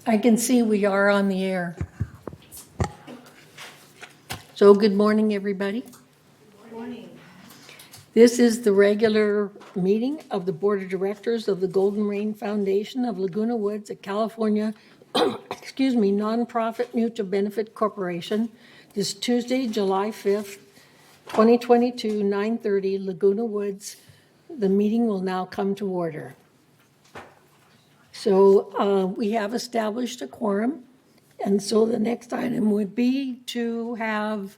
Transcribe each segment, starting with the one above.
I can see we are on the air. So good morning, everybody. Good morning. This is the regular meeting of the Board of Directors of the Golden Rain Foundation of Laguna Woods, a California, nonprofit mutual benefit corporation. This Tuesday, July 5th, 2022, 9:30, Laguna Woods. The meeting will now come to order. So we have established a quorum, and so the next item would be to have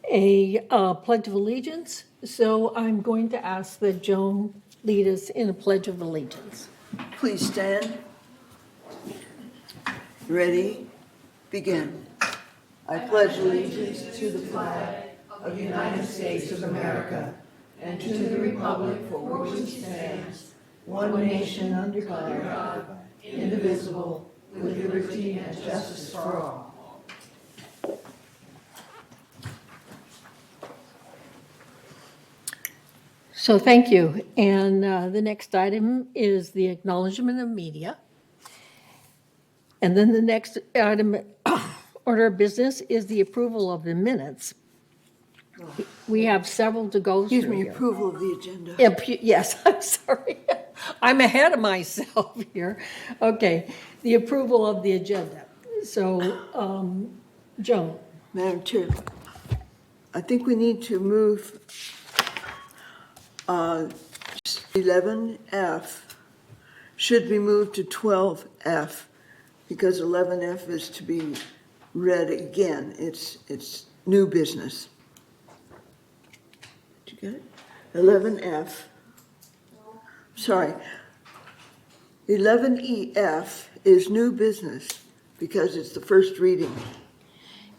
a pledge of allegiance. So I'm going to ask that Joan lead us in a pledge of allegiance. Please stand. Ready? Begin. I pledge allegiance to the flag of the United States of America and to the republic for which it stands, one nation under God, indivisible, with liberty and justice for all. So thank you. And the next item is the acknowledgement of media. And then the next item, order of business, is the approval of the minutes. We have several to go through Excuse me, here. approval of the agenda. Yes, I'm sorry. I'm ahead of myself here. Okay, the approval of the agenda. So, Joan, Madam Chair, I think we need to move 11F should be moved to 12F because 11F is to be read again. It's new business. Did you get it? 11F. Sorry. 11EF is new business because it's the first reading.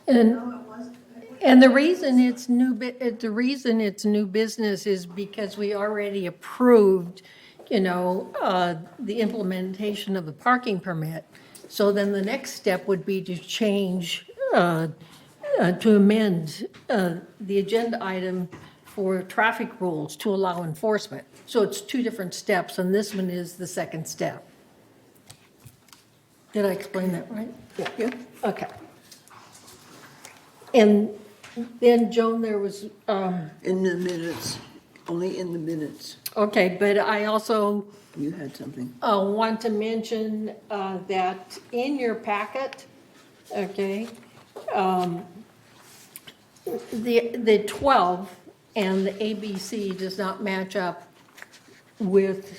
and the reason it's new business is because we already approved, the implementation of the parking permit. So then the next step would be to change, to amend the agenda item for traffic rules to allow enforcement. So it's two different steps, and this one is the second step. Did I explain that right? Yeah. Okay. And then, Joan, there was, In the minutes, only in the minutes. okay, but I also You had something. want to mention that in your packet, okay, the 12 and the ABC does not match up with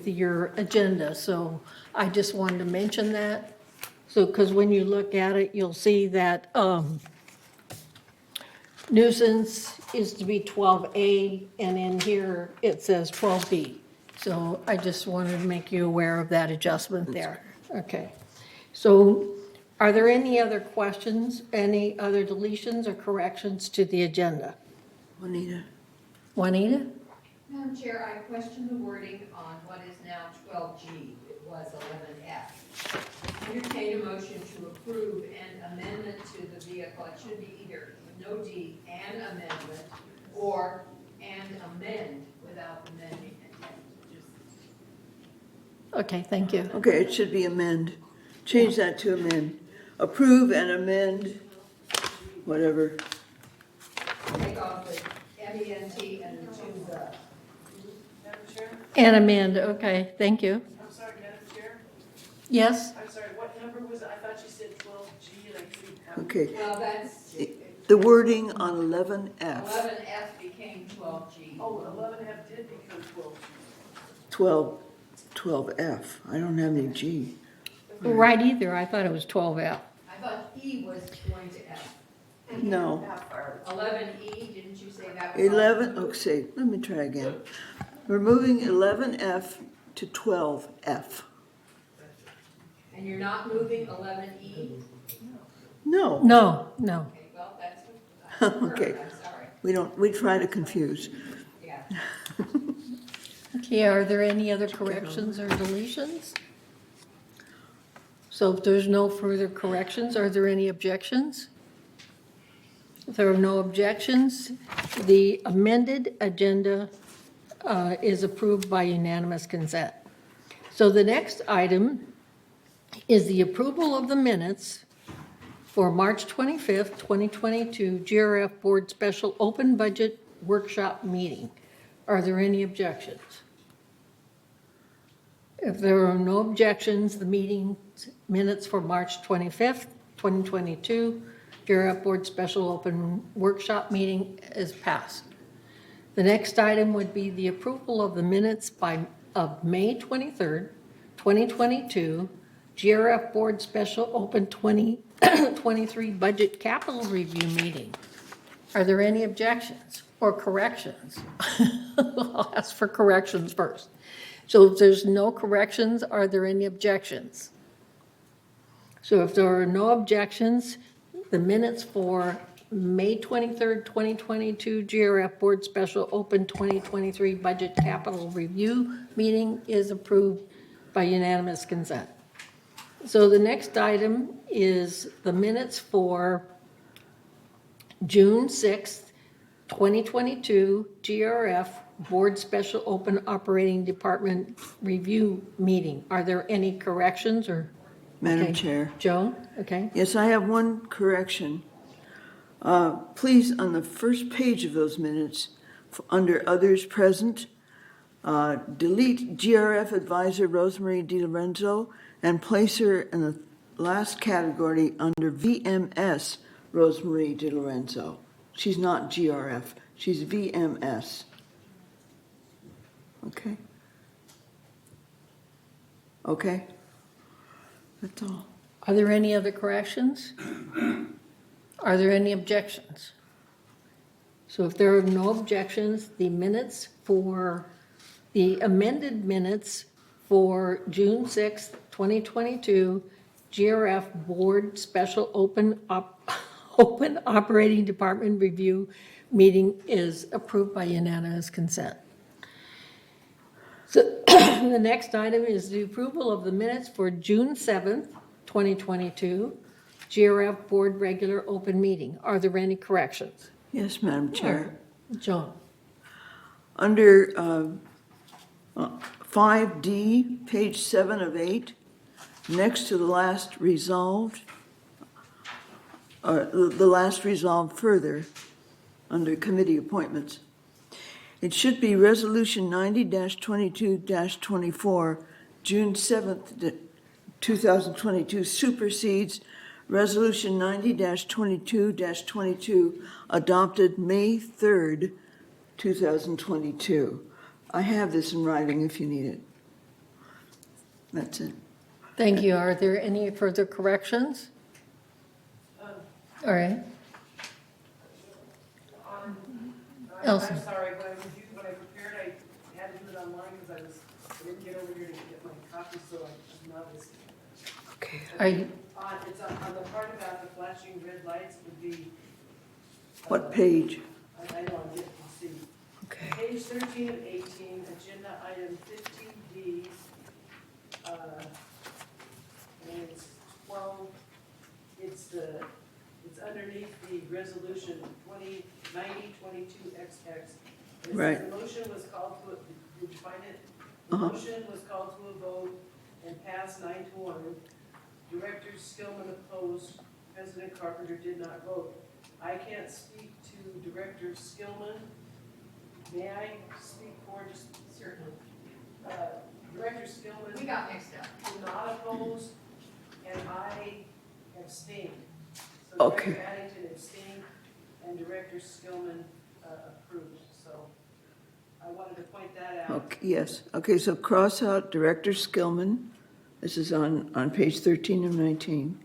your agenda. So I just wanted to mention that. So, because when you look at it, you'll see that nuisance is to be 12A, and in here it says 12B. So I just wanted to make you aware of that adjustment there. Okay. So are there any other questions, any other deletions or corrections to the agenda? Juanita. Juanita? Madam Chair, I question the wording on what is now 12G. It was 11F. Entertain a motion to approve an amendment to the vehicle. It should be either no D and amendment or and amend without amending it. Okay, thank you. Okay, it should be amend. Change that to amend. Approve and amend, whatever. Take off the MENT and the two the. Madam Chair? And Amanda, okay, thank you. I'm sorry, Madam Chair? Yes? I'm sorry, what number was it? I thought you said 12G and I couldn't have. Okay. Well, that's, The wording on 11F. 11F became 12G. Oh, 11F did become 12G. 12F. I don't have any G. Right either, I thought it was 12F. I thought E was going to F. No. 11E, didn't you say that was? 11, okay, let me try again. We're moving 11F to 12F. And you're not moving 11E? No. No. Okay, well, that's what I Okay. heard, I'm sorry. We try to confuse. Yeah. Okay, are there any other corrections or deletions? So if there's no further corrections, are there any objections? If there are no objections, the amended agenda is approved by unanimous consent. So the next item is the approval of the minutes for March 25th, 2022 GRF Board Special Open Budget Workshop Meeting. Are there any objections? If there are no objections, the meeting minutes for March 25th, 2022 GRF Board Special Open Workshop Meeting is passed. The next item would be the approval of the minutes of May 23rd, 2022 GRF Board Special Open 2023 Budget Capital Review Meeting. Are there any objections or corrections? I'll ask for corrections first. So if there's no corrections, are there any objections? So if there are no objections, the minutes for May 23rd, 2022 GRF Board Special Open 2023 Budget Capital Review Meeting is approved by unanimous consent. So the next item is the minutes for June 6th, 2022 GRF Board Special Open Operating Department Review Meeting. Are there any corrections or? Madam Okay. Chair. Joan, okay. Yes, I have one correction. Please, on the first page of those minutes, under others present, delete GRF Advisor Rosemary DiLorenzo and place her in the last category under VMS Rosemary DiLorenzo. She's not GRF, she's VMS. Okay? Okay? That's all. Are there any other corrections? Are there any objections? So if there are no objections, the minutes for the amended minutes for June 6th, 2022 GRF Board Special Open Operating Department Review Meeting is approved by unanimous consent. So the next item is the approval of the minutes for June 7th, 2022 GRF Board Regular Open Meeting. Are there any corrections? Yes, Madam Chair. Joan? Under 5D, page 7 of 8, next to the last resolved, or the last resolved further, under committee appointments, it should be Resolution 90-22-24, June 7th, 2022, supersedes Resolution 90-22-22, adopted May 3rd, 2022. I have this in writing if you need it. That's it. Thank you. Are there any further corrections? All right. Elsa. I'm sorry, when I prepared, I had to do it online because I didn't get over here to get my copy, so I'm not as. Okay. Are you, It's on the part about the flashing red lights would be. What page? I know, I'm getting to see. Okay. Page 13 of 18, agenda item 15D. And it's 12, it's underneath the resolution 2090-22XX. It Right. says the motion was called to, did you find it? The Uh-huh. motion was called to a vote and passed 9-1. Director Skillman opposed, President Carpenter did not vote. I can't speak to Director Skillman. May I speak for just, Certainly. Director Skillman We got mixed up. did not oppose, and I abstained. So Okay. Director Addington abstained, and Director Skillman approved, so I wanted to point that out. Okay, yes. Okay, so cross out Director Skillman. This is on page 13 of 19. And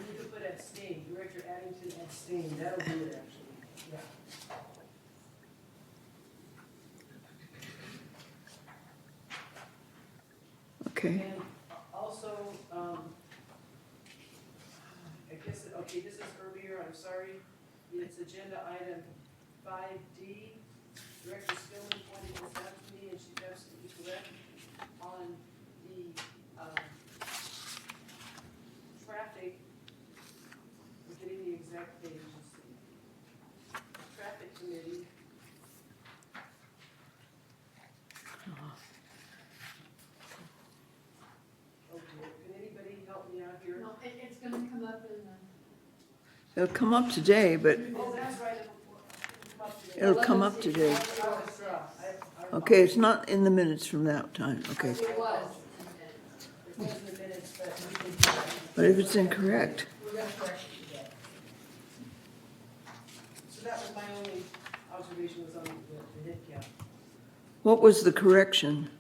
you could put abstain, Director Addington abstained, that'll do it actually, yeah. Okay. And also, I guess, okay, this is earlier, I'm sorry, it's agenda item 5D. Director Skillman pointed this out to me, and she's absolutely correct, on the traffic, we're getting the exact page, let's see. Traffic committee. It'll come up today, but Oh, that's right. it'll come up today. Okay, it's not in the minutes from that time, okay. It was. It was in the minutes, but we can, But if it's incorrect, We're gonna correct it today. so that was my only observation was on the head count. what was the correction?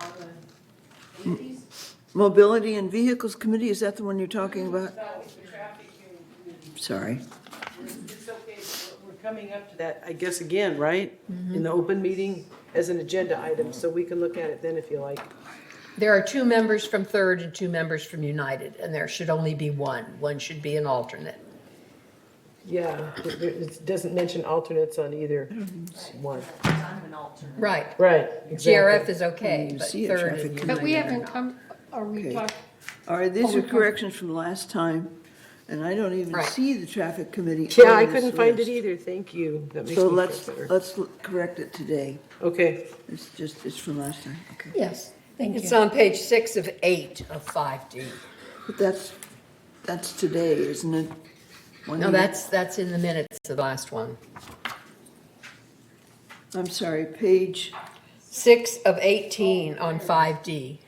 On the committees, Mobility and Vehicles Committee, is that the one you're talking about? No, it's the traffic hearing committee. Sorry. It's okay, we're coming up to that, I guess, again, right? In the open meeting as an agenda item, so we can look at it then if you like. there are 2 members from Third and 2 members from United, and there should only be one. One should be an alternate. Yeah, it doesn't mention alternates on either one. Right. Right, GRF is okay, You but see a Third traffic and committee. But we United are haven't not. come, are we Okay. talking? All right, these Oh, are we- corrections from last time, and I don't even Right. see the traffic committee. Yeah, on I this couldn't find it list. either, thank you. That makes So me let's, feel better. let's correct it today. Okay, It's from last time, okay. Yes, thank It's you. on page 6 of 8 of 5D. But that's today, isn't it? When No, you- that's in the minutes of the last one. I'm sorry, page, 6 of 18 on 5D.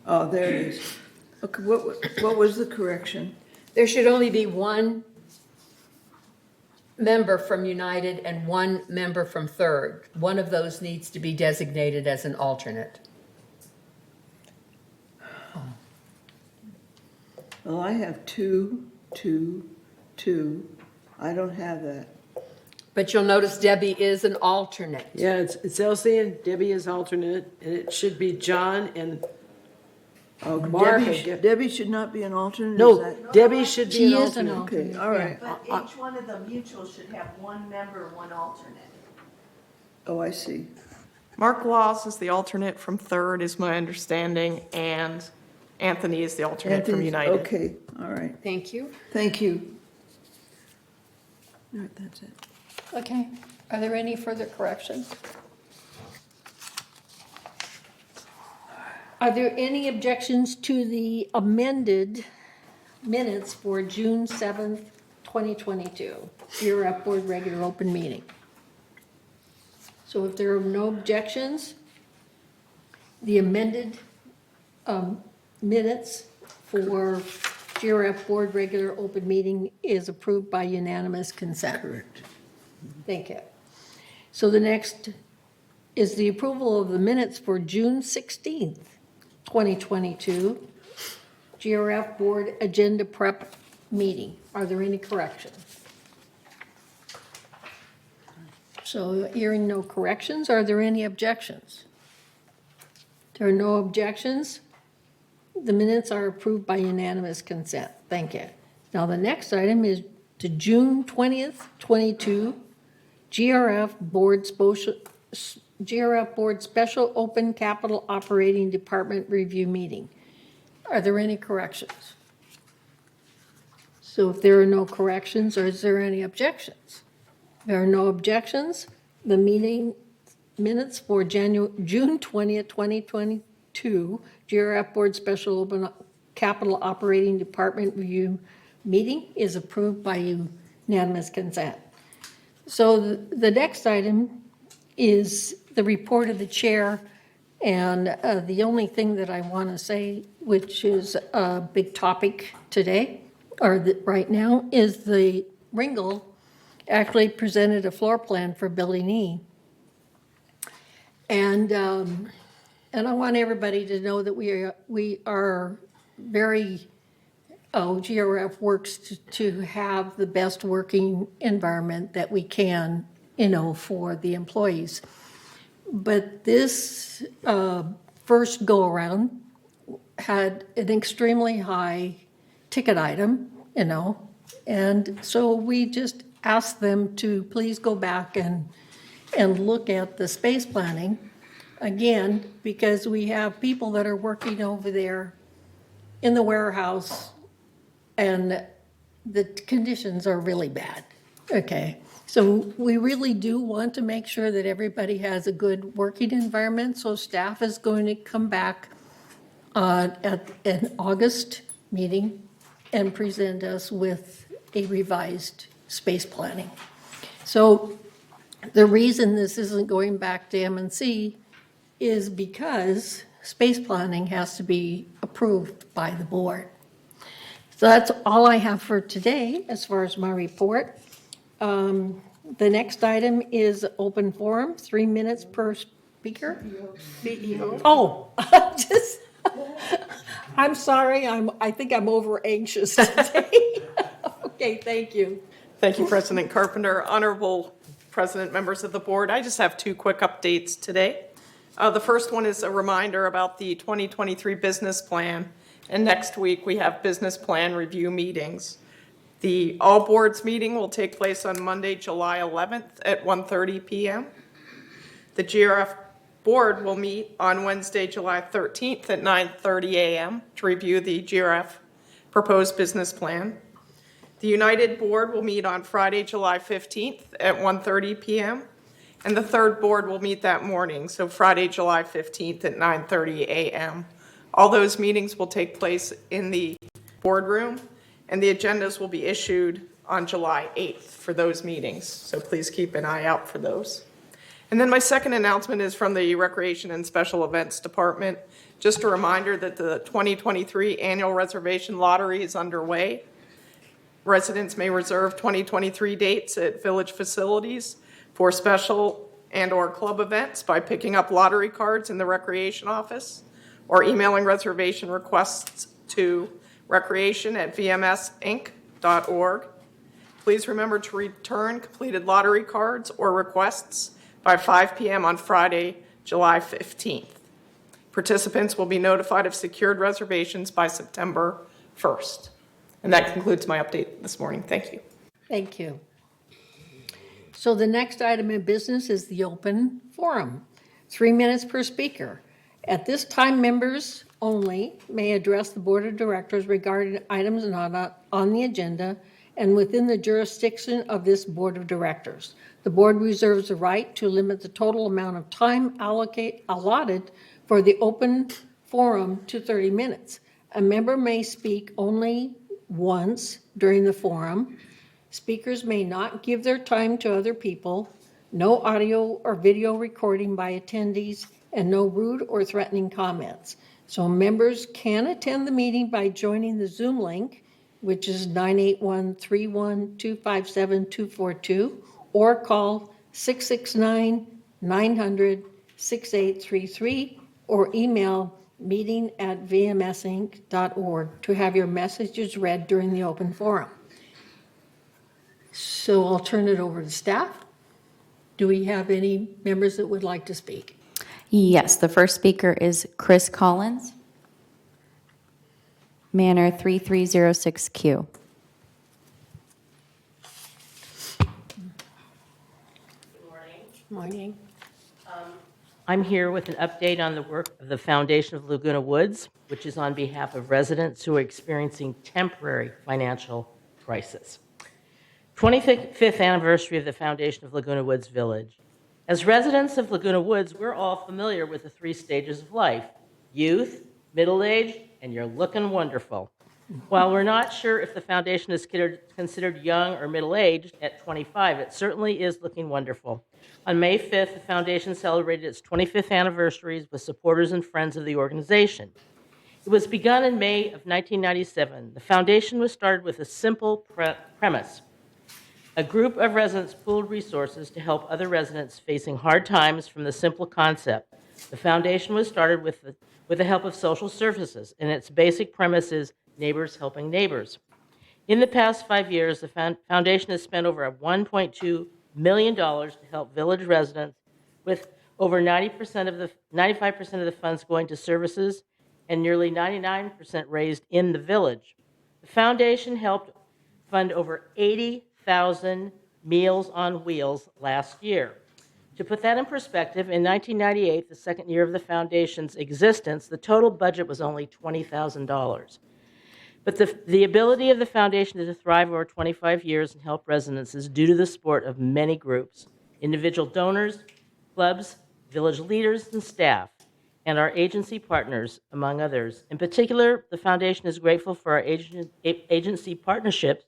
oh, there it is. Okay, what was the correction? There should only be one member from United and one member from Third. One of those needs to be designated as an alternate. Well, I have 2, 2, 2. I don't have that. But you'll notice Debbie is an alternate. yeah, it's Elsie and Debbie is alternate, and it should be John and, Oh, Mark, I Debbie, get- Debbie should not be an alternate? is no, that- Debbie should be She an is an alternate. Okay, all right. But each one of the mutuals should have one member, one alternate. Oh, I see. Mark Laws is the alternate from Third, is my understanding, and Anthony is the alternate from Anthony's- United. Okay, all right. Thank you. Thank you. All right, that's it. Okay, are there any further corrections? Are there any objections to the amended minutes for June 7th, 2022? GRF Board Regular Open Meeting. So if there are no objections, the amended minutes for GRF Board Regular Open Meeting is approved by unanimous consent. Correct. Thank you. So the next is the approval of the minutes for June 16th, 2022, GRF Board Agenda Prep Meeting. Are there any corrections? So hearing no corrections, are there any objections? There are no objections. The minutes are approved by unanimous consent. Thank you. Now, the next item is to June 20th, 22, GRF Board Special Open Capital Operating Department Review Meeting. Are there any corrections? So if there are no corrections, or is there any objections? There are no objections. The meeting minutes for June 20th, 2022, GRF Board Special Open Capital Operating Department Review Meeting is approved by unanimous consent. So the next item is the report of the chair, and the only thing that I want to say, which is a big topic today, or right now, is the Ringgold actually presented a floor plan for Building E. And I want everybody to know that we are very, GRF works to have the best working environment that we can, for the employees. But this first go-around had an extremely high ticket item, and so we just asked them to please go back and look at the space planning again, because we have people that are working over there in the warehouse, and the conditions are really bad, okay? So we really do want to make sure that everybody has a good working environment, so staff is going to come back at an August meeting and present us with a revised space planning. So the reason this isn't going back to M&C is because space planning has to be approved by the board. So that's all I have for today as far as my report. The next item is open forum, 3 minutes per speaker. CEO. Oh, just, I'm sorry, I think I'm over anxious today. Okay, thank you. Thank you, President Carpenter. Honorable President, members of the board, I just have 2 quick updates today. The first one is a reminder about the 2023 business plan, and next week we have business plan review meetings. The all boards meeting will take place on Monday, July 11th at 1:30 p.m. The GRF board will meet on Wednesday, July 13th at 9:30 a.m. to review the GRF proposed business plan. The United Board will meet on Friday, July 15th at 1:30 p.m. And the third board will meet that morning, so Friday, July 15th at 9:30 a.m. All those meetings will take place in the boardroom, and the agendas will be issued on July 8th for those meetings. So please keep an eye out for those. And then my second announcement is from the Recreation and Special Events Department. Just a reminder that the 2023 annual reservation lottery is underway. Residents may reserve 2023 dates at village facilities for special and/or club events by picking up lottery cards in the recreation office or emailing reservation requests to recreation@vmsinc.org. Please remember to return completed lottery cards or requests by 5 p.m. on Friday, July 15th. Participants will be notified of secured reservations by September 1st. And that concludes my update this morning. Thank you. Thank you. So the next item in business is the open forum, 3 minutes per speaker. At this time, members only may address the board of directors regarding items not on the agenda and within the jurisdiction of this board of directors. The board reserves the right to limit the total amount of time allotted for the open forum to 30 minutes. A member may speak only once during the forum. Speakers may not give their time to other people, no audio or video recording by attendees, and no rude or threatening comments. So members can attend the meeting by joining the Zoom link, which is 981-31257-242, or call 669-900-6833, or email meeting@vmsinc.org to have your messages read during the open forum. So I'll turn it over to staff. Do we have any members that would like to speak? Yes, the first speaker is Chris Collins, Manor 3306Q. Morning. I'm here with an update on the work of the Foundation of Laguna Woods, which is on behalf of residents who are experiencing temporary financial crisis. 25th anniversary of the Foundation of Laguna Woods Village. As residents of Laguna Woods, we're all familiar with the 3 stages of life: youth, middle age, and you're looking wonderful. While we're not sure if the foundation is considered young or middle-aged at 25, it certainly is looking wonderful. On May 5th, the foundation celebrated its 25th anniversary with supporters and friends of the organization. It was begun in May of 1997. The foundation was started with a simple premise. A group of residents pooled resources to help other residents facing hard times from the simple concept. The foundation was started with the help of social services, and its basic premise is neighbors helping neighbors. In the past 5 years, the foundation has spent over $1.2 million to help village residents, with over 95% of the funds going to services and nearly 99% raised in the village. The foundation helped fund over 80,000 Meals on Wheels last year. To put that in perspective, in 1998, the second year of the foundation's existence, the total budget was only $20,000. But the ability of the foundation to thrive over 25 years and help residents is due to the support of many groups, individual donors, clubs, village leaders, and staff. and our agency partners, among others. In particular, the foundation is grateful for our agency partnerships,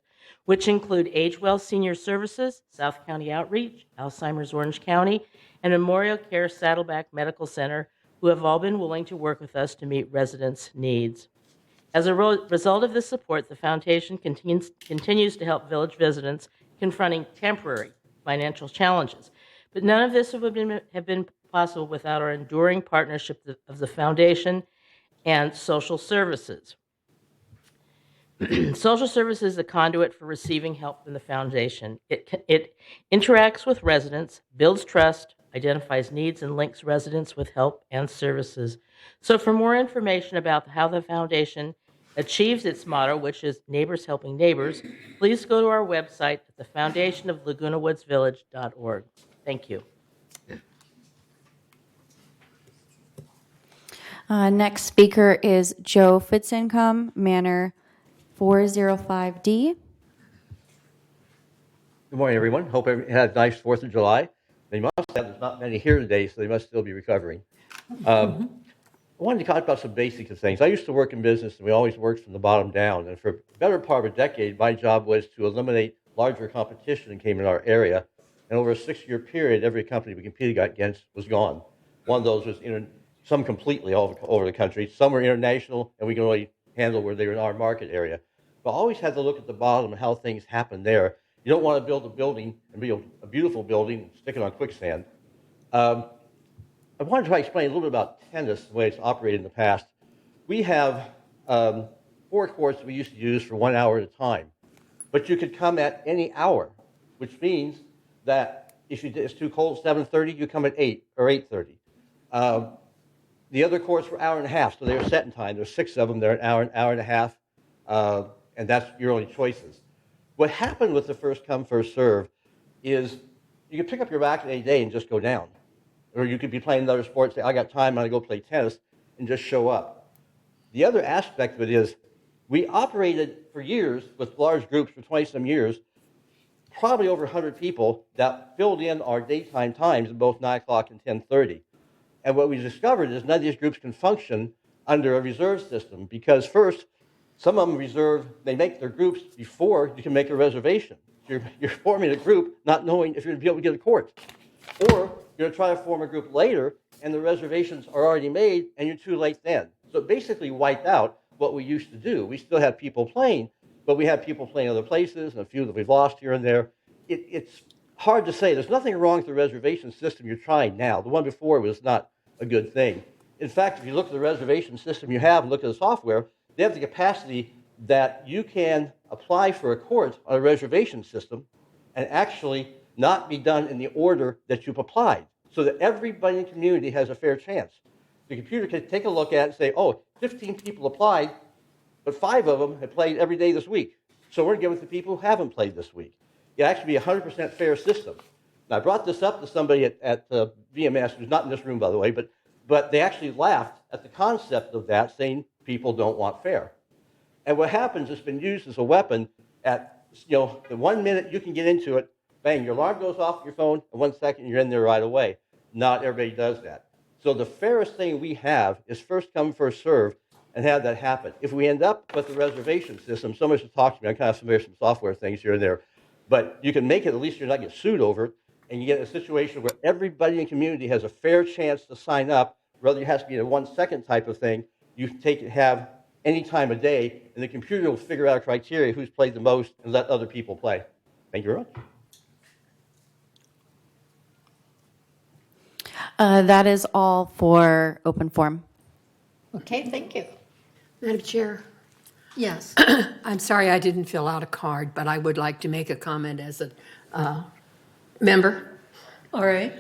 which include AgeWell Senior Services, South County Outreach, Alzheimer's Orange County, and Memorial Care Saddleback Medical Center, who have all been willing to work with us to meet residents' needs. As a result of this support, the foundation continues to help village residents confronting temporary financial challenges. But none of this would have been possible without our enduring partnership of the foundation and social services. Social services is a conduit for receiving help from the foundation. It interacts with residents, builds trust, identifies needs, and links residents with help and services. So for more information about how the foundation achieves its motto, which is Neighbors Helping Neighbors, please go to our website at thefoundationoflagunawoodsvillage.org. Thank you. Next speaker is Joe Fitzincome, Manor 405D. Good morning, everyone. Hope everyone had a nice 4th of July. They must have, there's not many here today, so they must still be recovering. I wanted to talk about some basics of things. I used to work in business, and we always worked from the bottom down. And for a better part of a decade, my job was to eliminate larger competition that came in our area. And over a 6-year period, every company we competed against was gone. One of those was some completely all over the country. Some were international, and we could only handle where they were in our market area. But I always had to look at the bottom and how things happen there. You don't want to build a building and build a beautiful building and stick it on quicksand. I wanted to try to explain a little bit about tennis, the way it's operated in the past. We have 4 courts that we used to use for 1 hour at a time. But you could come at any hour, which means that if it's too cold at 7:30, you come at 8 or 8:30. The other courts were 1.5 hours, so they were set in time. There's 6 of them. They're an hour and a half, and that's your only choices. What happened with the first come, first serve is you could pick up your racket any day and just go down. Or you could be playing another sport, say, I got time, I'm going to go play tennis, and just show up. The other aspect of it is we operated for years with large groups for 20-some years, probably over 100 people that filled in our daytime times at both 9 o'clock and 10:30. And what we discovered is none of these groups can function under a reserve system because first, some of them reserve, they make their groups before you can make a reservation. You're forming a group not knowing if you're going to be able to get a court. Or you're going to try to form a group later and the reservations are already made and you're too late then. So it basically wiped out what we used to do. We still have people playing, but we have people playing other places and a few that we've lost here and there. It's hard to say. There's nothing wrong with the reservation system you're trying now. The one before was not a good thing. In fact, if you look at the reservation system you have and look at the software, they have the capacity that you can apply for a court on a reservation system and actually not be done in the order that you've applied, so that everybody in the community has a fair chance. The computer can take a look at it and say, oh, 15 people applied, but 5 of them have played every day this week. So we're going to give it to people who haven't played this week. It'll actually be a 100% fair system. Now, I brought this up to somebody at VMS, who's not in this room, by the way, but they actually laughed at the concept of that, saying people don't want fair. And what happens, it's been used as a weapon at, the 1 minute you can get into it, bang, your alarm goes off your phone, and 1 second you're in there right away. Not everybody does that. So the fairest thing we have is first come, first serve, and have that happen. If we end up with the reservation system, somebody should talk to me. I'm kind of familiar with some software things here and there. But you can make it, at least you're not get sued over it, and you get a situation where everybody in the community has a fair chance to sign up, whether it has to be a 1 second type of thing. You can take it, have any time of day, and the computer will figure out a criteria who's played the most and let other people play. Thank you very much. That is all for open forum. Okay, thank you. Madam Chair, Yes. I'm sorry I didn't fill out a card, but I would like to make a comment as a member. All right.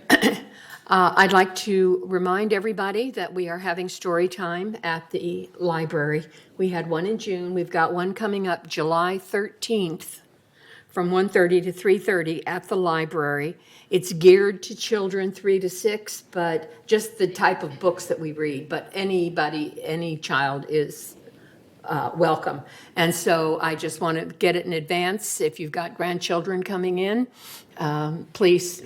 I'd like to remind everybody that we are having story time at the library. We had one in June. We've got one coming up July 13th from 1:30 to 3:30 at the library. It's geared to children 3 to 6, but just the type of books that we read. But anybody, any child is welcome. And so I just want to get it in advance. If you've got grandchildren coming in, please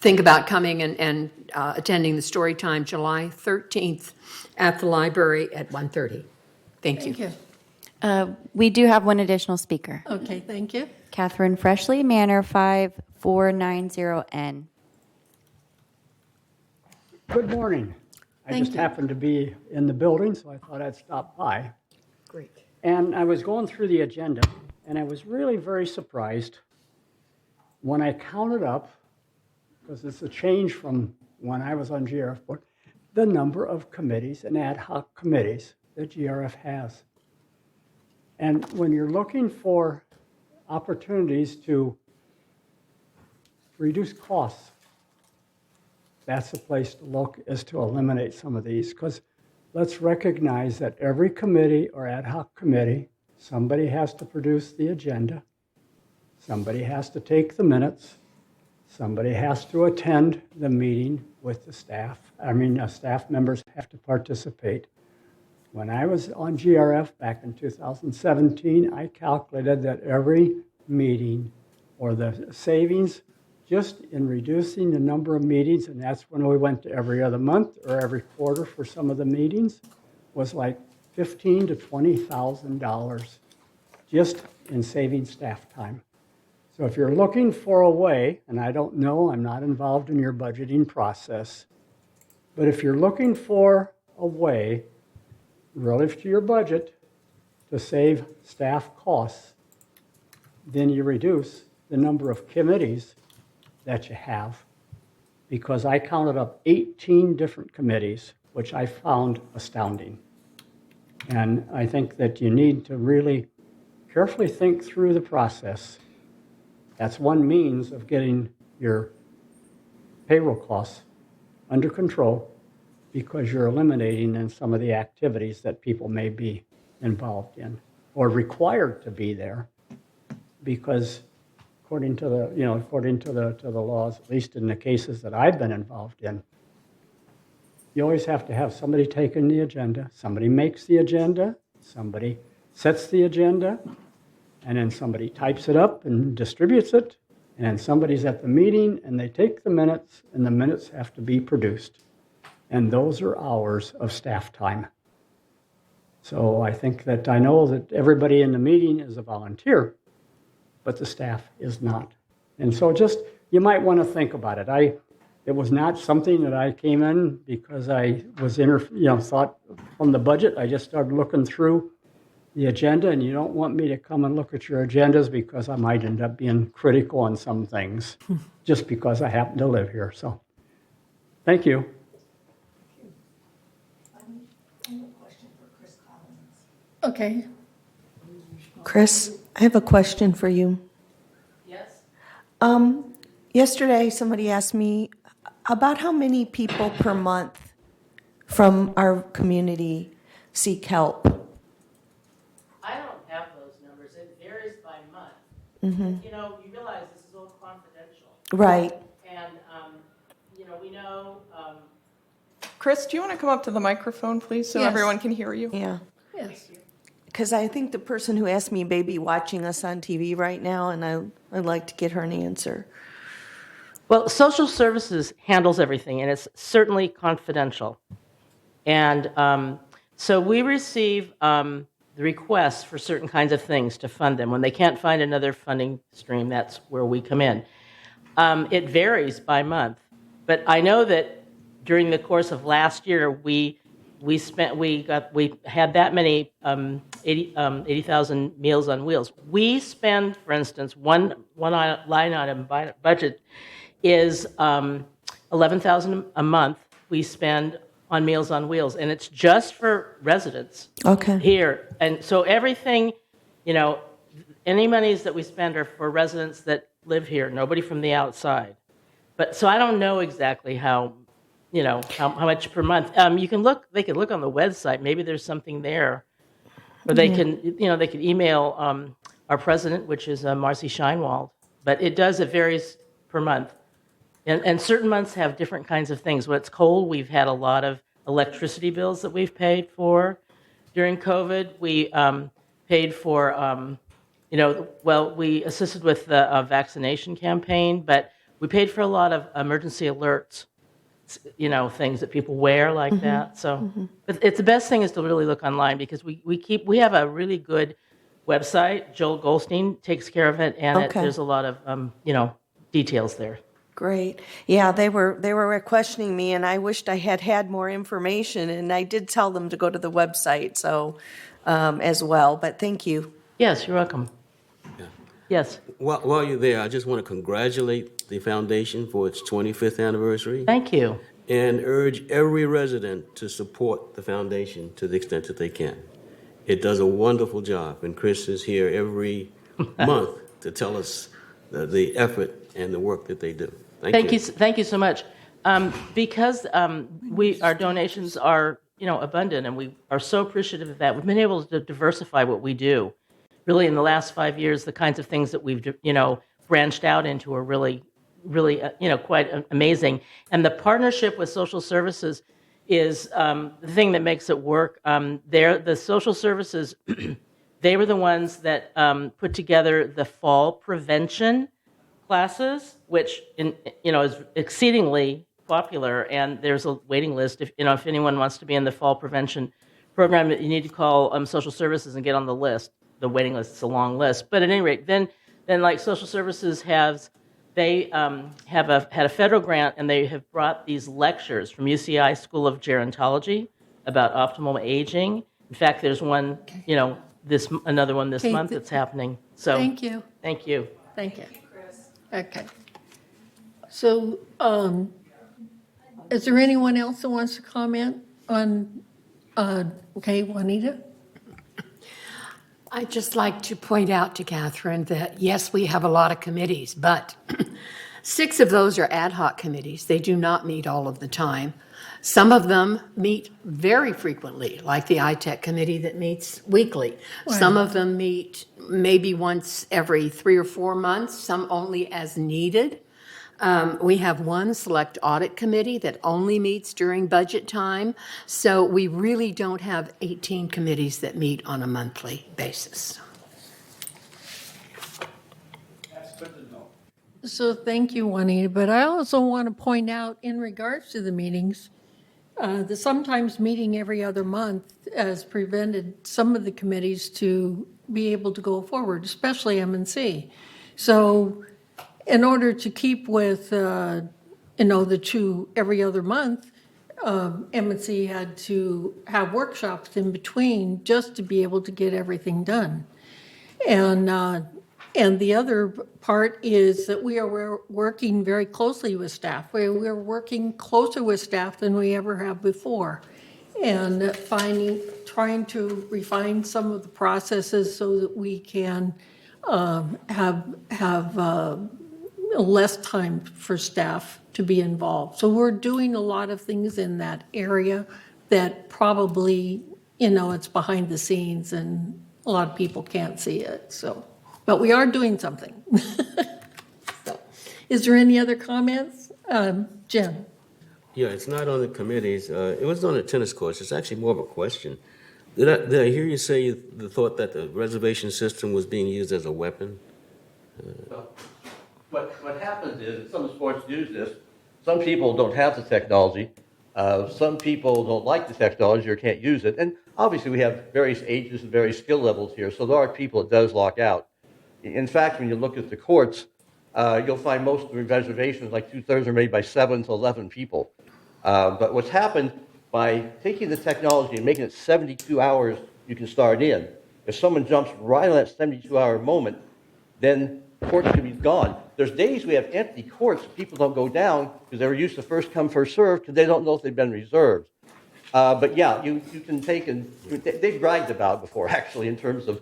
think about coming and attending the story time July 13th at the library at 1:30. Thank you. Thank you. We do have one additional speaker. Okay, thank you. Catherine Freshley, Manor 5490N. Good morning. I Thank just you. happened to be in the building, so I thought I'd stop by. Great. And I was going through the agenda, and I was really very surprised when I counted up, because it's a change from when I was on GRF board, the number of committees and ad hoc committees that GRF has. And when you're looking for opportunities to reduce costs, that's the place to look, is to eliminate some of these. Because let's recognize that every committee or ad hoc committee, somebody has to produce the agenda, somebody has to take the minutes, somebody has to attend the meeting with the staff. Staff members have to participate. When I was on GRF back in 2017, I calculated that every meeting or the savings just in reducing the number of meetings, and that's when we went to every other month or every quarter for some of the meetings, was like $15,000 to $20,000 just in saving staff time. So if you're looking for a way, and I don't know, I'm not involved in your budgeting process, but if you're looking for a way relative to your budget to save staff costs, then you reduce the number of committees that you have, because I counted up 18 different committees, which I found astounding. And I think that you need to really carefully think through the process. That's one means of getting your payroll costs under control, because you're eliminating then some of the activities that people may be involved in or required to be there, because according to the laws, at least in the cases that I've been involved in, you always have to have somebody taking the agenda, somebody makes the agenda, somebody sets the agenda, and then somebody types it up and distributes it, and then somebody's at the meeting and they take the minutes, and the minutes have to be produced. And those are hours of staff time. So I think that I know that everybody in the meeting is a volunteer, but the staff is not. And so just, you might want to think about it. It was not something that I came in because I was thought from the budget. I just started looking through the agenda, and you don't want me to come and look at your agendas because I might end up being critical on some things just because I happen to live here. So thank you. Okay, Chris, I have a question for you. Yes? Yesterday, somebody asked me about how many people per month from our community seek help. I don't have those numbers. It varies by month. Mm-hmm. You realize this is all confidential. Right. And, we know, Chris, do you want to come up to the microphone, please, so Yes. everyone can hear you? Yeah. yes. Because I think the person who asked me may be watching us on TV right now, and I'd like to get her an answer. well, social services handles everything, and it's certainly confidential. And so we receive the requests for certain kinds of things to fund them. When they can't find another funding stream, that's where we come in. It varies by month, but I know that during the course of last year, we had that many 80,000 Meals on Wheels. We spend, for instance, one line item budget is $11,000 a month we spend on Meals on Wheels, and it's just for residents Okay. here. And so everything, any monies that we spend are for residents that live here, nobody from the outside. But so I don't know exactly how much per month. They can look on the website. Maybe there's something there, or they can email our president, which is Marcy Scheinwald. But it varies per month. And certain months have different kinds of things. When it's cold, we've had a lot of electricity bills that we've paid for. During COVID, we paid for, we assisted with the vaccination campaign, but We paid for a lot of emergency alerts, things that people wear like that. So, but it's the best thing is to really look online because we have a really good website. Joel Goldstein takes care of it, and Okay. there's a lot of details there. Great. Yeah, they were questioning me, and I wished I had more information, and I did tell them to go to the website, so, as well, but thank you. Yes, you're welcome. Yes, While you're there, I just want to congratulate the foundation for its 25th anniversary thank you. and urge every resident to support the foundation to the extent that they can. It does a wonderful job, and Chris is here every month to tell us the effort and the work that they do. Thank you so much. Because our donations are abundant, and we are so appreciative of that. We've been able to diversify what we do. Really, in the last 5 years, the kinds of things that we've branched out into are really quite amazing. And the partnership with social services is the thing that makes it work. The social services, they were the ones that put together the fall prevention classes, which is exceedingly popular, and there's a waiting list. If anyone wants to be in the fall prevention program, you need to call social services and get on the list. The waiting list is a long list, but at any rate, then like social services had a federal grant, and they have brought these lectures from UCI School of Gerontology about optimal aging. In fact, there's one, another one this month that's happening. So Thank you. Thank you. Thank you. Okay. So, is there anyone else that wants to comment on, Juanita? I'd just like to point out to Catherine that, yes, we have a lot of committees, but 6 of those are ad hoc committees. They do not meet all of the time. Some of them meet very frequently, like the ITech committee that meets weekly. Wow. Some of them meet maybe once every 3 or 4 months, some only as needed. We have one select audit committee that only meets during budget time. So we really don't have 18 committees that meet on a monthly basis. That's good to know. So thank you, Juanita, but I also want to point out in regards to the meetings, the sometimes meeting every other month has prevented some of the committees to be able to go forward, especially M&C. So in order to keep with, the 2 every other month, M&C had to have workshops in between just to be able to get everything done. And the other part is that we are working very closely with staff. We're working closer with staff than we ever have before. And trying to refine some of the processes so that we can have less time for staff to be involved. So we're doing a lot of things in that area that probably, it's behind the scenes and a lot of people can't see it, so. But we are doing something. So, is there any other comments? Jim? Yeah, it's not on the committees. It was on the tennis courts. It's actually more of a question. Did I hear you say the thought that the reservation system was being used as a weapon? What happens is, some sports use this, some people don't have the technology, some people don't like the technology or can't use it, and obviously we have various ages and various skill levels here, so there are people it does lock out. In fact, when you look at the courts, you'll find most of the reservations, like 2/3 are made by 7 to 11 people. But what's happened by taking the technology and making it 72 hours you can start in, if someone jumps right on that 72-hour moment, then courts can be gone. There's days we have empty courts, people don't go down because they were used to first come, first serve because they don't know if they've been reserved. But yeah, you can take and they've bragged about it before actually in terms of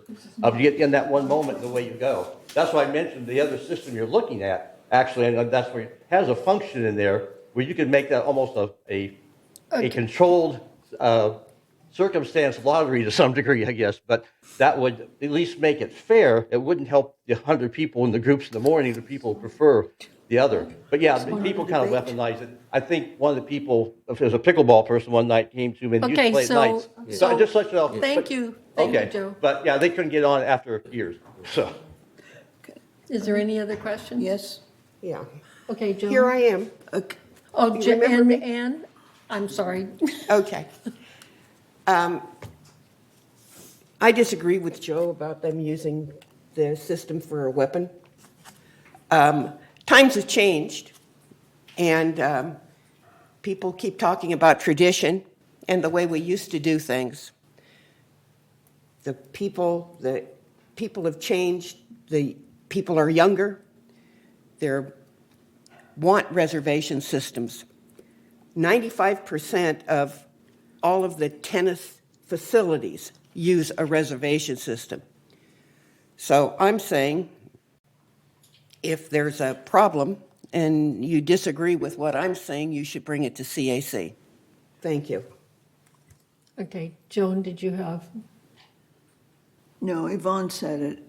you get in that one moment and away you go. That's why I mentioned the other system you're looking at actually, and that's where it has a function in there where you can make that almost a controlled circumstance lottery to some degree, I guess, but that would at least make it fair. It wouldn't help the 100 people in the groups in the morning, the people who prefer the other. But yeah, people kind of weaponize it. I think one of the people, if there's a pickleball person one night came to me and used to play at nights. So just such a, Thank you, Joe. But yeah, they couldn't get on after years, so. Is there any other questions? Yes? Yeah. Okay, Joan? Here I am. Oh, You remember me? Ann, I'm sorry. Okay. I disagree with Joe about them using the system for a weapon. Times have changed, and people keep talking about tradition and the way we used to do things. The people have changed. The people are younger. They want reservation systems. 95% of all of the tennis facilities use a reservation system. So I'm saying if there's a problem and you disagree with what I'm saying, you should bring it to CAC. Thank you. Okay, Joan, did you have? No, Yvonne said it.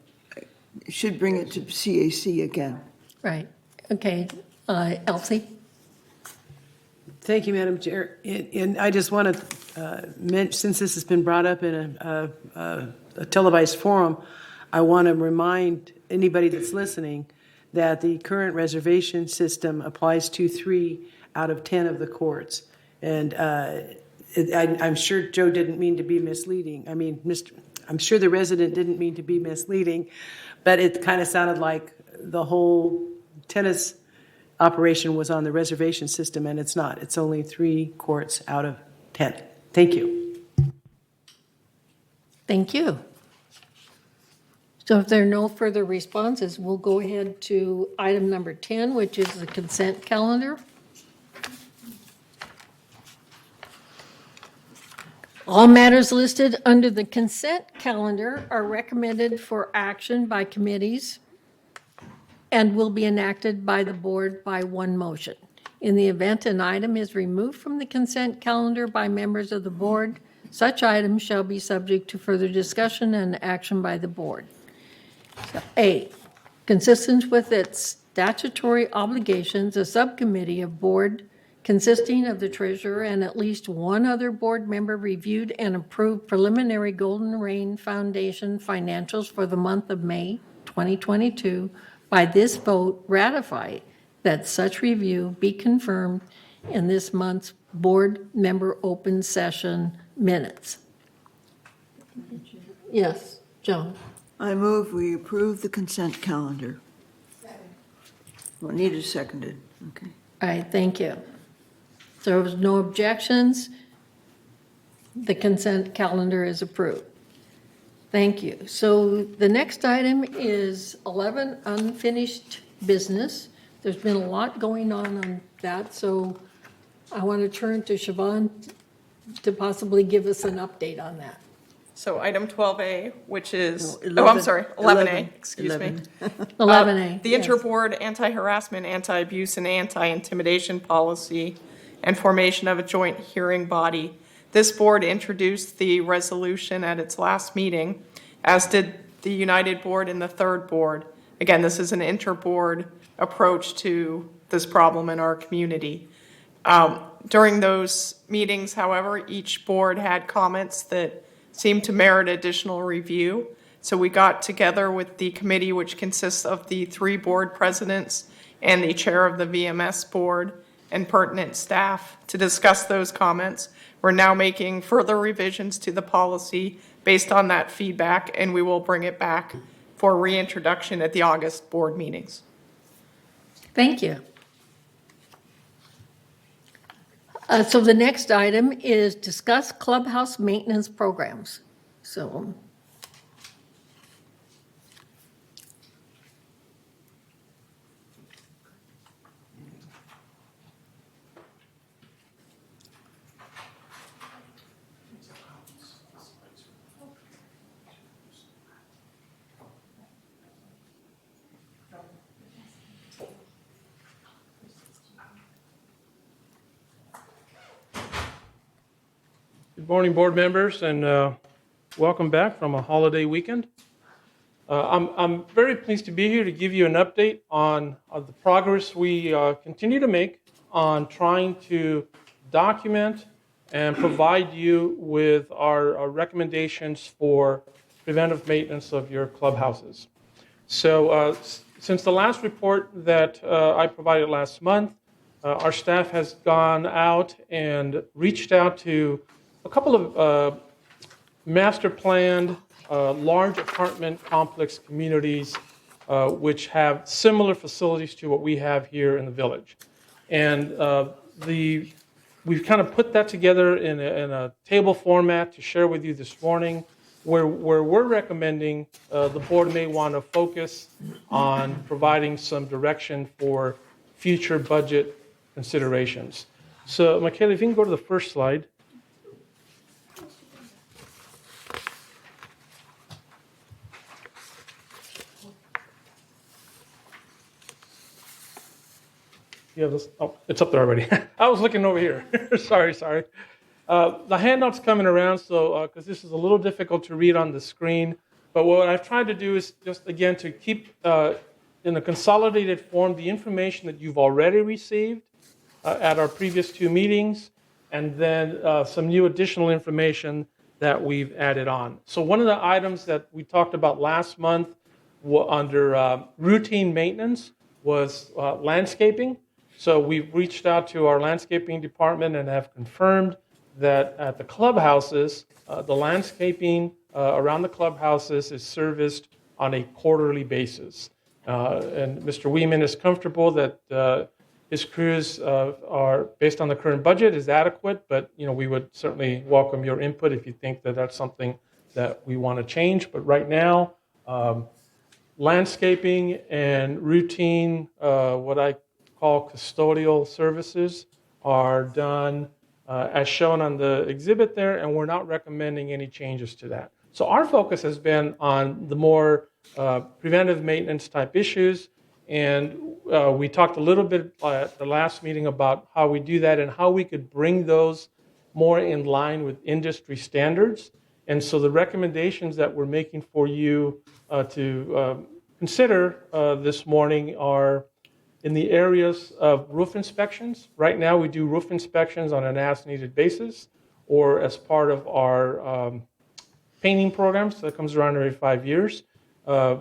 Should bring it to CAC again. Right, okay. Elsie? Thank you, Madam Chair. And I just want to mention, since this has been brought up in a televised forum, I want to remind anybody that's listening that the current reservation system applies to 3 out of 10 of the courts. And I'm sure Joe didn't mean to be misleading. I mean, I'm sure the resident didn't mean to be misleading, but it kind of sounded like the whole tennis operation was on the reservation system, and it's not. It's only 3 courts out of 10. Thank you. Thank you. So if there are no further responses, we'll go ahead to item number 10, which is the consent calendar. All matters listed under the consent calendar are recommended for action by committees and will be enacted by the board by one motion. In the event an item is removed from the consent calendar by members of the board, such item shall be subject to further discussion and action by the board. So, A, consistent with its statutory obligations, a subcommittee of board consisting of the treasurer and at least one other board member reviewed and approved preliminary Golden Rain Foundation financials for the month of May 2022. By this vote, ratify that such review be confirmed in this month's board member open session minutes. Yes, Joan. I move we approve the consent calendar. Well, Anita seconded. Okay. All right, thank you. There was no objections. The consent calendar is approved. Thank you. So the next item is 11, unfinished business. There's been a lot going on that, so I want to turn to Siobhan to possibly give us an update on that. So item 12A, which is, No, I'm sorry, 11A, 11, excuse me. 11A. The yes. interboard anti-harassment, anti-abuse, and anti-intimidation policy and formation of a joint hearing body. This board introduced the resolution at its last meeting, as did the United Board and the Third Board. Again, this is an interboard approach to this problem in our community. During those meetings, however, each board had comments that seemed to merit additional review. So we got together with the committee, which consists of the 3 board presidents and the chair of the VMS board and pertinent staff, to discuss those comments. We're now making further revisions to the policy based on that feedback, and we will bring it back for reintroduction at the August board meetings. Thank you. So the next item is discuss clubhouse maintenance programs. So Good morning, board members, and welcome back from a holiday weekend. I'm very pleased to be here to give you an update on the progress we continue to make on trying to document and provide you with our recommendations for preventive maintenance of your clubhouses. So Since the last report that I provided last month, our staff has gone out and reached out to a couple of master planned large apartment complex communities which have similar facilities to what we have here in the village. And we've kind of put that together in a table format to share with you this morning, where we're recommending the board may want to focus on providing some direction for future budget considerations. So, Michaela, if you can go to the first slide. Yeah, it's up there already. I was looking over here. sorry. The handout's coming around, so because this is a little difficult to read on the screen. But what I've tried to do is just, again, to keep in a consolidated form the information that you've already received at our previous two meetings, and then some new additional information that we've added on. So one of the items that we talked about last month under routine maintenance was landscaping. So we've reached out to our landscaping department and have confirmed that at the clubhouses, the landscaping around the clubhouses is serviced on a quarterly basis. And Mr. Weeman is comfortable that his crews are, based on the current budget, is adequate, but we would certainly welcome your input if you think that that's something that we want to change. But right now, landscaping and routine, what I call custodial services, are done as shown on the exhibit there, and we're not recommending any changes to that. So our focus has been on the more preventive maintenance type issues, and we talked a little bit at the last meeting about how we do that and how we could bring those more in line with industry standards. And so the recommendations that we're making for you to consider this morning are in the areas of roof inspections. Right now we do roof inspections on an as-needed basis or as part of our painting programs that comes around every 5 years. A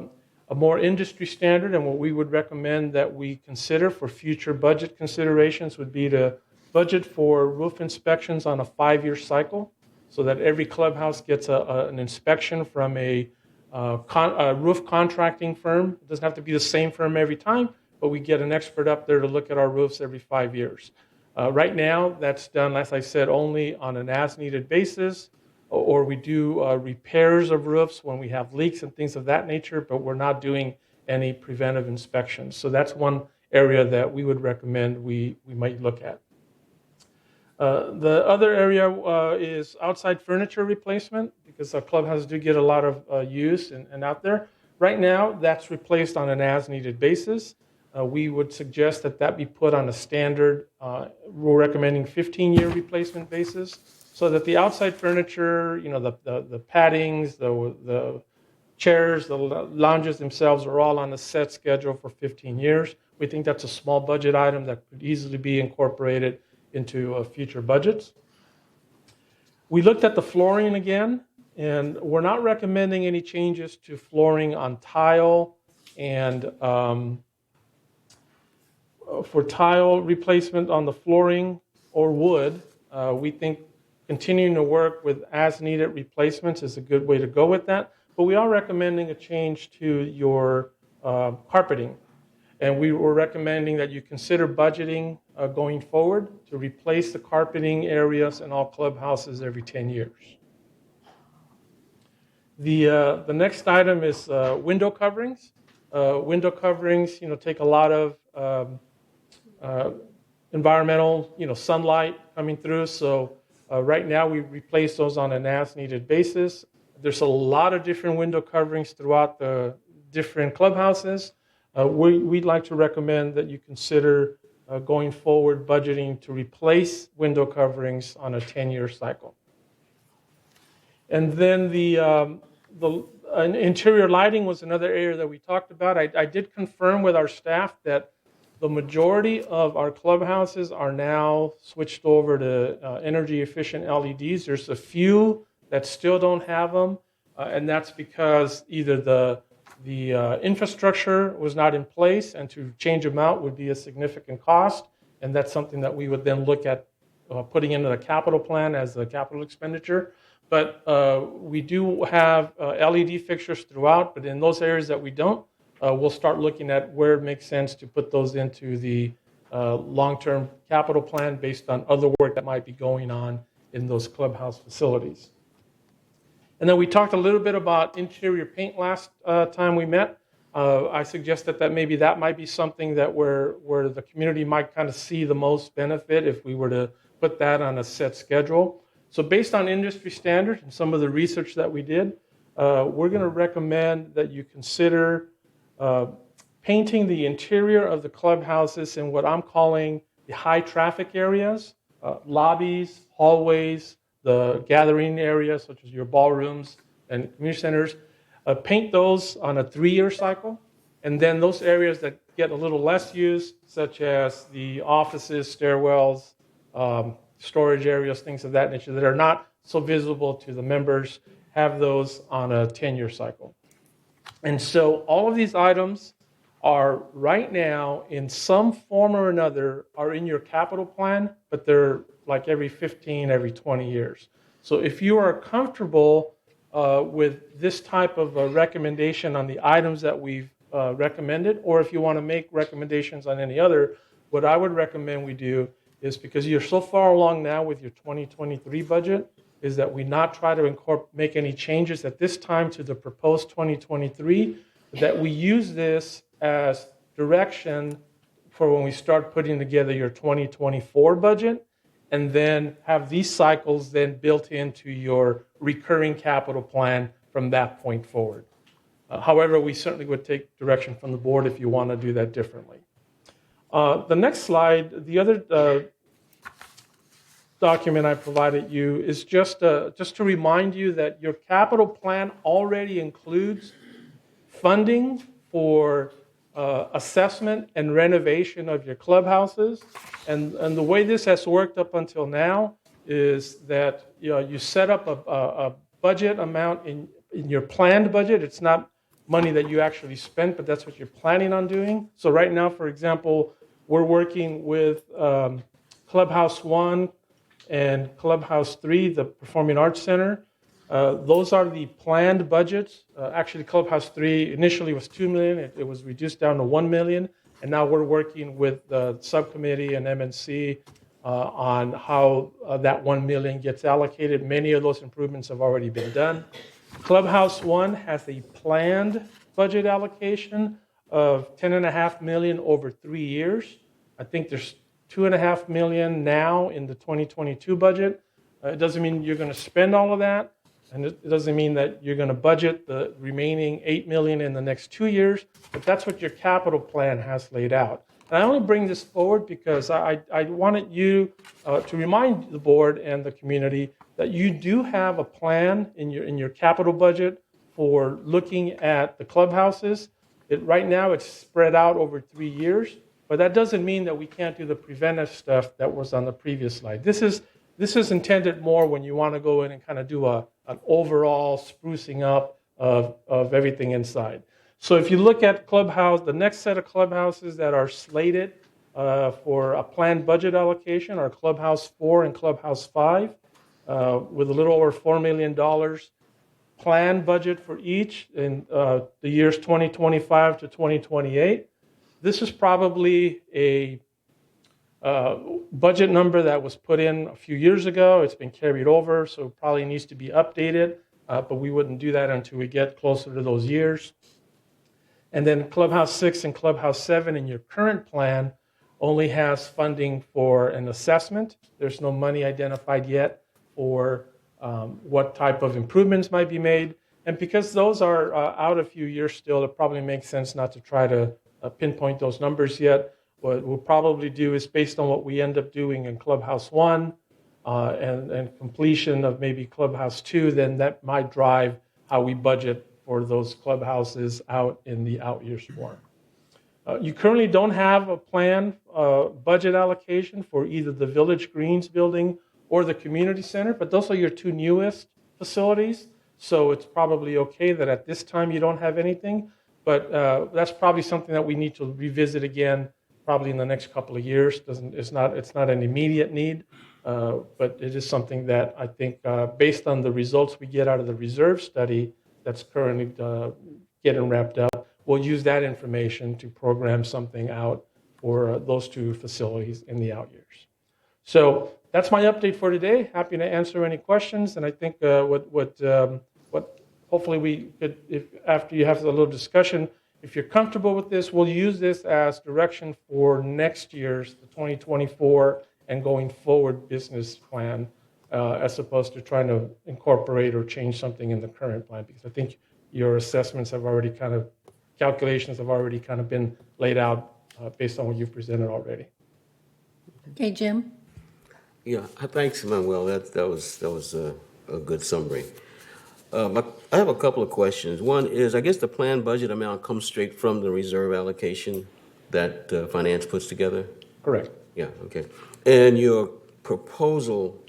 more industry standard and what we would recommend that we consider for future budget considerations would be to budget for roof inspections on a 5-year cycle so that every clubhouse gets an inspection from a roof contracting firm. It doesn't have to be the same firm every time, but we get an expert up there to look at our roofs every 5 years. Right now, that's done, as I said, only on an as-needed basis, or we do repairs of roofs when we have leaks and things of that nature, but we're not doing any preventive inspections. So that's one area that we would recommend we might look at. The other area is outside furniture replacement, because our clubhouses do get a lot of use and out there. Right now, that's replaced on an as-needed basis. We would suggest that be put on a standard, we're recommending 15-year replacement basis, so that the outside furniture, the paddings, the chairs, the lounges themselves are all on a set schedule for 15 years. We think that's a small budget item that could easily be incorporated into future budgets. We looked at the flooring again, and we're not recommending any changes to flooring on tile and for tile replacement on the flooring or wood. We think continuing to work with as-needed replacements is a good way to go with that. But we are recommending a change to your carpeting. And we were recommending that you consider budgeting going forward to replace the carpeting areas in all clubhouses every 10 years. The next item is window coverings. Window coverings, take a lot of environmental, sunlight coming through. So right now we replace those on an as-needed basis. There's a lot of different window coverings throughout the different clubhouses. We'd like to recommend that you consider going forward budgeting to replace window coverings on a 10-year cycle. And then the interior lighting was another area that we talked about. I did confirm with our staff that the majority of our clubhouses are now switched over to energy efficient LEDs. There's a few that still don't have them, and that's because either the the infrastructure was not in place, and to change them out would be a significant cost, and that's something that we would then look at putting into the capital plan as a capital expenditure. But we do have LED fixtures throughout, but in those areas that we don't, we'll start looking at where it makes sense to put those into the long-term capital plan based on other work that might be going on in those clubhouse facilities. And then we talked a little bit about interior paint last time we met. I suggested that maybe that might be something that where the community might kind of see the most benefit if we were to put that on a set schedule. So based on industry standards and some of the research that we did, we're going to recommend that you consider painting the interior of the clubhouses in what I'm calling the high traffic areas, lobbies, hallways, the gathering areas such as your ballrooms and community centers. Paint those on a 3-year cycle, and then those areas that get a little less use, such as the offices, stairwells, storage areas, things of that nature that are not so visible to the members, have those on a 10-year cycle. And so all of these items are right now in some form or another are in your capital plan, but they're like every 15, every 20 years. So if you are comfortable with this type of a recommendation on the items that we've recommended, or if you want to make recommendations on any other, what I would recommend we do is, because you're so far along now with your 2023 budget, is that we not try to make any changes at this time to the proposed 2023, that we use this as direction for when we start putting together your 2024 budget, and then have these cycles then built into your recurring capital plan from that point forward. However, we certainly would take direction from the board if you want to do that differently. The next slide, the other document I provided you is just to remind you that your capital plan already includes funding for assessment and renovation of your clubhouses. And the way this has worked up until now is that you set up a budget amount in your planned budget. It's not money that you actually spent, but that's what you're planning on doing. So right now, for example, we're working with Clubhouse 1 and Clubhouse 3, the Performing Arts Center. Those are the planned budgets. Actually, Clubhouse 3 initially was $2 million. It was reduced down to $1 million. And now we're working with the subcommittee and MNC on how that $1 million gets allocated. Many of those improvements have already been done. Clubhouse 1 has a planned budget allocation of $10.5 million over 3 years. I think there's $2.5 million now in the 2022 budget. It doesn't mean you're going to spend all of that, and it doesn't mean that you're going to budget the remaining $8 million in the next 2 years, but that's what your capital plan has laid out. And I only bring this forward because I wanted you to remind the board and the community that you do have a plan in your capital budget for looking at the clubhouses. Right now it's spread out over 3 years, but that doesn't mean that we can't do the preventive stuff that was on the previous slide. This is intended more when you want to go in and kind of do an overall sprucing up of everything inside. So if you look at the next set of clubhouses that are slated for a planned budget allocation are Clubhouse 4 and Clubhouse 5 with a little over $4 million planned budget for each in the years 2025 to 2028. This is probably a budget number that was put in a few years ago. It's been carried over, so it probably needs to be updated, but we wouldn't do that until we get closer to those years. And then Clubhouse 6 and Clubhouse 7 in your current plan only has funding for an assessment. There's no money identified yet for what type of improvements might be made. And because those are out a few years still, it probably makes sense not to try to pinpoint those numbers yet. What we'll probably do is based on what we end up doing in Clubhouse 1 and completion of maybe Clubhouse 2, then that might drive how we budget for those clubhouses out in the out years more. You currently don't have a plan budget allocation for either the Village Greens building or the community center, but those are your two newest facilities. So it's probably okay that at this time you don't have anything. but that's probably something that we need to revisit again, probably in the next couple of years. It's not an immediate need, but it is something that I think, based on the results we get out of the reserve study that's currently getting wrapped up, we'll use that information to program something out for those two facilities in the out years. So that's my update for today. Happy to answer any questions, and I think what hopefully we could, if after you have a little discussion, if you're comfortable with this, we'll use this as direction for next year's, the 2024 and going forward business plan, as opposed to trying to incorporate or change something in the current plan, because I think your assessments have already calculations have already kind of been laid out based on what you've presented already. Okay, Jim? Yeah, thanks, Manuel. That was a good summary. I have a couple of questions. One is, I guess the planned budget amount comes straight from the reserve allocation that finance puts together? Correct. Yeah, okay. And your proposal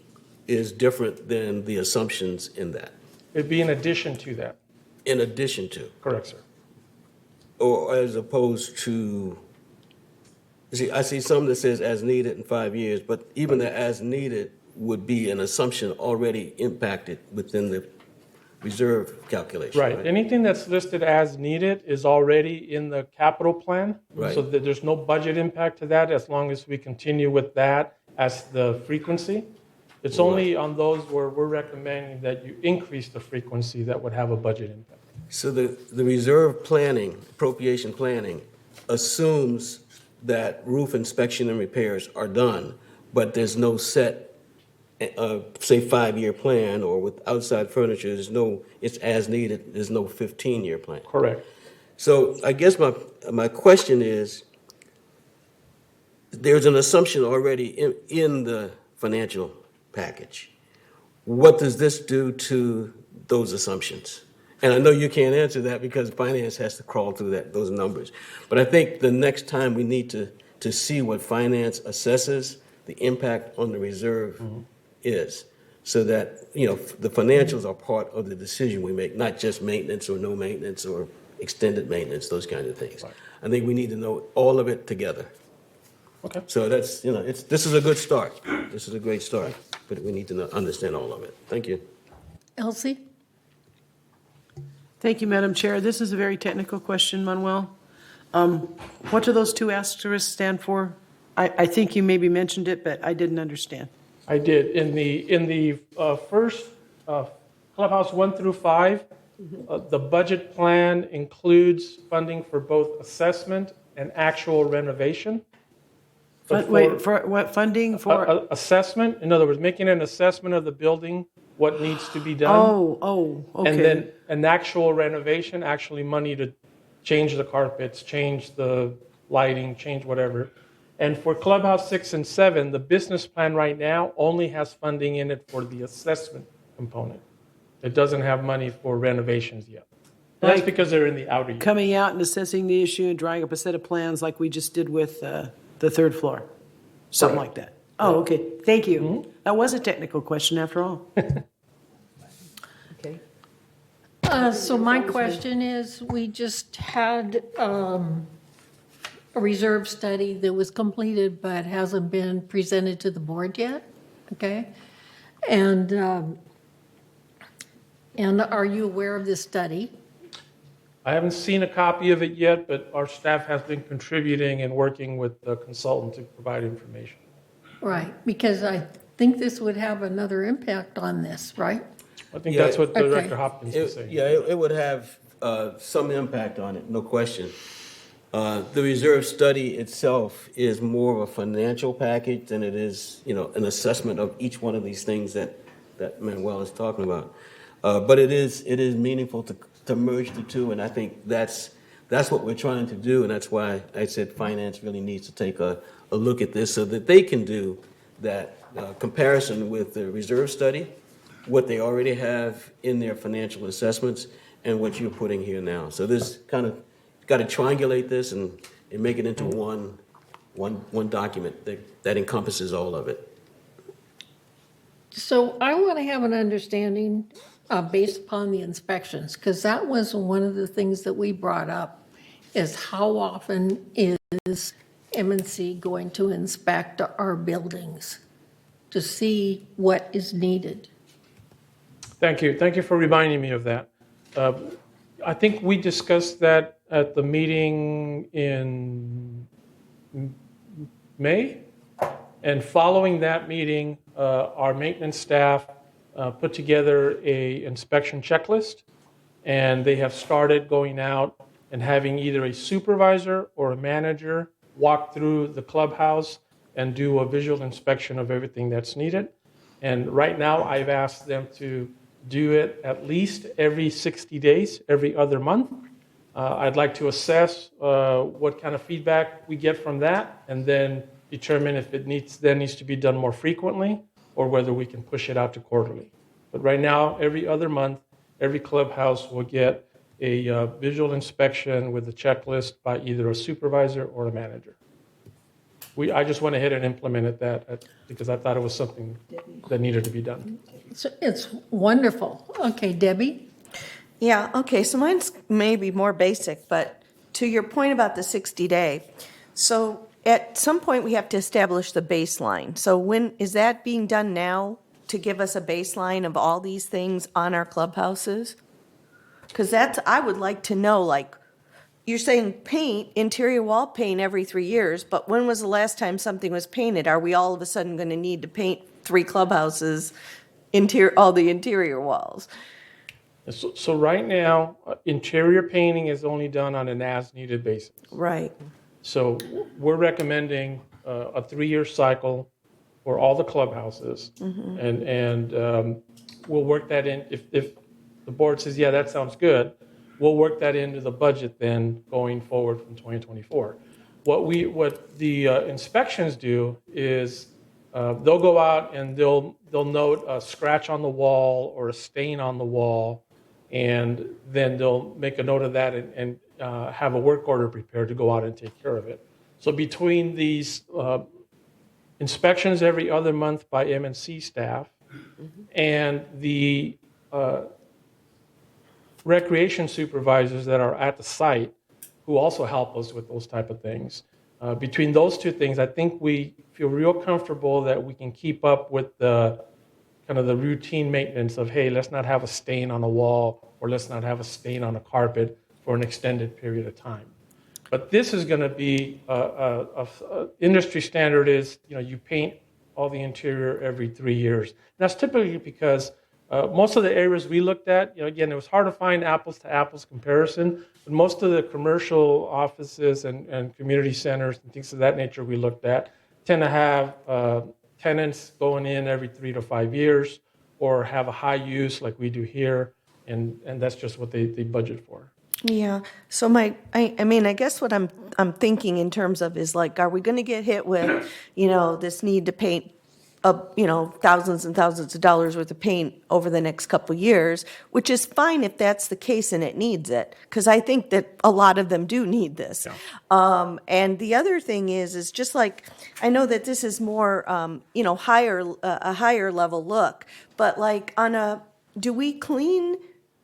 is different than the assumptions in that? It'd be in addition to that. In addition to? Correct, sir. Or as opposed to, I see some that says as needed in 5 years, but even the as needed would be an assumption already impacted within the reserve calculation. Right. Anything that's listed as needed is already in the capital plan. Right. So that there's no budget impact to that as long as we continue with that as the frequency. It's only on those where we're recommending that you increase the frequency that would have a budget impact. So the reserve planning, appropriation planning, assumes that roof inspection and repairs are done, but there's no set, say, 5-year plan, or with outside furniture, it's as needed, there's no 15-year plan. Correct. So I guess my question is, there's an assumption already in the financial package. What does this do to those assumptions? And I know you can't answer that because finance has to crawl through those numbers. But I think the next time we need to see what finance assesses the impact on the reserve is, so that the financials are part of the decision we make, not just maintenance or no maintenance or extended maintenance, those kind of things. Right. I think we need to know all of it together. Okay. So that's, this is a good start. This is a great start, but we need to understand all of it. Thank you. Elsie? Thank you, Madam Chair. This is a very technical question, Manuel. What do those two asterisks stand for? I think you maybe mentioned it, but I didn't understand. I did. In the first Clubhouse 1 through 5, the budget plan includes funding for both assessment and actual renovation. For what funding for? Assessment, in other words, making an assessment of the building, what needs to be done. Oh, okay. And then an actual renovation, actually money to change the carpets, change the lighting, change whatever. And for Clubhouse 6 and 7, the business plan right now only has funding in it for the assessment component. It doesn't have money for renovations yet. That's because they're in the outer years. Coming out and assessing the issue and drawing up a set of plans like we just did with the third floor. Something like that. Oh, okay. Thank you. Mm-hmm. That was a technical question after all. Okay. So my question is, we just had a reserve study that was completed but hasn't been presented to the board yet, okay? And are you aware of this study? I haven't seen a copy of it yet, but our staff has been contributing and working with the consultant to provide information. Right, because I think this would have another impact on this, right? I think that's what Director Hopkins is saying. Yeah, it would have some impact on it, no question. The reserve study itself is more of a financial package than it is, an assessment of each one of these things that Manuel is talking about. But it is meaningful to merge the two, and I think that's what we're trying to do, and that's why I said finance really needs to take a look at this so that they can do that comparison with the reserve study, what they already have in their financial assessments, and what you're putting here now. So this kind of got to triangulate this and make it into one document that encompasses all of it. So I want to have an understanding based upon the inspections, because that was one of the things that we brought up is how often is M&C going to inspect our buildings to see what is needed? Thank you. Thank you for reminding me of that. I think we discussed that at the meeting in May. And following that meeting, our maintenance staff put together a inspection checklist, and they have started going out and having either a supervisor or a manager walk through the clubhouse and do a visual inspection of everything that's needed. And right now, I've asked them to do it at least every 60 days, every other month. I'd like to assess what kind of feedback we get from that, and then determine if it needs to be done more frequently, or whether we can push it out to quarterly. But right now, every other month, every clubhouse will get a visual inspection with a checklist by either a supervisor or a manager. I just went ahead and implemented that because I thought it was something that needed to be done. So it's wonderful. Okay, Debbie? Yeah, okay, so mine's maybe more basic, but to your point about the 60-day, so at some point we have to establish the baseline. So when is that being done now to give us a baseline of all these things on our clubhouses? Because I would like to know, like, you're saying paint, interior wall paint every 3 years, but when was the last time something was painted? Are we all of a sudden going to need to paint 3 clubhouses, all the interior walls? So right now, interior painting is only done on an as-needed basis. Right. So we're recommending a 3-year cycle for all the clubhouses. And we'll work that in. If the board says, yeah, that sounds good, we'll work that into the budget then going forward from 2024. What the inspections do is they'll go out and they'll note a scratch on the wall or a stain on the wall, and then they'll make a note of that and have a work order prepared to go out and take care of it. So between these inspections every other month by M&C staff and the recreation supervisors that are at the site who also help us with those type of things, between those two things, I think we feel real comfortable that we can keep up with the kind of the routine maintenance of, hey, let's not have a stain on a wall or let's not have a stain on a carpet for an extended period of time. But this is going to be industry standard is, you paint all the interior every 3 years. And that's typically because most of the areas we looked at, again, it was hard to find apples to apples comparison, but most of the commercial offices and community centers and things of that nature we looked at tend to have tenants going in every 3 to 5 years or have a high use like we do here, and that's just what they budget for. Yeah. So I guess what I'm thinking in terms of is like, are we going to get hit with, this need to paint thousands and thousands of dollars worth of paint over the next couple of years, which is fine if that's the case and it needs it, because I think that a lot of them do need this. Yeah. And the other thing is just like, I know that this is more, a higher level look, but like do we clean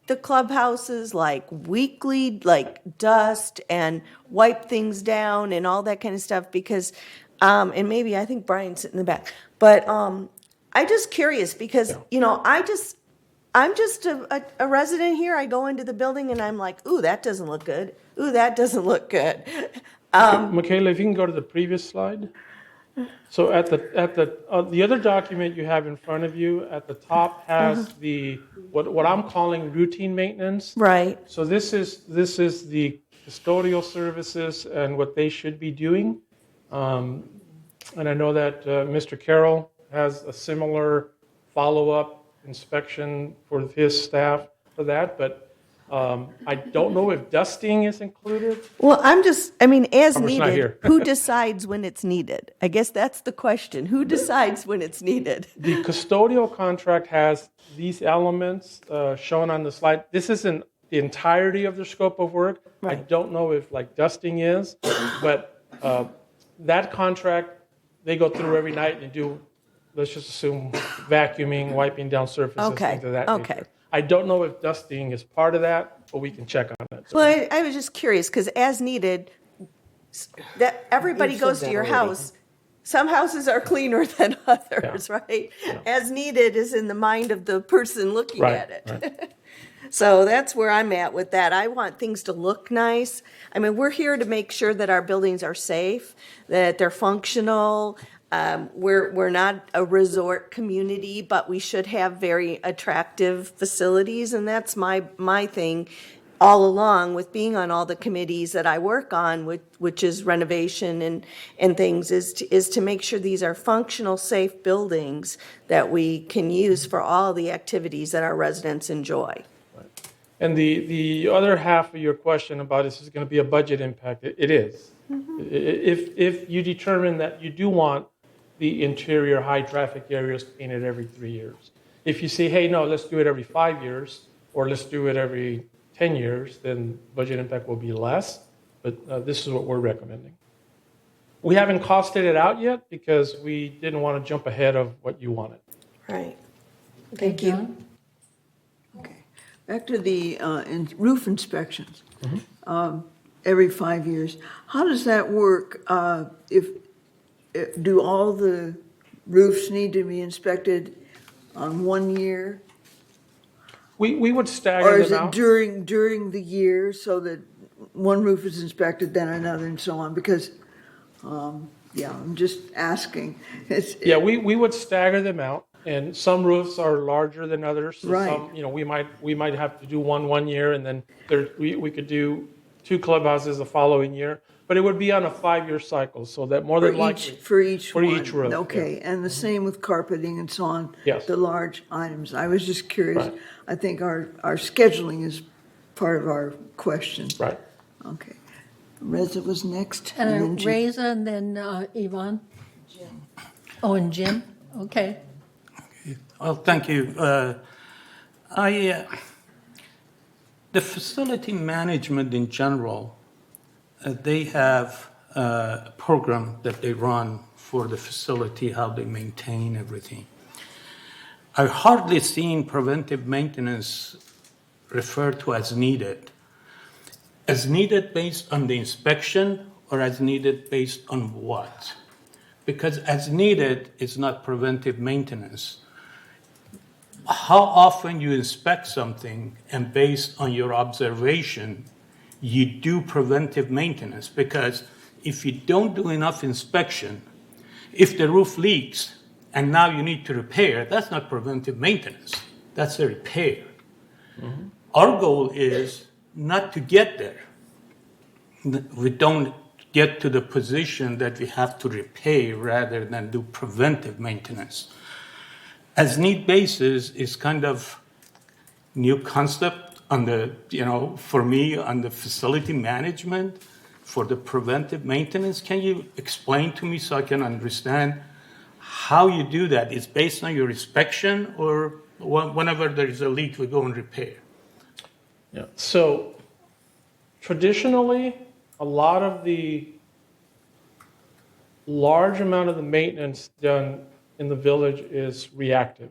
the clubhouses like weekly, like dust and wipe things down and all that kind of stuff? Because, and maybe I think Brian's sitting in the back, but I'm just curious because, I'm just a resident here. I go into the building and I'm like, ooh, that doesn't look good. Ooh, that doesn't look good. Michaela, if you can go to the previous slide. So at the other document you have in front of you, at the top has the what I'm calling routine maintenance. Right. So this is the custodial services and what they should be doing. And I know that Mr. Carroll has a similar follow-up inspection for his staff for that, but I don't know if dusting is included. Well, as not needed, here. who decides when it's needed? I guess that's the question. Who decides when it's needed? The custodial contract has these elements shown on the slide. This isn't the entirety of their scope of work. Right. I don't know if like dusting is, but that contract, they go through every night and do, let's just assume, vacuuming, wiping down surfaces, Okay, things of that okay. nature. I don't know if dusting is part of that, but we can check on it. Well, I was just curious, because as needed, that everybody You've said goes to that your already. house. Some houses are cleaner than others, right? As needed is in the mind of the person looking Right, at it. right. So that's where I'm at with that. I want things to look nice. I mean, we're here to make sure that our buildings are safe, that they're functional. We're not a resort community, but we should have very attractive facilities, and that's my thing all along with being on all the committees that I work on, which is renovation and things, is to make sure these are functional, safe buildings that we can use for all the activities that our residents enjoy. And the other half of your question about is going to be a budget impact, it is. If you determine that you do want the interior high traffic areas painted every 3 years. If you say, hey, no, let's do it every 5 years, or let's do it every 10 years, then budget impact will be less, but this is what we're recommending. We haven't costed it out yet because we didn't want to jump ahead of what you wanted. Right. Thank you. Okay. Back to the roof inspections. Every 5 years. How does that work? Do all the roofs need to be inspected on 1 year? We would Or stagger is them it out. during the year so that one roof is inspected, then another, and so on? Because, yeah, I'm just asking. Yeah, we would stagger them out, and some roofs are larger than others. So Right. some, we might have to do one year, and then we could do 2 clubhouses the following year. But it would be on a 5-year cycle, so that more than likely. For each For one? each roof, Okay, and the same with carpeting and so on? Yes. The large items. I was just curious. Right. I think our scheduling is part of our question. Right. Okay. Reza was next. then And Jim. Reza, and then Yvonne? Oh, and Jim? Okay. Well, thank you. The facility management in general, they have a program that they run for the facility, how they maintain everything. I've hardly seen preventive maintenance referred to as needed. As needed based on the inspection, or as needed based on what? Because as needed is not preventive maintenance. How often you inspect something and based on your observation, you do preventive maintenance? Because if you don't do enough inspection, if the roof leaks and now you need to repair, that's not preventive maintenance. That's a repair. Mm-hmm. Our goal is not to get there. We don't get to the position that we have to repair rather than do preventive maintenance. As need basis is kind of new concept on the, for me, on the facility management for the preventive maintenance. Can you explain to me so I can understand how you do that? It's based on your inspection, or whenever there is a leak, we go and repair? Yeah. So traditionally, a lot of the large amount of the maintenance done in the village is reactive.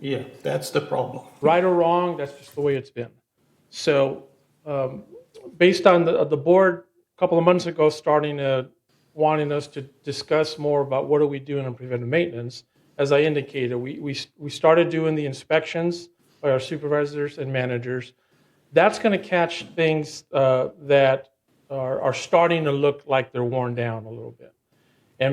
Yeah, that's the problem. Right or wrong, that's just the way it's been. So based on the board a couple of months ago wanting us to discuss more about what are we doing in preventive maintenance, as I indicated, we started doing the inspections by our supervisors and managers. That's going to catch things that are starting to look like they're worn down a little bit.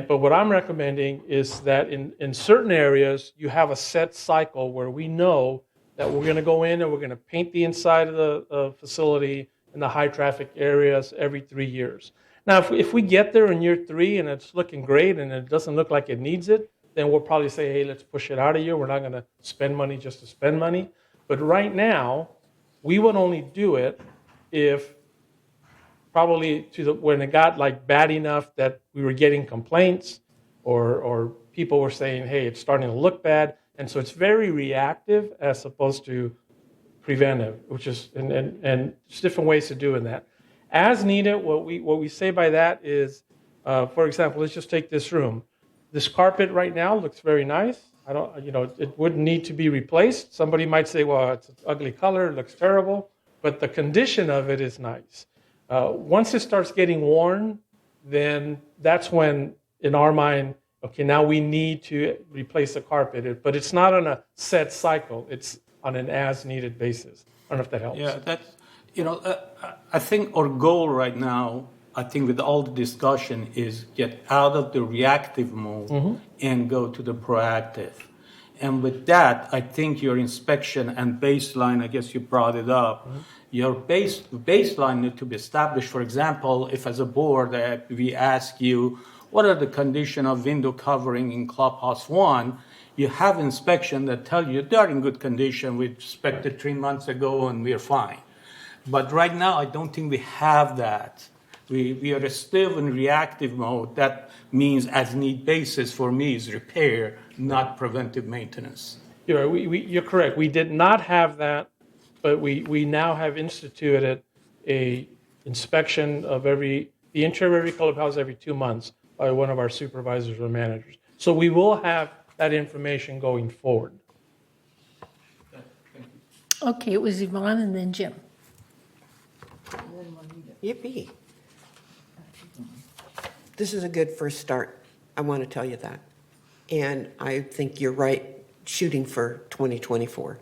But what I'm recommending is that in certain areas, you have a set cycle where we know that we're going to go in and we're going to paint the inside of the facility in the high traffic areas every 3 years. Now, if we get there in year 3 and it's looking great and it doesn't look like it needs it, then we'll probably say, hey, let's push it out a year. We're not going to spend money just to spend money. But right now, we would only do it if probably when it got like bad enough that we were getting complaints or people were saying, hey, it's starting to look bad. And so it's very reactive as opposed to preventive, which is, and there's different ways to doing that. As needed, what we say by that is, for example, let's just take this room. This carpet right now looks very nice. It wouldn't need to be replaced. Somebody might say, well, it's an ugly color, it looks terrible. but the condition of it is nice. Once it starts getting worn, then that's when, in our mind, okay, now we need to replace the carpet. But it's not on a set cycle. It's on an as-needed basis. I don't know if that helps. Yeah, that's, I think our goal right now, I think with all the discussion, is get out of the reactive mode and go to the proactive. And with that, I think your inspection and baseline, I guess you brought it up, your baseline need to be established. For example, if as a board we ask you, what are the condition of window covering in Clubhouse 1? You have inspection that tell you they're in good condition. We inspected 3 months ago and we're fine. But right now, I don't think we have that. We are still in reactive mode. That means as need basis for me is repair, not preventive maintenance. You're correct. We did not have that, but we now have instituted a inspection of the interior of every clubhouse every 2 months by one of our supervisors or managers. So we will have that information going forward. Okay, it was Yvonne and then Jim. Yippee. This is a good first start. I want to tell you that. And I think you're right, shooting for 2024.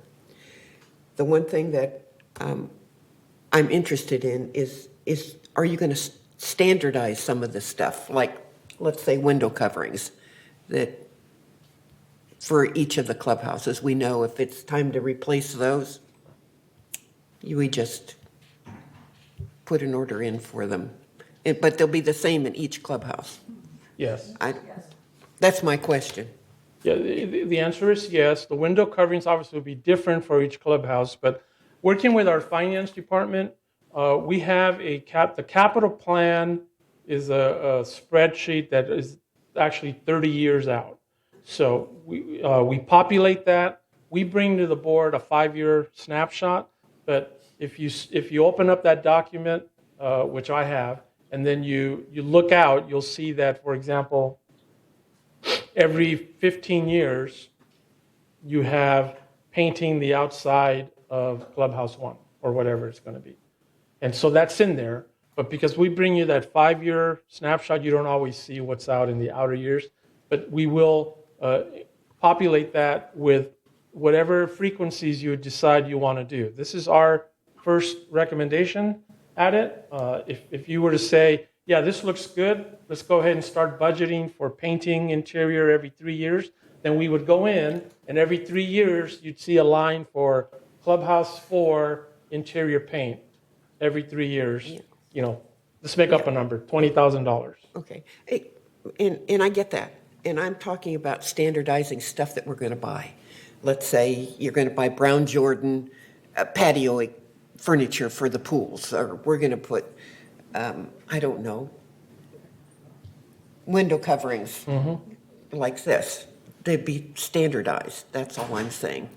The one thing that I'm interested in is are you going to standardize some of this stuff? Like, let's say window coverings that for each of the clubhouses, we know if it's time to replace those, we just put an order in for them. But they'll be the same in each clubhouse. Yes. That's my question. Yeah, the answer is yes. The window coverings obviously will be different for each clubhouse, but working with our finance department, we have the capital plan is a spreadsheet that is actually 30 years out. So we populate that. We bring to the board a 5-year snapshot, but if you open up that document, which I have, and then you look out, you'll see that, for example, every 15 years, you have painting the outside of Clubhouse 1 or whatever it's going to be. And so that's in there. But because we bring you that 5-year snapshot, you don't always see what's out in the outer years. But we will populate that with whatever frequencies you decide you want to do. This is our first recommendation at it. If you were to say, yeah, this looks good, let's go ahead and start budgeting for painting interior every 3 years, then we would go in, and every 3 years, you'd see a line for Clubhouse 4 interior paint every 3 years. You know, let's make up a number, $20,000. Okay. And I get that. And I'm talking about standardizing stuff that we're going to buy. Let's say you're going to buy Brown Jordan patio furniture for the pools, or we're going to put, I don't know, window coverings like this. They'd be standardized. That's all I'm saying.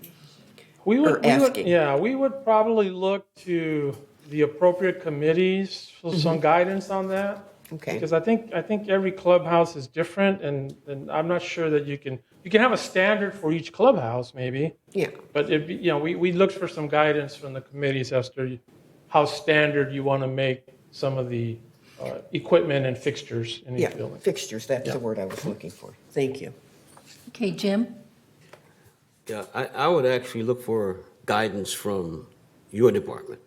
We would probably look to the appropriate committees for some guidance on that. Okay. Because I think every clubhouse is different, and I'm not sure that you can have a standard for each clubhouse, maybe. Yeah. But we looked for some guidance from the committees as to how standard you want to make some of the equipment and fixtures in each building. Fixtures, that's the word I was looking for. Thank you. Okay, Jim? Yeah, I would actually look for guidance from your department.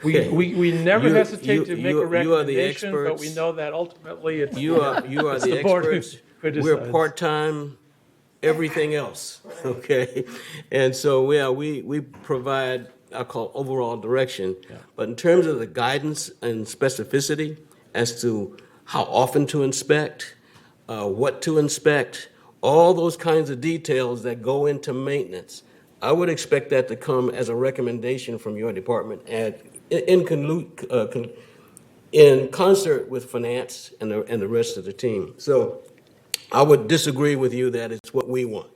We never hesitate to make a you are the recommendation, but experts. we know that ultimately it's You are it's the board who experts. We're decides. part-time, everything else, okay? And so, yeah, we provide, I call overall direction. But in terms of the guidance and specificity as to how often to inspect, what to inspect, all those kinds of details that go into maintenance, I would expect that to come as a recommendation from your department in concert with finance and the rest of the team. So I would disagree with you that it's what we want.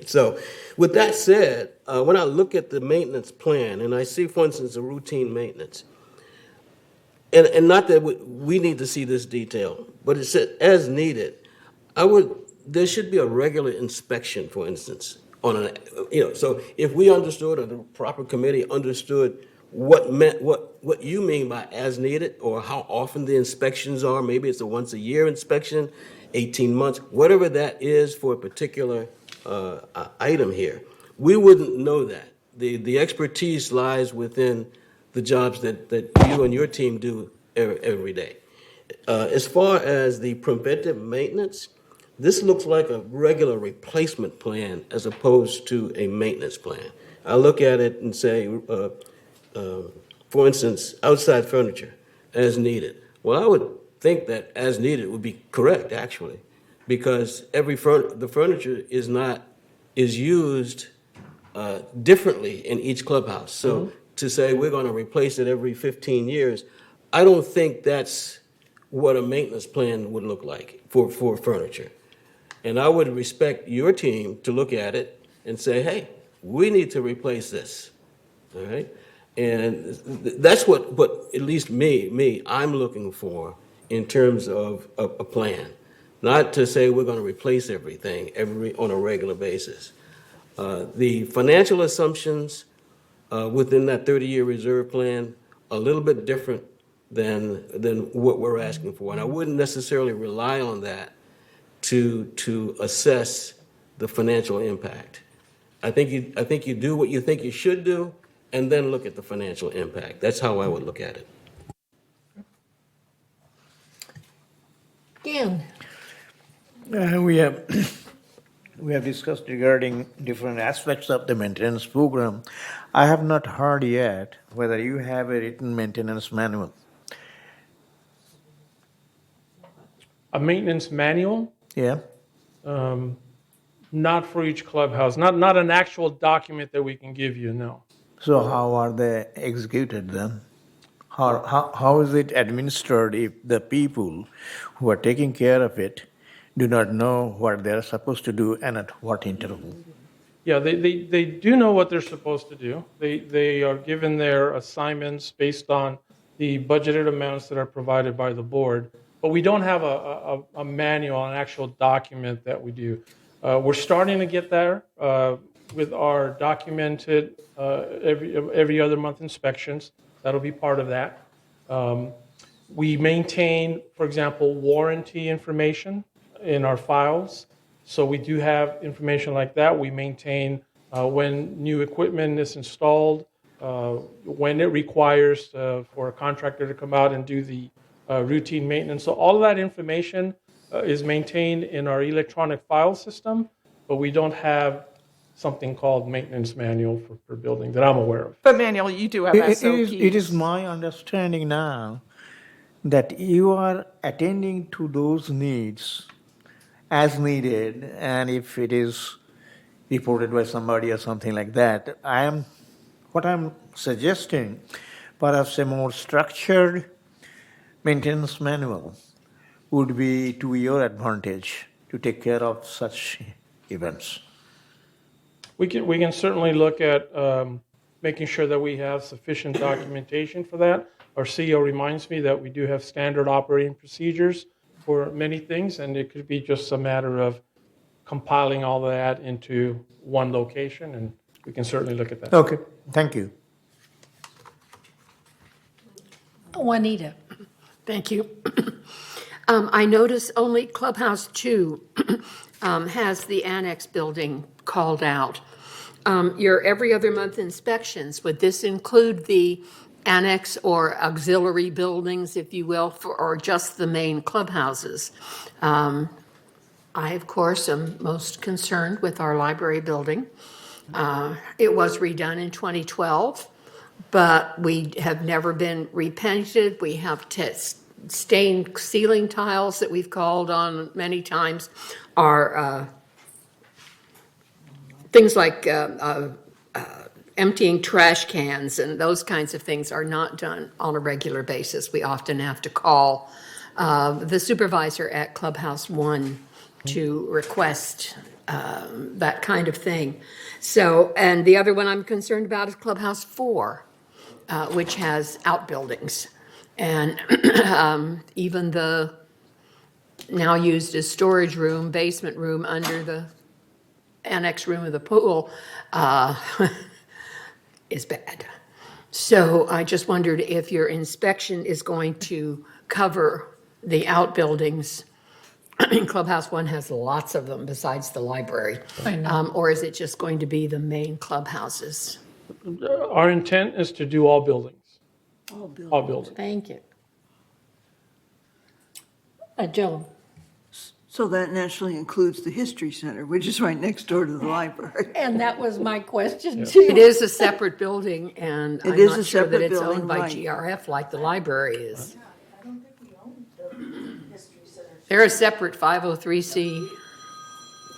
So with that said, when I look at the maintenance plan and I see, for instance, the routine maintenance, and not that we need to see this detail, but it said as needed, there should be a regular inspection, for instance, on an, so if we understood, or the proper committee understood what you mean by as needed, or how often the inspections are, maybe it's a once a year inspection, 18 months, whatever that is for a particular item here, we wouldn't know that. The expertise lies within the jobs that you and your team do every day. As far as the preventive maintenance, this looks like a regular replacement plan as opposed to a maintenance plan. I look at it and say, for instance, outside furniture, as needed. Well, I would think that as needed would be correct, actually, because the furniture is used differently in each clubhouse. So to say we're going to replace it every 15 years, I don't think that's what a maintenance plan would look like for furniture. And I would respect your team to look at it and say, hey, we need to replace this, all right? And that's what at least me, I'm looking for in terms of a plan. Not to say we're going to replace everything on a regular basis. The financial assumptions within that 30-year reserve plan are a little bit different than what we're asking for. And I wouldn't necessarily rely on that to assess the financial impact. I think you do what you think you should do, and then look at the financial impact. That's how I would look at it. Dan? We have discussed regarding different aspects of the maintenance program. I have not heard yet whether you have a written maintenance manual. A maintenance manual? Yeah. Not for each clubhouse, not an actual document that we can give you, no. So how are they executed then? How is it administered if the people who are taking care of it do not know what they're supposed to do and at what interval? Yeah, they do know what they're supposed to do. They are given their assignments based on the budgeted amounts that are provided by the board, but we don't have a manual, an actual document that we do. We're starting to get there with our documented every other month inspections. That'll be part of that. We maintain, for example, warranty information in our files. So we do have information like that. We maintain when new equipment is installed, when it requires for a contractor to come out and do the routine maintenance. So all of that information is maintained in our electronic file system, but we don't have something called maintenance manual per building that I'm aware of. But Manuel, you do have SOPs. It is my understanding now that you are attending to those needs as needed, and if it is reported by somebody or something like that, what I'm suggesting, perhaps a more structured maintenance manual would be to your advantage to take care of such events. We can certainly look at making sure that we have sufficient documentation for that. Our CEO reminds me that we do have standard operating procedures for many things, and it could be just a matter of compiling all that into one location, and we can certainly look at that. Okay, thank you. Juanita? Thank you. I notice only Clubhouse 2 has the annex building called out. Your every other month inspections, would this include the annex or auxiliary buildings, if you will, or just the main clubhouses? I, of course, am most concerned with our library building. It was redone in 2012, but we have never been repainted. We have stained ceiling tiles that we've called on many times. Our things like emptying trash cans and those kinds of things are not done on a regular basis. We often have to call the supervisor at Clubhouse 1 to request that kind of thing. So, and the other one I'm concerned about is Clubhouse 4, which has outbuildings. And even the now used as storage room, basement room under the annex room of the pool is bad. So I just wondered if your inspection is going to cover the outbuildings. Clubhouse One has lots of them besides the library. I know. Or is it just going to be the main clubhouses? Our intent is to do all buildings. All buildings. All buildings. Thank you. Joan? So that naturally includes the History Center, which is right next door to the library. And that was my question It too. is a separate building, and It I'm is not a sure that separate it's building, owned by right. GRF like the library is. They're a separate 503C.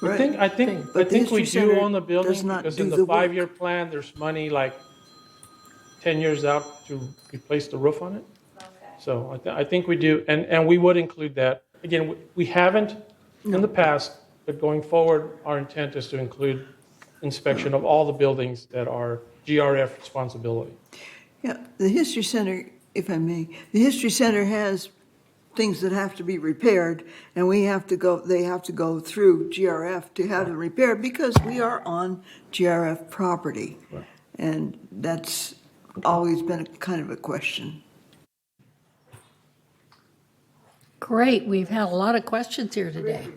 I think But the we History do Center own the building does not because do in the the work. 5-year plan, there's money like 10 years out to replace the roof on it. So I think we do, and we would include that. Again, we haven't in the past, but going forward, our intent is to include inspection of all the buildings that are GRF responsibility. Yeah, the History Center, if I may, the History Center has things that have to be repaired, and they have to go through GRF to have them repaired because we are on GRF property. Right. And that's always been a kind of a question. Great, we've had a lot of questions here today.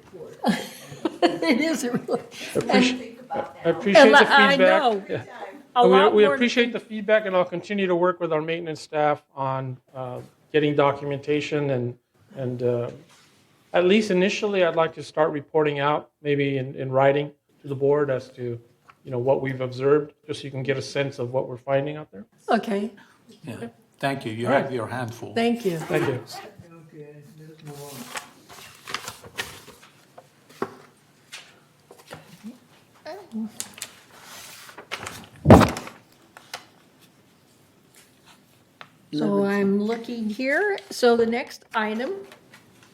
It is a really. I appreciate the I feedback. know. Yeah. A And lot we more appreciate the feedback, and I'll continue to work with our maintenance staff on getting documentation and at least initially, I'd like to start reporting out, maybe in writing to the board as to, what we've observed, just so you can get a sense of what we're finding out there. Okay, Yeah. Thank you. You All right. have your handful. thank you. Thank you. So I'm looking here. So the next item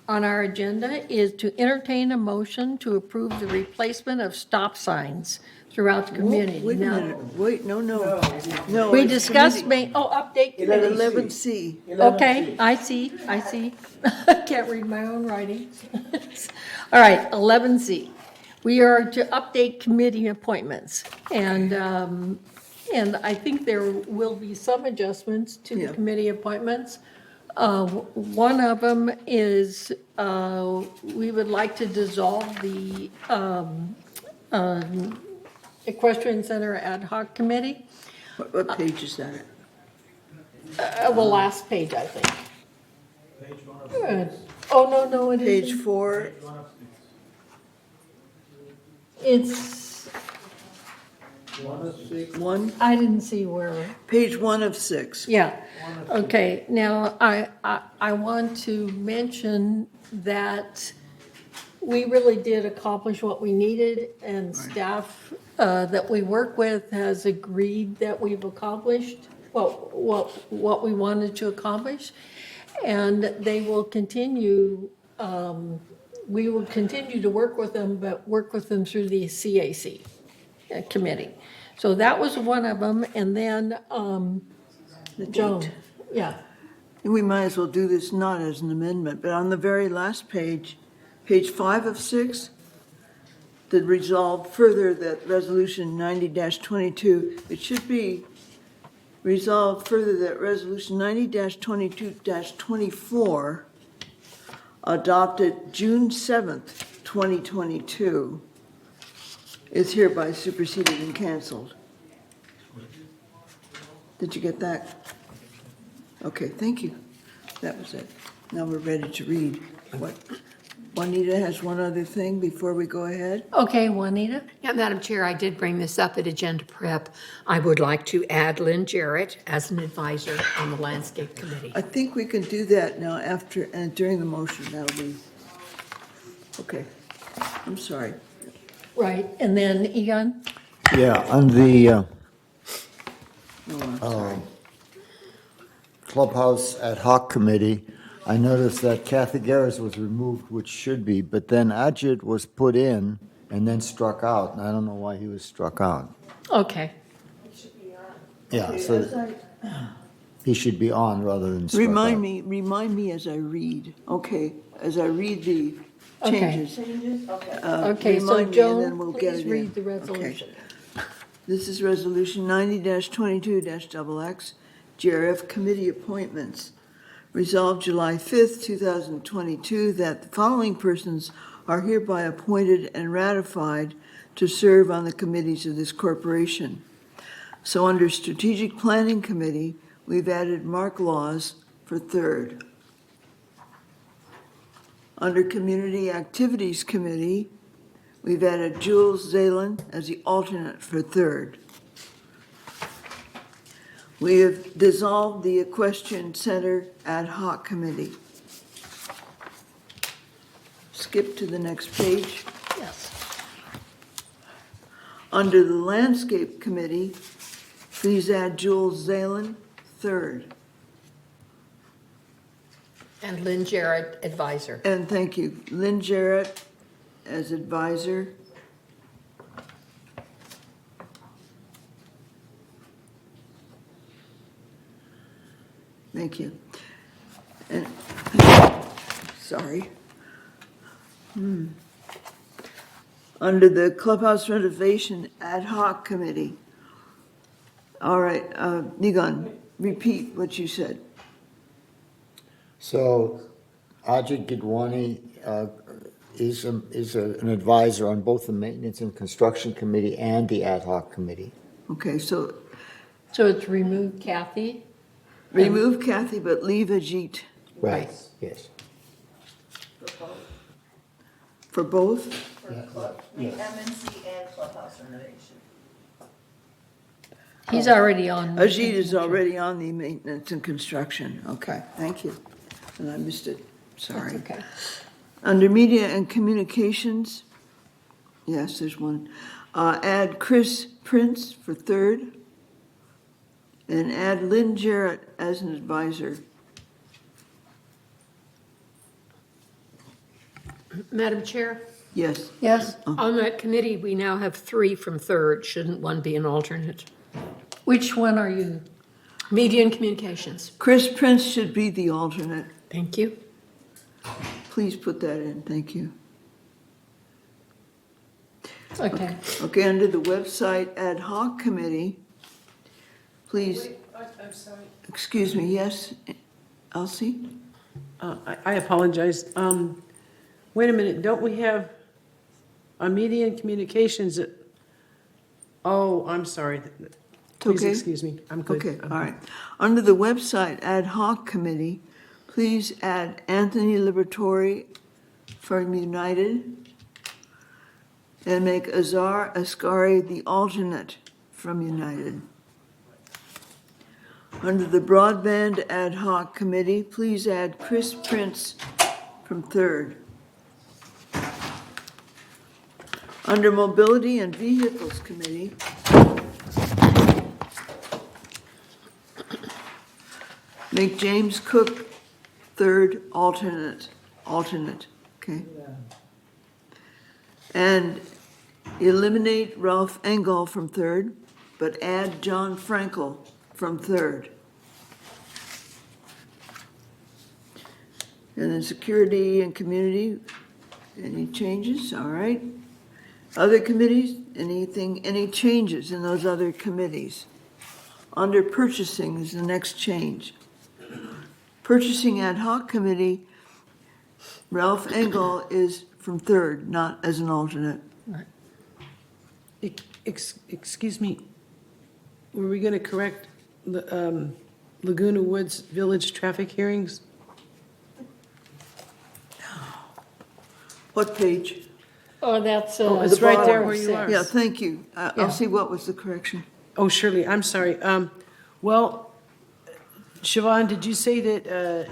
on our agenda is to entertain a motion to approve the replacement of stop signs throughout the community. Wait a Now, minute, wait, no. we it's discussed, committee. update committee. 11C. Okay, I see. I can't read my own writing. All right, 11C. We are to update committee appointments, and I think there will be some adjustments to the Yeah. committee appointments. One of them is, we would like to dissolve the Equestrian Center Ad Hoc Committee. What page is that? The last page, I think. Oh, no, it Page isn't. 4, It's, 1, I didn't see where. page 1 of 6. Yeah, okay, now, I want to mention that we really did accomplish what we needed, and staff that we work with has agreed that we've accomplished what we wanted to accomplish, and they will continue, we will continue to work with them, but work with them through the CAC committee. So that was one of them, and then, Joan, yeah, We might as well do this not as an amendment, but on the very last page, page 5 of 6, that resolve further that resolution 90-22, it should be resolved further that resolution 90-22-24 adopted June 7th, 2022 is hereby superseded and canceled. Did you get that? Okay, thank you. That was it. Now we're ready to read. What? Juanita has one other thing before we go ahead. okay, Juanita? Yeah, Madam Chair, I did bring this up at Agenda Prep. I would like to add Lynn Jarrett as an advisor on the Landscape Committee. I think we can do that now after, and during the motion, that'll be, okay. I'm sorry. Right, and then Egon? Yeah, on the No, I'm sorry. Clubhouse Ad Hoc Committee, I noticed that Kathy Garris was removed, which should be, but then Ajit was put in and then struck out, and I don't know why he was struck out. Okay, Yeah, so he should be on rather than struck Remind out. me as I read. Okay, as I read the Okay. changes. Okay, so Remind me and then Joan, we'll get please it in. read the Okay. resolution. This is Resolution 90-22-XX, GRF Committee Appointments. Resolved July 5th, 2022, that the following persons are hereby appointed and ratified to serve on the committees of this corporation. So under Strategic Planning Committee, we've added Mark Laws for third. Under Community Activities Committee, we've added Jules Zalen as the alternate for third. We have dissolved the Equestrian Center Ad Hoc Committee. Skip to the next page. Yes. Under the Landscape Committee, please add Jules Zalen, third. And Lynn Jarrett, advisor. And thank you, Lynn Jarrett as advisor. Thank you. And, sorry. Under the Clubhouse Renovation Ad Hoc Committee. All right, Nigon, repeat what you said. So Ajit Gidwani is an advisor on both the Maintenance and Construction Committee and the Ad Hoc Committee. Okay, so So it's remove Kathy? remove Kathy, but leave Ajit Right. Yes. for both? MNC and Clubhouse Renovation. He's already on. Ajit is already on the Maintenance and Construction. Okay, thank you. And I missed it, sorry. Okay. Under Media and Communications, yes, there's one. Add Chris Prince for third. And add Lynn Jarrett as an advisor. Madam Chair, Yes. Yes, on that committee, we now have 3 from third. Shouldn't one be an alternate? which one are you? Media and Communications. Chris Prince should be the alternate. Thank you. Please put that in, thank you. Okay. Okay, under the Website Ad Hoc Committee, please, I'm sorry. excuse me, yes, Elsie? I apologize. Wait a minute, don't we have a media and communications? Oh, I'm sorry. Please Okay. excuse me. I'm good. Okay, I'm all good. right. Under the Website Ad Hoc Committee, please add Anthony Liberatore from United and make Azar Ascari the alternate from United. Under the Broadband Ad Hoc Committee, please add Chris Prince from third. Under Mobility and Vehicles Committee, make James Cook third alternate, okay? And eliminate Ralph Engel from third, but add John Frankel from third. And then Security and Community, any changes? All right. Other committees, any changes in those other committees? Under Purchasing is the next change. Purchasing Ad Hoc Committee, Ralph Engel is from third, not as an alternate. Excuse me, were we going to correct the Laguna Woods Village traffic hearings? What page? Oh, that's. Oh, it's The right bottom. there where you are. Yeah, thank you. Yeah. I'll see what was the correction. Oh, Shirley, I'm sorry. Well, Siobhan, did you say that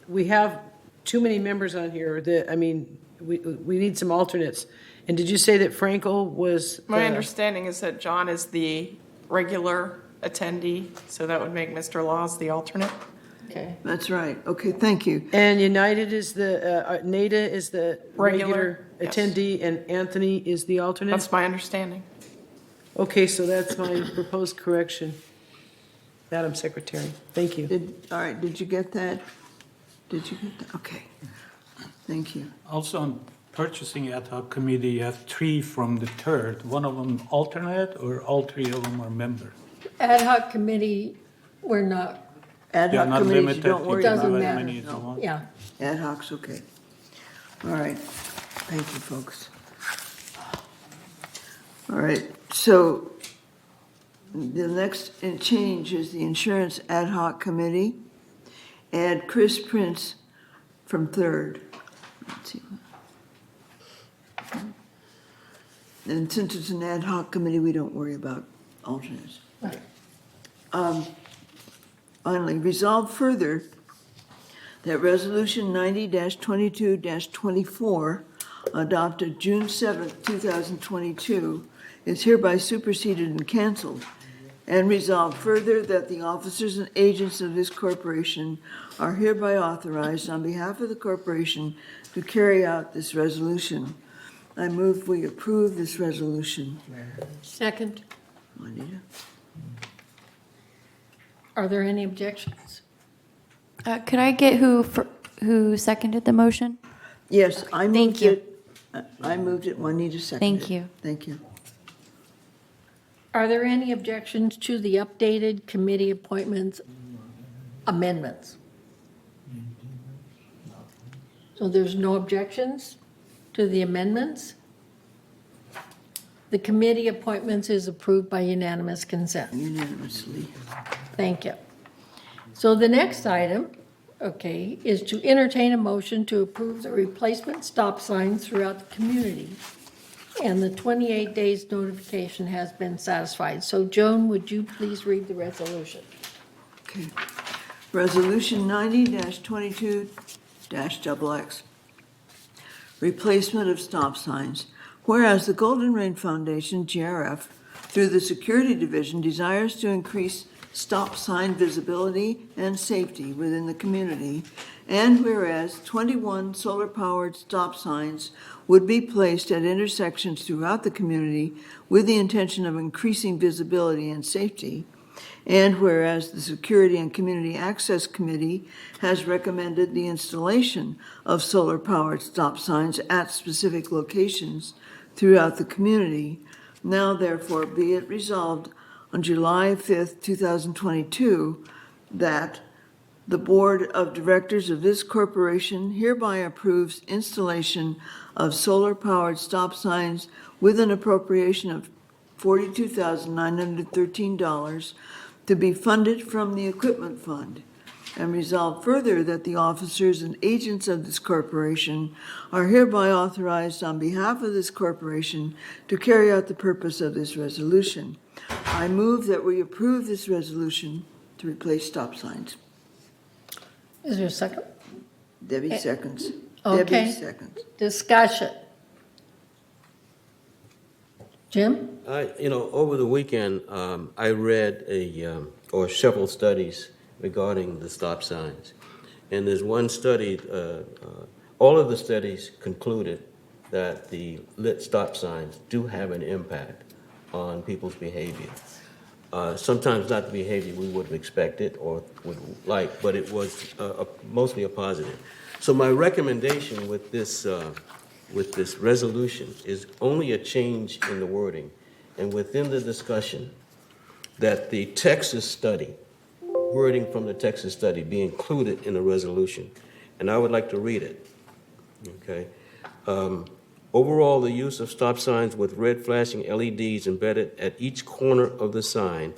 we have too many members on here? That, I mean, we need some alternates. And did you say that Frankel was? My understanding is that John is the regular attendee, so that would make Mr. Laws the alternate. Okay. That's right. Okay, thank you. And United is the, Nada is the regular Yes. attendee, and Anthony is the alternate? That's my understanding. Okay, so that's my proposed correction. Madam Secretary, thank you. All right, did you get that? Did you get that? Okay. Thank you. Also on purchasing ad hoc committee, you have 3 from the 3rd. One of them alternate, or all 3 of them are member? Ad hoc committee, we're not, Ad You're hoc not committees, you limited don't to worry do Doesn't about as it. matter. many as you want? yeah. Ad hoc's okay. All right. Thank you, folks. All right, so the next change is the Insurance Ad Hoc Committee. Add Chris Prince from 3rd. Let's see. And since it's an ad hoc committee, we don't worry about alternates. Finally, resolve further that Resolution 90-22-24, adopted June 7th, 2022, is hereby superseded and canceled. And resolve further that the officers and agents of this corporation are hereby authorized on behalf of the corporation to carry out this resolution. I move we approve this resolution. Second, Juanita? are there any objections? Could I get who seconded the motion? Yes, I moved Thank you. it. I moved it, Juanita seconded. Thank you. Thank you. Are there any objections to the updated committee appointments amendments? So there's no objections to the amendments? The committee appointments is approved by unanimous consent. Unanimously. Thank you. So the next item, okay, is to entertain a motion to approve the replacement stop signs throughout the community. And the 28 days notification has been satisfied. So Joan, would you please read the resolution? Okay. Resolution 90-22-XX. Replacement of stop signs. Whereas the Golden Rain Foundation, GRF, through the Security Division, desires to increase stop sign visibility and safety within the community, and whereas 21 solar-powered stop signs would be placed at intersections throughout the community with the intention of increasing visibility and safety, and whereas the Security and Community Access Committee has recommended the installation of solar-powered stop signs at specific locations throughout the community, now therefore be it resolved on July 5th, 2022, that the Board of Directors of this corporation hereby approves installation of solar-powered stop signs with an appropriation of $42,913 to be funded from the Equipment Fund, and resolve further that the officers and agents of this corporation are hereby authorized on behalf of this corporation to carry out the purpose of this resolution. I move that we approve this resolution to replace stop signs. Is there a second? Debbie seconds. Okay. Debbie seconds. Discussion. Jim? Over the weekend, I read or several studies regarding the stop signs. And there's one study, all of the studies concluded that the lit stop signs do have an impact on people's behavior. Sometimes not the behavior we would have expected or would like, but it was mostly a positive. So my recommendation with this resolution is only a change in the wording, and within the discussion, that the Texas study, wording from the Texas study, be included in the resolution. And I would like to read it. Okay. Overall, the use of stop signs with red flashing LEDs embedded at each corner of the sign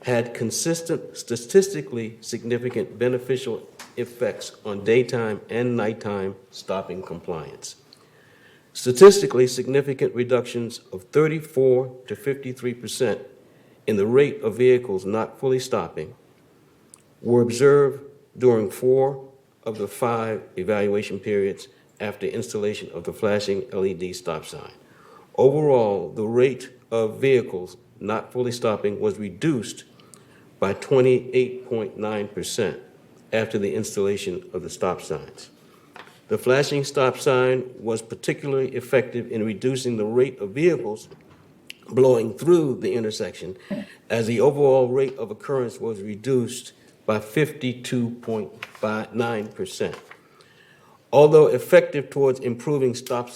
had consistent, statistically significant beneficial effects on daytime and nighttime stopping compliance. Statistically significant reductions of 34 to 53% in the rate of vehicles not fully stopping were observed during 4 of the 5 evaluation periods after installation of the flashing LED stop sign. Overall, the rate of vehicles not fully stopping was reduced by 28.9% after the installation of the stop signs. The flashing stop sign was particularly effective in reducing the rate of vehicles blowing through the intersection, as the overall rate of occurrence was reduced by 52.9%. Although effective towards improving stop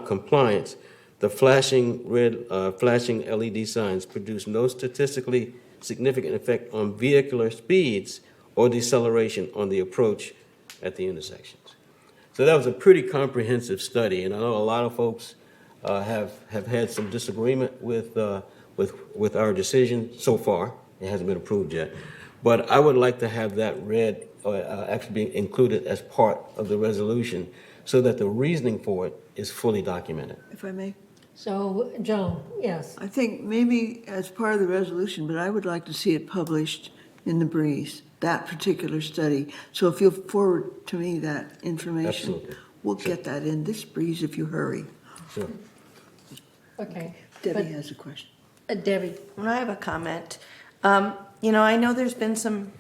compliance, the flashing LED signs produce no statistically significant effect on vehicular speeds or deceleration on the approach at the intersections. So that was a pretty comprehensive study, and I know a lot of folks have had some disagreement with our decision so far. It hasn't been approved yet, but I would like to have that read, actually be included as part of the resolution, so that the reasoning for it is fully documented. If I may. So, Joan, yes. I think maybe as part of the resolution, but I would like to see it published in the Breeze, that particular study. So if you'll forward to me that information, Absolutely. we'll get that in this Breeze if you hurry. Sure. Okay. Debbie has a question. Debbie. Well, I have a comment. I know there's been some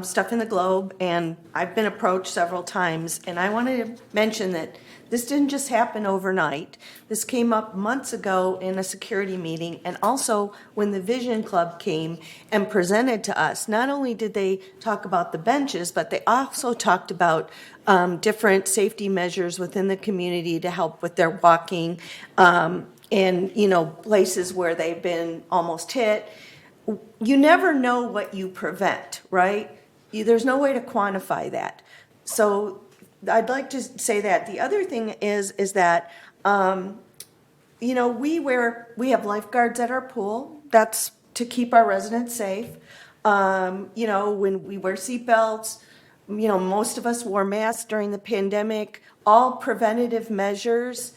stuff in the Globe, and I've been approached several times, and I wanted to mention that this didn't just happen overnight. This came up months ago in a security meeting, and also when the Vision Club came and presented to us. Not only did they talk about the benches, but they also talked about different safety measures within the community to help with their walking, in places where they've been almost hit. You never know what you prevent, right? There's no way to quantify that. So I'd like to say that. The other thing is that, we have lifeguards at our pool. That's to keep our residents safe. When we wear seatbelts, most of us wore masks during the pandemic, all preventative measures.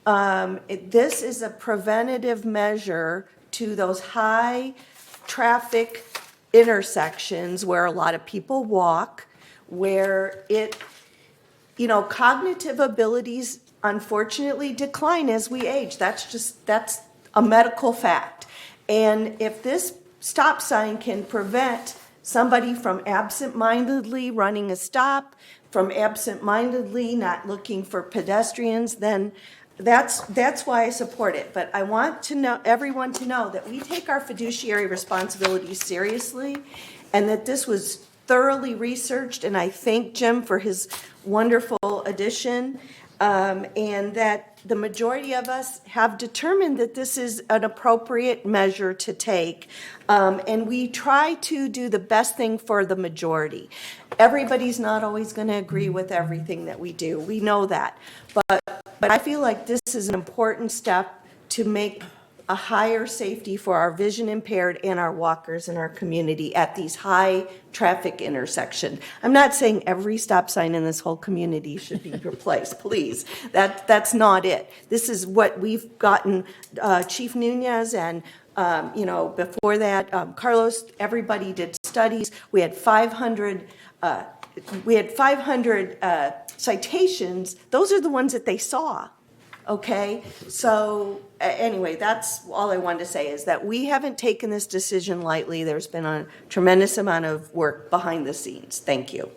This is a preventative measure to those high traffic intersections where a lot of people walk, where cognitive abilities unfortunately decline as we age. That's a medical fact. And if this stop sign can prevent somebody from absent-mindedly running a stop, from absent-mindedly not looking for pedestrians, then that's why I support it. But I want everyone to know that we take our fiduciary responsibilities seriously, and that this was thoroughly researched, and I thank Jim for his wonderful addition, and that the majority of us have determined that this is an appropriate measure to take, and we try to do the best thing for the majority. Everybody's not always going to agree with everything that we do. We know that. But I feel like this is an important step to make a higher safety for our vision impaired and our walkers in our community at these high traffic intersections. I'm not saying every stop sign in this whole community should be replaced, please. That's not it. This is what we've gotten, Chief Nunez and before that, Carlos, everybody did studies. We had 500 citations. Those are the ones that they saw. Okay, so anyway, that's all I wanted to say, is that we haven't taken this decision lightly. There's been a tremendous amount of work behind the scenes. Thank you.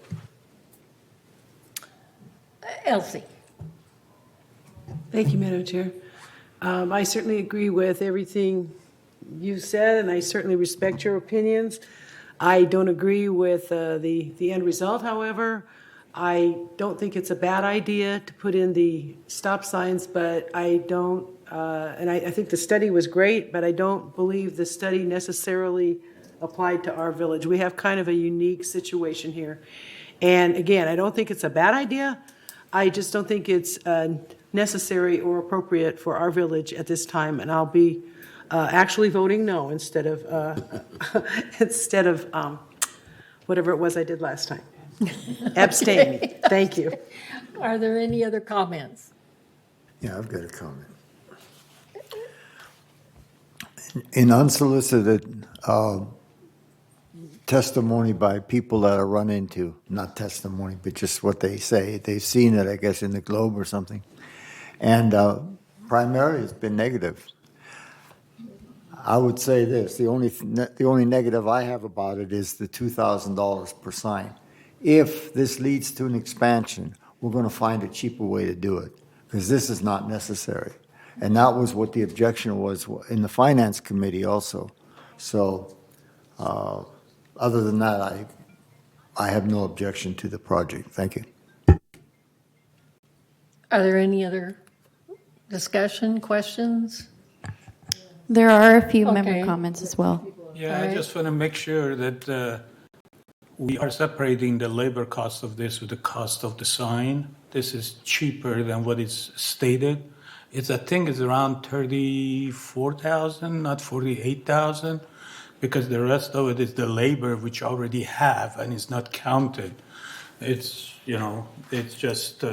Elsie. Thank you, Madam Chair. I certainly agree with everything you said, and I certainly respect your opinions. I don't agree with the end result, however. I don't think it's a bad idea to put in the stop signs, but I don't, and I think the study was great, but I don't believe the study necessarily applied to our village. We have kind of a unique situation here. And again, I don't think it's a bad idea. I just don't think it's necessary or appropriate for our village at this time, and I'll be actually voting no instead of whatever it was I did last time. Abstaining. Thank you. Are there any other comments? Yeah, I've got a comment. In unsolicited testimony by people that I run into, not testimony, but just what they say, they've seen it, I guess, in the Globe or something. And primarily it's been negative. I would say this, the only negative I have about it is the $2,000 per sign. If this leads to an expansion, we're going to find a cheaper way to do it, because this is not necessary. And that was what the objection was in the Finance Committee also. So, other than that, I have no objection to the project. Thank you. Are there any other discussion, questions? There are a few member Okay. comments as well. Yeah, All I right. just want to make sure that we are separating the labor cost of this with the cost of the sign. This is cheaper than what is stated. I think it's around 34,000, not 48,000, because the rest of it is the labor which already have and is not counted. It's, it's just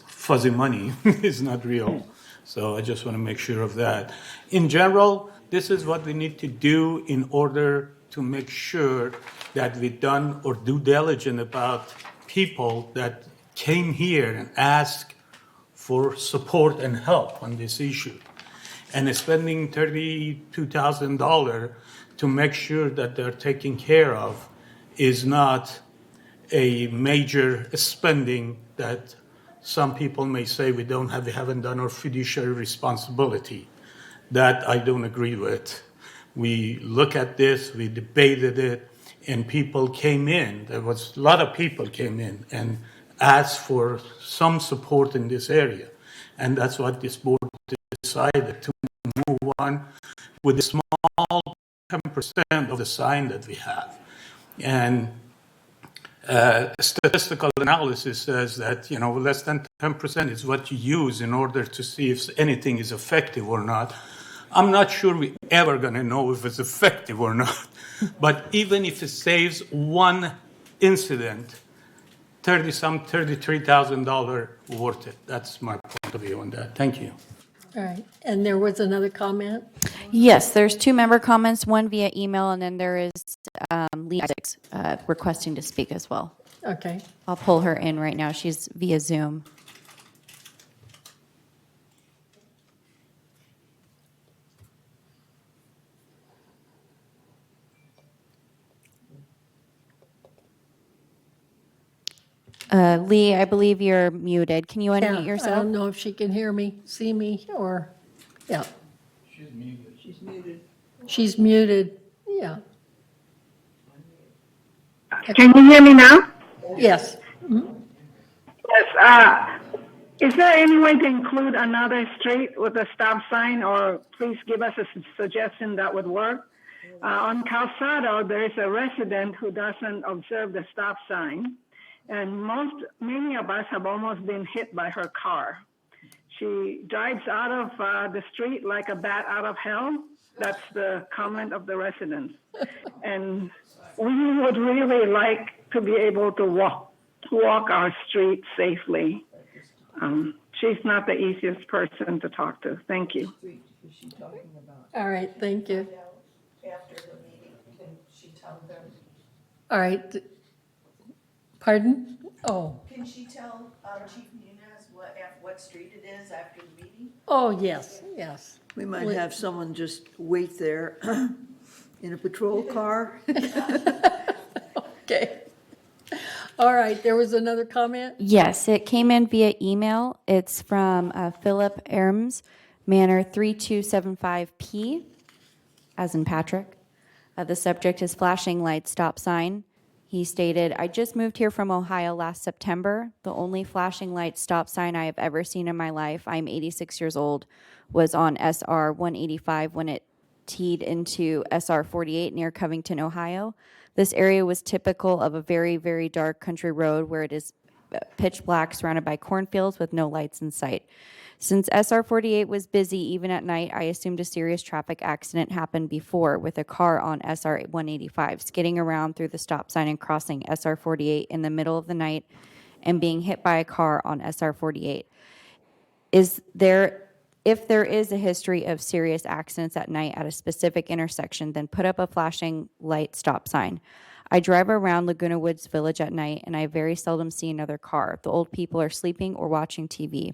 fuzzy money. It's not real. So I just want to make sure of that. In general, this is what we need to do in order to make sure that we've done or due diligence about people that came here and asked for support and help on this issue. And spending $32,000 to make sure that they're taken care of is not a major spending that some people may say we haven't done our fiduciary responsibility. That I don't agree with. We look at this, we debated it, and people came in. There was a lot of people came in and asked for some support in this area. And that's what this board decided to move on with a small 10% of the sign that we have. And statistical analysis says that less than 10% is what you use in order to see if anything is effective or not. I'm not sure we're ever going to know if it's effective or not. But even if it saves one incident, $33,000 worth it. That's my point of view on that. Thank you. All right, and there was another comment? Yes, there's two member comments, one via email, and then there is Lee Isaacs requesting to speak as well. Okay. I'll pull her in right now. She's via Zoom. Lee, I believe you're muted. Can you Yeah, unmute I yourself? don't know if she can hear me, see me, or, yeah. She's muted. She's muted, yeah. Can you hear me now? Yes. Yes. Is there any way to include another street with a stop sign, or please give us a suggestion that would work? On Calzado, there is a resident who doesn't observe the stop sign, and many of us have almost been hit by her car. She drives out of the street like a bat out of hell. That's the comment of the residents. And we would really like to be able to walk our street safely. She's not the easiest person to talk to. Thank you. All right, thank you. After the meeting, can she tell them? All right. Pardon? Oh, Can she tell Chief Munez what street it is after the meeting? oh, yes, yes. We might have someone just wait there in a patrol car. Okay. All right, there was another comment? Yes, it came in via email. It's from Philip Erms, Manor 3275P, as in Patrick. The subject is flashing light stop sign. He stated, I just moved here from Ohio last September. The only flashing light stop sign I have ever seen in my life, I'm 86 years old, was on SR 185 when it teed into SR 48 near Covington, Ohio. This area was typical of a very, very dark country road where it is pitch black surrounded by cornfields with no lights in sight. Since SR 48 was busy even at night, I assumed a serious traffic accident happened before with a car on SR 185 skidding around through the stop sign and crossing SR 48 in the middle of the night and being hit by a car on SR 48. If there is a history of serious accidents at night at a specific intersection, then put up a flashing light stop sign. I drive around Laguna Woods Village at night, and I very seldom see another car. The old people are sleeping or watching TV.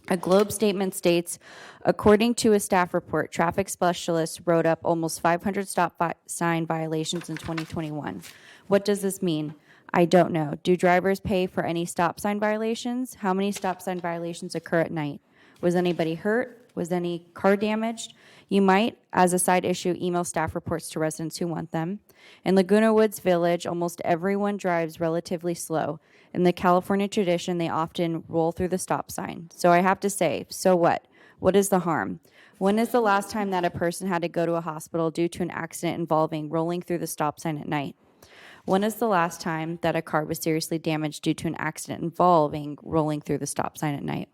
A Globe statement states, according to a staff report, traffic specialists wrote up almost 500 stop sign violations in 2021. What does this mean? I don't know. Do drivers pay for any stop sign violations? How many stop sign violations occur at night? Was anybody hurt? Was any car damaged? You might, as a side issue, email staff reports to residents who want them. In Laguna Woods Village, almost everyone drives relatively slow. In the California tradition, they often roll through the stop sign. So I have to say, so what? What is the harm? When is the last time that a person had to go to a hospital due to an accident involving rolling through the stop sign at night? When is the last time that a car was seriously damaged due to an accident involving rolling through the stop sign at night?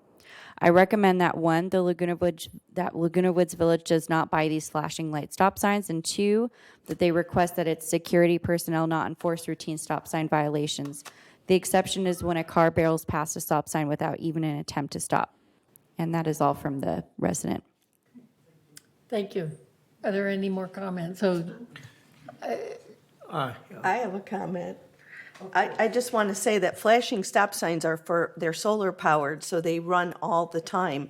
I recommend that one, Laguna Woods Village does not buy these flashing light stop signs, and two, that they request that its security personnel not enforce routine stop sign violations. The exception is when a car barrels past a stop sign without even an attempt to stop. And that is all from the resident. Thank you. Are there any more comments? So, I have a comment. I just want to say that flashing stop signs they're solar powered, so they run all the time.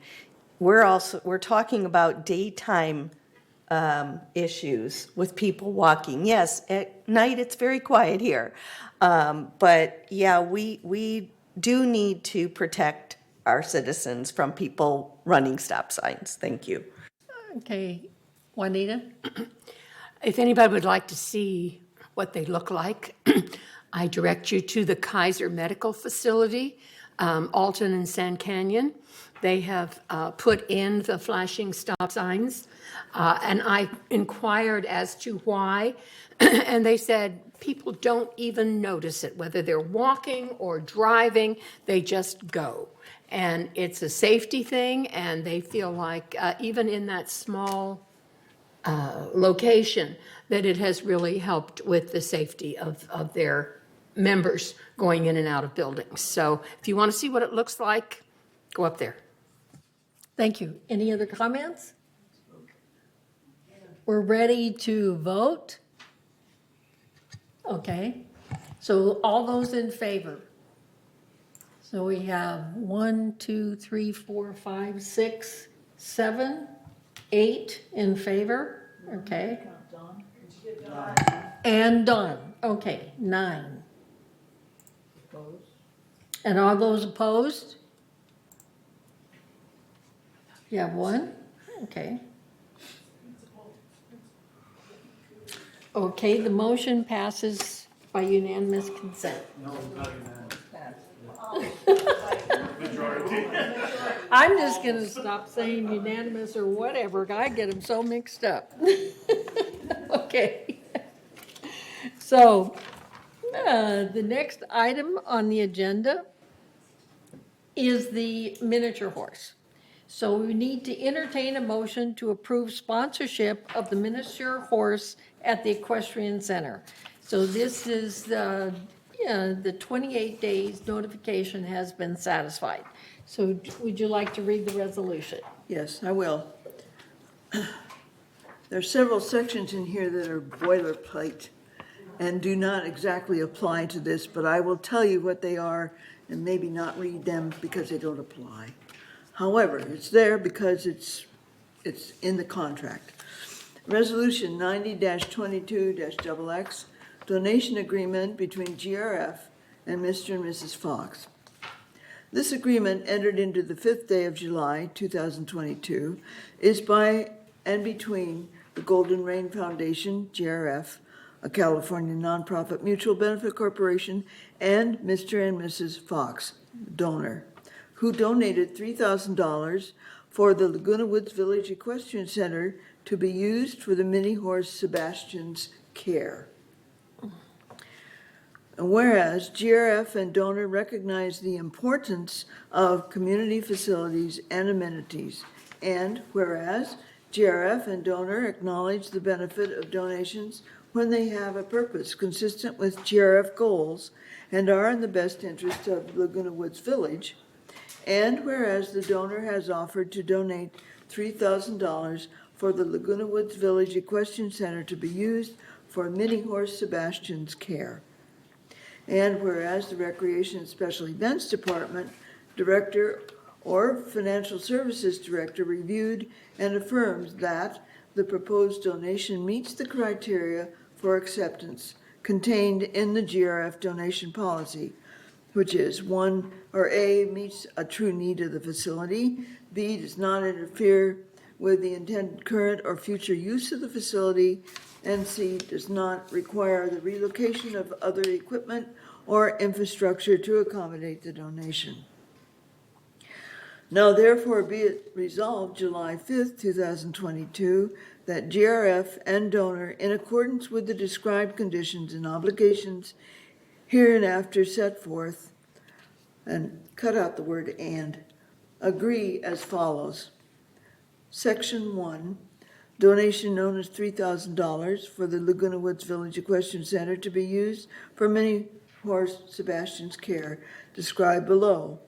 We're talking about daytime issues with people walking. Yes, at night it's very quiet here. But yeah, we do need to protect our citizens from people running stop signs. Thank you. okay, Juanita? If anybody would like to see what they look like, I direct you to the Kaiser Medical Facility, Alton and San Canyon. They have put in the flashing stop signs, and I inquired as to why, and they said people don't even notice it, whether they're walking or driving, they just go. And it's a safety thing, and they feel like even in that small location, that it has really helped with the safety of their members going in and out of buildings. So if you want to see what it looks like, go up there. Thank you. Any other comments? We're ready to vote? Okay. So all those in favor? So we have 1, 2, 3, 4, 5, 6, 7, 8 in favor. Okay. And Don. Okay, 9. And all those opposed? You have 1? Okay. Okay, the motion passes by unanimous consent. No, not unanimous. I'm just going to stop saying unanimous or whatever. I get them so mixed up. Okay. So the next item on the agenda is the miniature horse. So we need to entertain a motion to approve sponsorship of the miniature horse at the Equestrian Center. So this is the 28 days notification has been satisfied. So would you like to read the resolution? Yes, I will. There are several sections in here that are boilerplate and do not exactly apply to this, but I will tell you what they are and maybe not read them because they don't apply. However, it's there because it's in the contract. Resolution 90-22-XX, donation agreement between GRF and Mr. and Mrs. Fox. This agreement, entered into the 5th day of July 2022, is by and between the Golden Rain Foundation, GRF, a California nonprofit mutual benefit corporation, and Mr. and Mrs. Fox, donor, who donated $3,000 for the Laguna Woods Village Equestrian Center to be used for the mini horse Sebastian's care. And whereas GRF and donor recognize the importance of community facilities and amenities, and whereas GRF and donor acknowledge the benefit of donations when they have a purpose consistent with GRF goals and are in the best interest of Laguna Woods Village, and whereas the donor has offered to donate $3,000 for the Laguna Woods Village Equestrian Center to be used for mini horse Sebastian's care. And whereas the Recreation and Special Events Department Director or Financial Services Director reviewed and affirms that the proposed donation meets the criteria for acceptance contained in the GRF donation policy, which is one, or A, meets a true need of the facility, B, does not interfere with the intended current or future use of the facility, and C, does not require the relocation of other equipment or infrastructure to accommodate the donation. Now therefore be it resolved July 5th, 2022, that GRF and donor, in accordance with the described conditions and obligations hereinafter set forth, and cut out the word and, agree as follows. Section 1, donation known as $3,000 for the Laguna Woods Village Equestrian Center to be used for mini horse Sebastian's care, described below,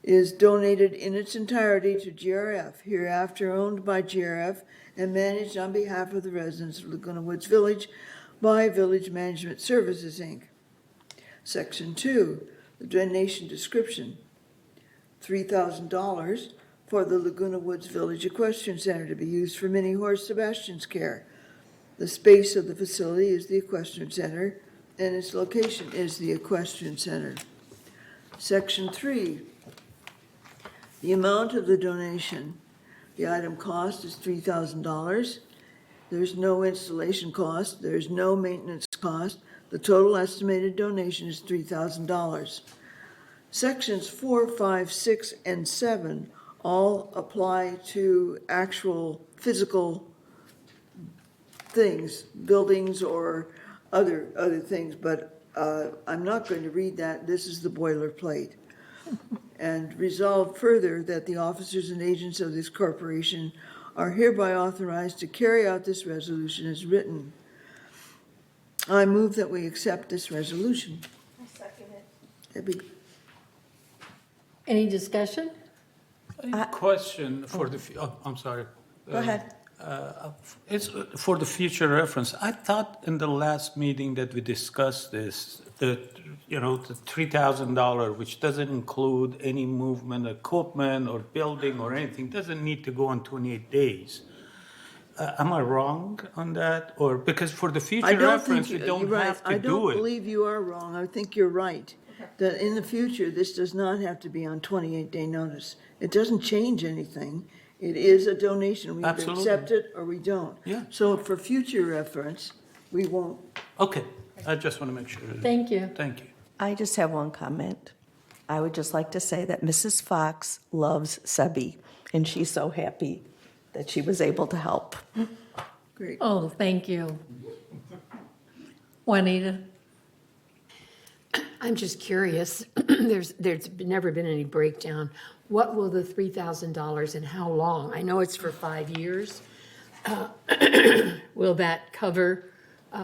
is donated in its entirety to GRF, hereafter owned by GRF and managed on behalf of the residents of Laguna Woods Village by Village Management Services, Inc. Section 2, the donation description, $3,000 for the Laguna Woods Village Equestrian Center to be used for mini horse Sebastian's care. The space of the facility is the Equestrian Center, and its location is the Equestrian Center. Section 3, the amount of the donation, the item cost is $3,000. There's no installation cost. There's no maintenance cost. The total estimated donation is $3,000. Sections 4, 5, 6, and 7 all apply to actual physical things, buildings or other things, but I'm not going to read that. This is the boilerplate. And resolve further that the officers and agents of this corporation are hereby authorized to carry out this resolution as written. I move that we accept this resolution. I second it. Debbie? Any discussion? Question for the, I'm sorry. Go ahead. It's for the future reference. I thought in the last meeting that we discussed this, that, the $3,000, which doesn't include any movement, equipment, or building, or anything, doesn't need to go on 28 days. Am I wrong on that? Or, because for the future reference, we don't have to do I don't it. believe you are wrong. I think you're right. That in the future, this does not have to be on 28-day notice. It doesn't change anything. It is a donation. We either Absolutely. accept it or we don't. Yeah. So for future reference, we won't. Okay, I just want to make sure. Thank you. Thank you. I just have one comment. I would just like to say that Mrs. Fox loves Sebi, and she's so happy that she was able to help. Great. Oh, thank you. Juanita? I'm just curious, there's never been any breakdown. What will the $3,000 and how long? I know it's for 5 years. Will that cover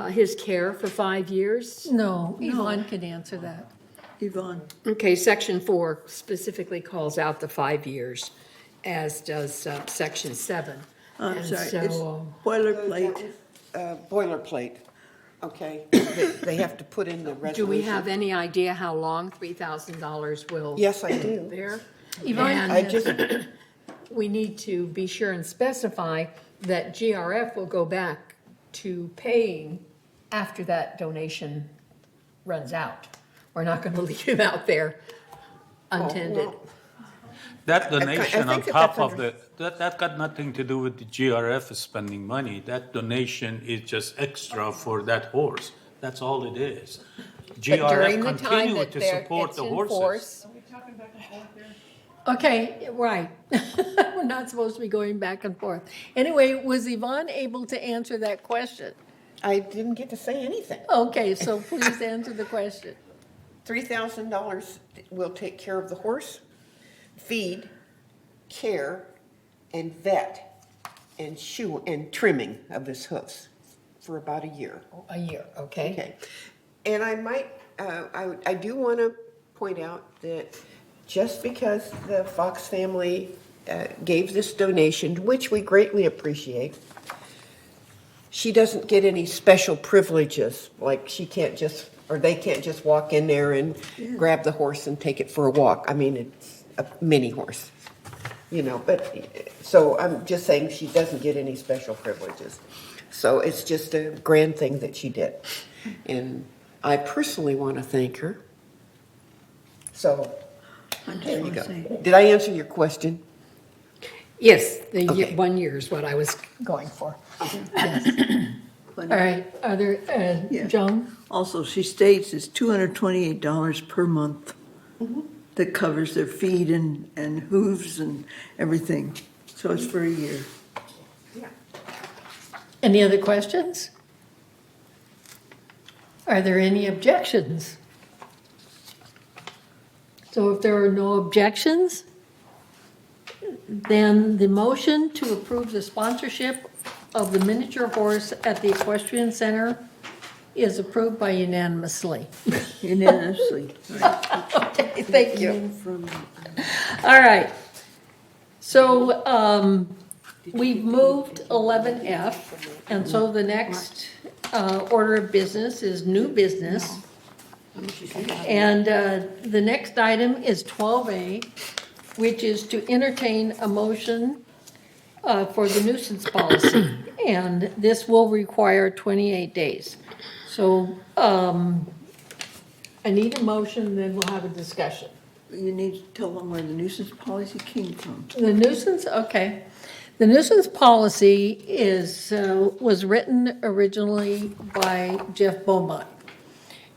his care for 5 years? No, Yvonne can answer that. Yvonne? Okay, section 4 specifically calls out the 5 years, as does section 7. I'm And sorry, so, it's boilerplate. Boilerplate, okay? They have to put in the resolution. do we have any idea how long $3,000 will? Yes, I do. There? Yvonne? And I just, we need to be sure and specify that GRF will go back to paying after that donation runs out. We're not going to leave him out there untended. That donation I on think top that's of that got nothing to do with the GRF spending money. That donation is just extra for that horse. That's all it is. But during GRF the time continue that to they're- support it's the in horses. force, Okay, right. We're not supposed to be going back and forth. Anyway, was Yvonne able to answer that question? I didn't get to say anything. Okay, so please answer the question. $3,000 will take care of the horse, feed, care, and vet, and shoe, and trimming of his hoofs for about a year. a year, okay? Okay. And I might, I do want to point out that just because the Fox family gave this donation, which we greatly appreciate, she doesn't get any special privileges, like she can't just, or they can't just walk in there and grab the horse and take it for a walk. I mean, it's a mini horse, but, so I'm just saying she doesn't get any special privileges. So it's just a grand thing that she did. And I personally want to thank her So, there you go. Did I answer your question? Yes, Okay. 1 year is what I was going for. All right, are there, Yeah. Joan? Also, she states it's $228 per month that covers their feed and hooves and everything. So it's for a year. Any other questions? Are there any objections? So if there are no objections, then the motion to approve the sponsorship of the miniature horse at the equestrian center is approved by unanimously. Unanimously. Okay, thank you. All right. So we've moved 11F, and so the next order of business is new business. And the next item is 12A, which is to entertain a motion for the nuisance policy. And this will require 28 days. So I need a motion, then we'll have a discussion. You need to tell them where the nuisance policy came from. The nuisance, okay. The nuisance policy was written originally by Jeff Beaumont.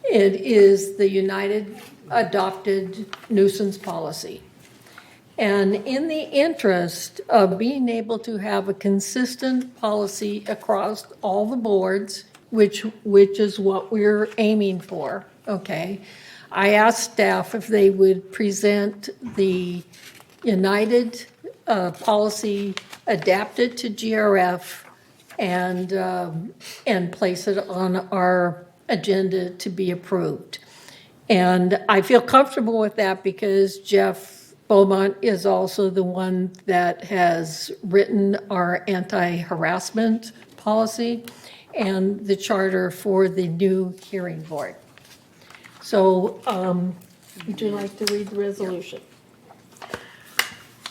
It is the United adopted nuisance policy. And in the interest of being able to have a consistent policy across all the boards, which is what we're aiming for, okay? I asked staff if they would present the United policy adapted to GRF and place it on our agenda to be approved. And I feel comfortable with that because Jeff Beaumont is also the one that has written our anti-harassment policy and the charter for the new hearing board. So would you like to read the resolution?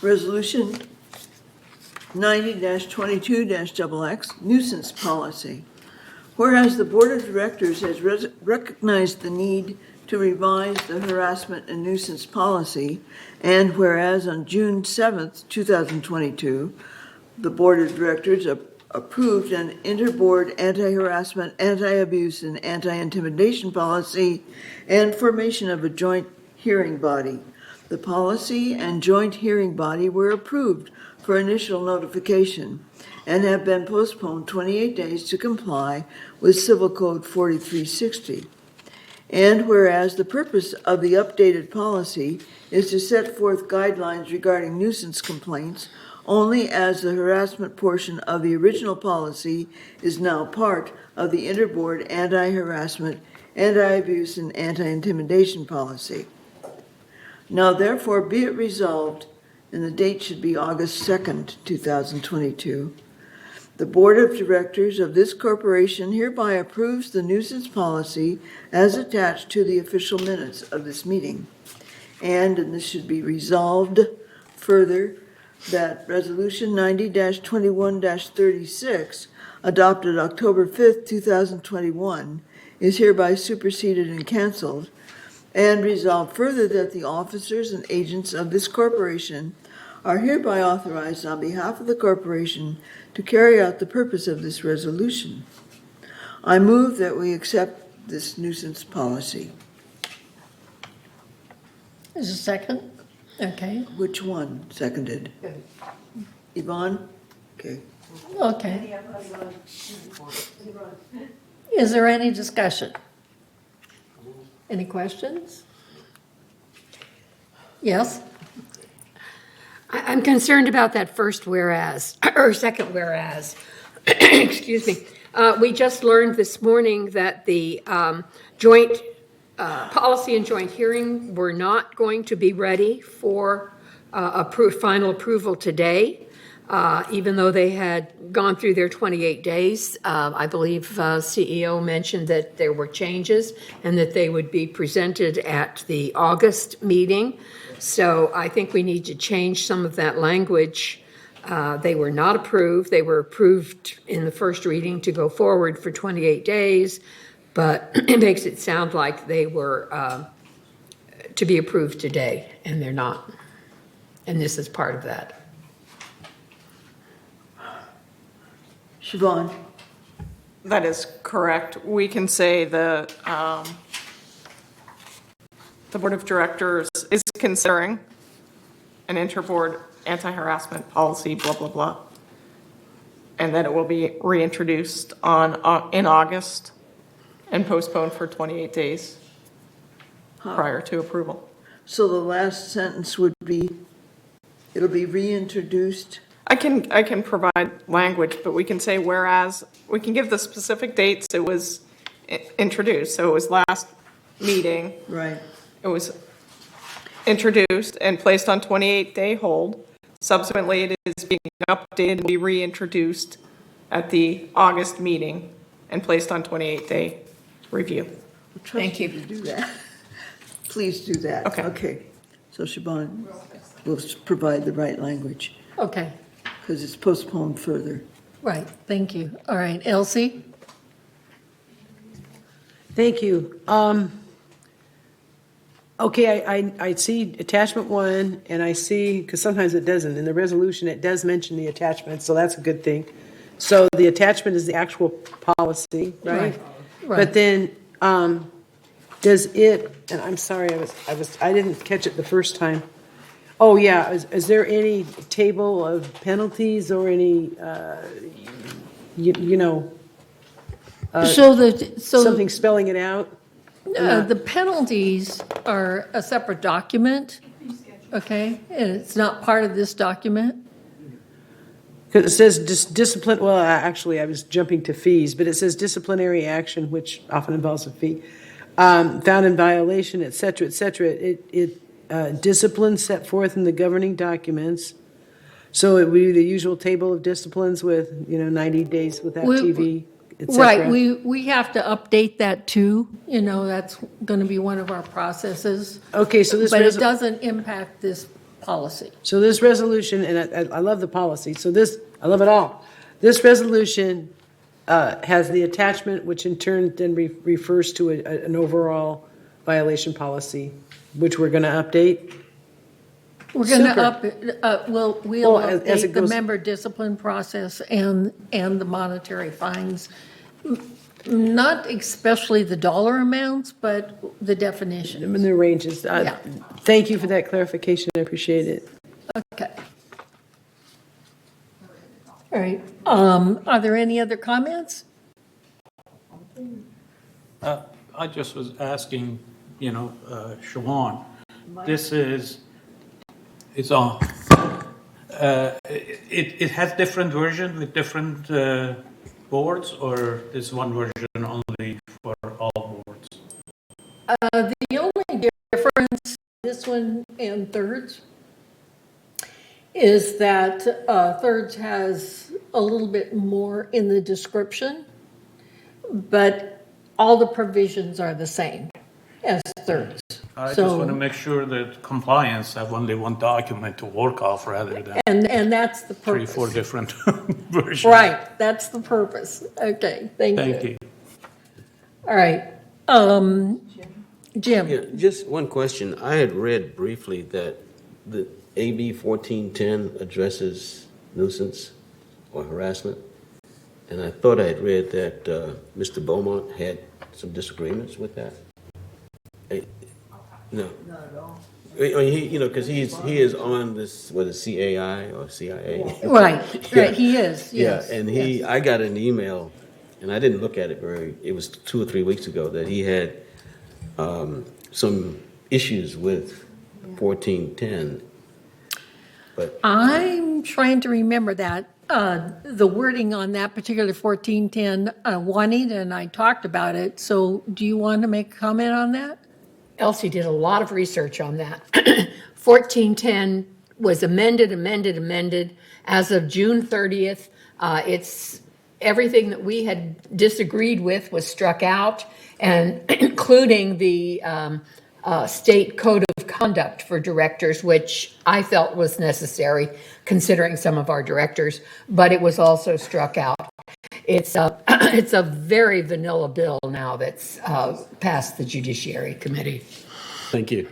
Resolution 90-22-XX, nuisance policy. Whereas the Board of Directors has recognized the need to revise the harassment and nuisance policy, and whereas on June 7th, 2022, the Board of Directors approved an interboard anti-harassment, anti-abuse, and anti-intimidation policy and formation of a joint hearing body. The policy and joint hearing body were approved for initial notification and have been postponed 28 days to comply with Civil Code 4360. And whereas the purpose of the updated policy is to set forth guidelines regarding nuisance complaints only as the harassment portion of the original policy is now part of the interboard anti-harassment, anti-abuse, and anti-intimidation policy. Now therefore be it resolved, and the date should be August 2nd, 2022, the Board of Directors of this corporation hereby approves the nuisance policy as attached to the official minutes of this meeting. And this should be resolved further, that Resolution 90-21-36, adopted October 5th, 2021, is hereby superseded and canceled, and resolved further that the officers and agents of this corporation are hereby authorized on behalf of the corporation to carry out the purpose of this resolution. I move that we accept this nuisance policy. Is there a second? Okay. Which one seconded? Yvonne? Okay. Okay. Is there any discussion? Any questions? Yes? I'm concerned about that first whereas, or second whereas. Excuse me. We just learned this morning that the joint policy and joint hearing were not going to be ready for final approval today, even though they had gone through their 28 days. I believe CEO mentioned that there were changes and that they would be presented at the August meeting. So I think we need to change some of that language. They were not approved. They were approved in the first reading to go forward for 28 days, but it makes it sound like they were to be approved today, and they're not. And this is part of that. Siobhan? That is correct. We can say the Board of Directors is considering an interboard anti-harassment policy, blah, blah, blah. And that it will be reintroduced in August and postponed for 28 days prior to approval. So the last sentence would be, it'll be reintroduced. I can provide language, but we can say whereas, we can give the specific dates it was introduced. So it was last meeting. Right. It was introduced and placed on 28-day hold. Subsequently, it is being updated and be reintroduced at the August meeting and placed on 28-day review. Thank you. To do that. Please do that. Okay. Okay. So Siobhan will provide the right language Okay, because it's postponed further. right, thank you. All right, Elsie? Thank you. Okay, I see attachment 1, and I see, because sometimes it doesn't, in the resolution, it does mention the attachment, so that's a good thing. So the attachment is the actual policy, right? Right. But then, does it, and I'm sorry, I didn't catch it the first time. Oh, yeah, is there any table of penalties or any, something spelling it out? The penalties are a separate document, okay? And it's not part of this document. Because it says discipline, well, actually, I was jumping to fees, but it says disciplinary action, which often involves a fee, found in violation, et cetera, et cetera. Discipline set forth in the governing documents. So it would be the usual table of disciplines with, 90 days without TV, et cetera. Right, we have to update that too, that's going to be one of our processes. Okay, so this. But it doesn't impact this policy. So this resolution, and I love the policy, I love it all. This resolution has the attachment, which in turn then refers to an overall violation policy, which we're going to update. We're going Super. to we'll as it update the goes- member discipline process and the monetary fines. Not especially the dollar amounts, but the definition. And the ranges. Yeah. Thank you for that clarification. I appreciate it. Okay. All right. Are there any other comments? I just was asking, Siobhan, this it's on. It has different versions with different boards, or is one version only for all boards? The only difference, this one and thirds, is that thirds has a little bit more in the description, but all the provisions are the same as thirds. I just want to make sure that compliance have only one document to work off rather than And that's the 3, purpose. 4 different versions. Right, that's the purpose. Okay, thank you. Thank you. All right. Jim? Yeah, just one question. I had read briefly that the AB 1410 addresses nuisance or harassment, and I thought I had read that Mr. Beaumont had some disagreements with that. No. Not at all. I mean, because he is on this, what is CAI or CIA? Right, he is, Yeah, yes. and yes. I got an email, and I didn't look at it it was 2 or 3 weeks ago, that he had some issues with 1410. But I'm trying to remember that. The wording on that particular 1410, Juanita and I talked about it, so do you want to make a comment on that? Elsie did a lot of research on that. 1410 was amended as of June 30th. It's everything that we had disagreed with was struck out, and including the state code of conduct for directors, which I felt was necessary considering some of our directors, but it was also struck out. It's a very vanilla bill now that's passed the Judiciary Committee. Thank you.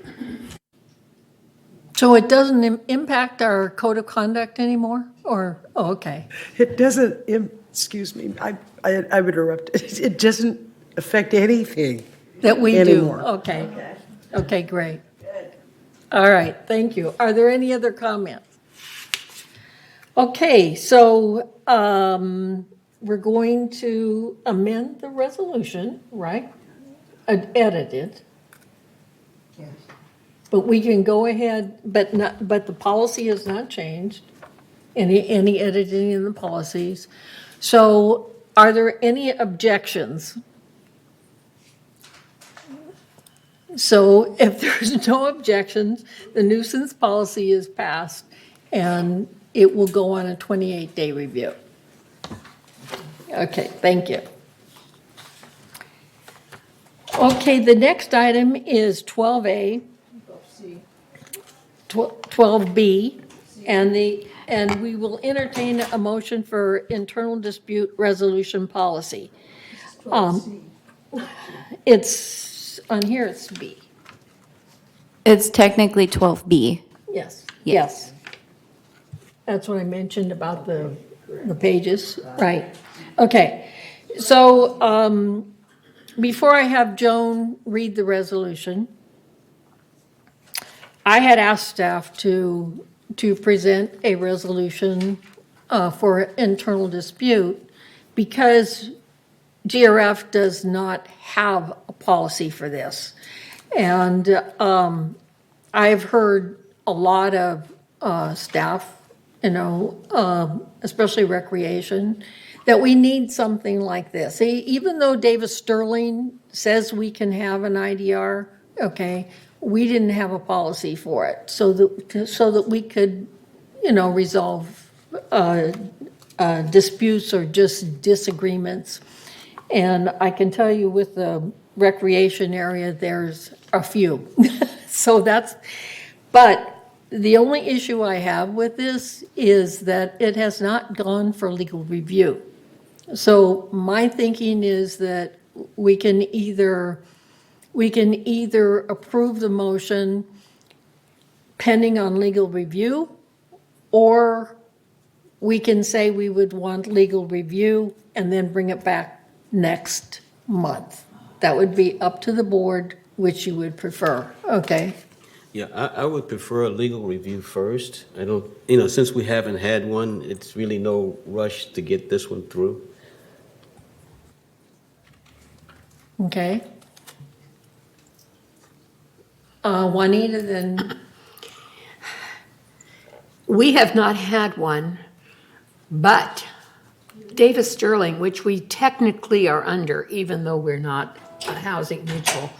So it doesn't impact our code of conduct anymore? Or, oh, okay. It doesn't, excuse me, I would interrupt. It doesn't affect anything That we do? anymore. Okay. Okay, great. All right, thank you. Are there any other comments? Okay, so we're going to amend the resolution, right? Edit it. Yes. But we can go ahead, but the policy has not changed. Any editing in the policies. So are there any objections? So if there's no objections, the nuisance policy is passed and it will go on a 28-day review. Okay, thank you. Okay, the next item is 12A, 12B, and we will entertain a motion for internal dispute resolution policy. It's, on here it's B. It's technically 12B. Yes, yes. That's what I mentioned about the pages, right. Okay, so before I have Joan read the resolution, I had asked staff to present a resolution for internal dispute because GRF does not have a policy for this. And I've heard a lot of staff, especially recreation, that we need something like this. Even though Davis Sterling says we can have an IDR, okay, we didn't have a policy for it so that we could, resolve disputes or just disagreements. And I can tell you with the recreation area, there's a few. But the only issue I have with this is that it has not gone for legal review. So my thinking is that we can either approve the motion pending on legal review, or we can say we would want legal review and then bring it back next month. That would be up to the board, which you would prefer, okay? Yeah, I would prefer a legal review first. I don't, since we haven't had one, it's really no rush to get this one through. Okay. Juanita, then. We have not had one, but Davis Sterling, which we technically are under, even though we're not a housing mutual,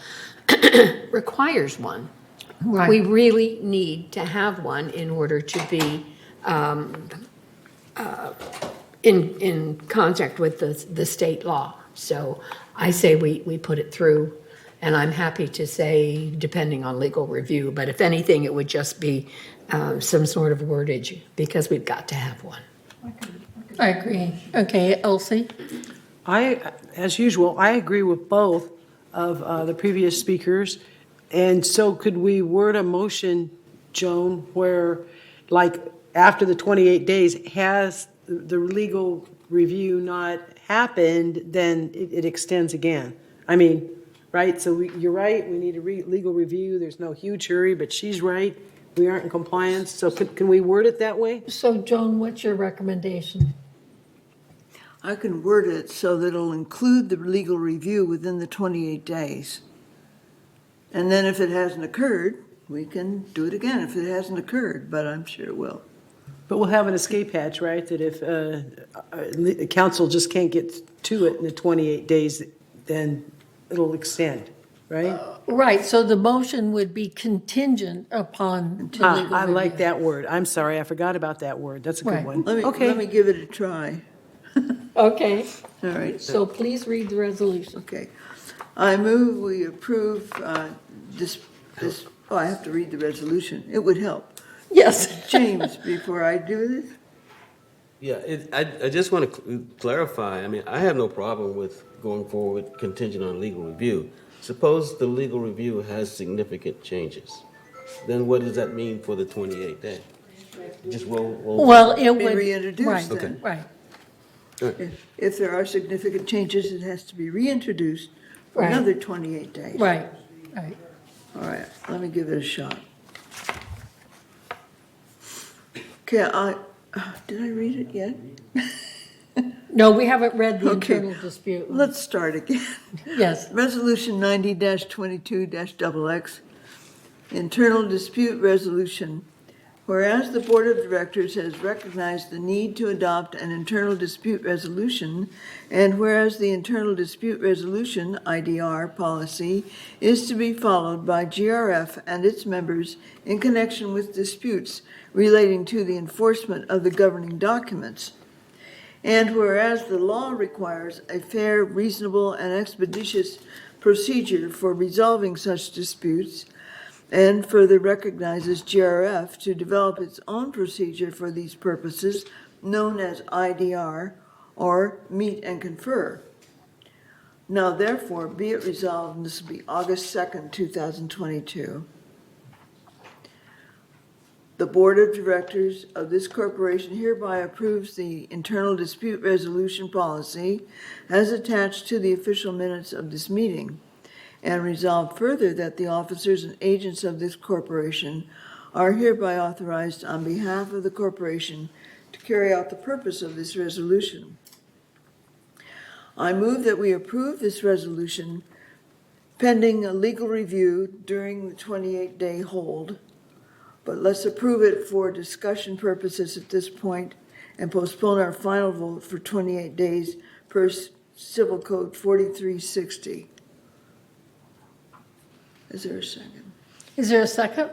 requires one. Right. We really need to have one in order to be in contact with the state law. So I say we put it through, and I'm happy to say depending on legal review, but if anything, it would just be some sort of wordage because we've got to have one. I agree. Okay, Elsie? As usual, I agree with both of the previous speakers. And so could we word a motion, Joan, where like after the 28 days, has the legal review not happened, then it extends again? I mean, right? So you're right, we need a legal review. There's no huge hurry, but she's right. We aren't in compliance. So can we word it that way? So Joan, what's your recommendation? I can word it so that it'll include the legal review within the 28 days. And then if it hasn't occurred, we can do it again if it hasn't occurred, but I'm sure it will. But we'll have an escape hatch, right? That if council just can't get to it in the 28 days, then it'll extend, right? Right, so the motion would be contingent upon to legal I like review. that word. I'm sorry, I forgot about that word. That's a good Right. one. Let me give it a try. Okay, All right. so please read the resolution. Okay. I move we approve this, I have to read the resolution. It would help. Yes. James, before I do this? Yeah, I just want to clarify, I mean, I have no problem with going forward contingent on legal review. Suppose the legal review has significant changes. Then what does that mean for the 28 day? Just roll. Well, it Be would. reintroduced Right, then. right, If there are significant changes, it has to be reintroduced for Right. another 28 days. right, right. All right, let me give it a shot. Okay, did I read it yet? No, we haven't read the Okay. internal dispute. Let's start again. Yes, Resolution 90-22-XX, internal dispute resolution. Whereas the Board of Directors has recognized the need to adopt an internal dispute resolution, and whereas the internal dispute resolution, IDR, policy is to be followed by GRF and its members in connection with disputes relating to the enforcement of the governing documents. And whereas the law requires a fair, reasonable, and expeditious procedure for resolving such disputes, and further recognizes GRF to develop its own procedure for these purposes, known as IDR, or Meet and Confer. Now therefore, be it resolved, and this will be August 2nd, 2022, the Board of Directors of this corporation hereby approves the internal dispute resolution policy as attached to the official minutes of this meeting, and resolve further that the officers and agents of this corporation are hereby authorized on behalf of the corporation to carry out the purpose of this resolution. I move that we approve this resolution pending a legal review during the 28-day hold, but let's approve it for discussion purposes at this point and postpone our final vote for 28 days per Civil Code 4360. Is there a second? is there a second?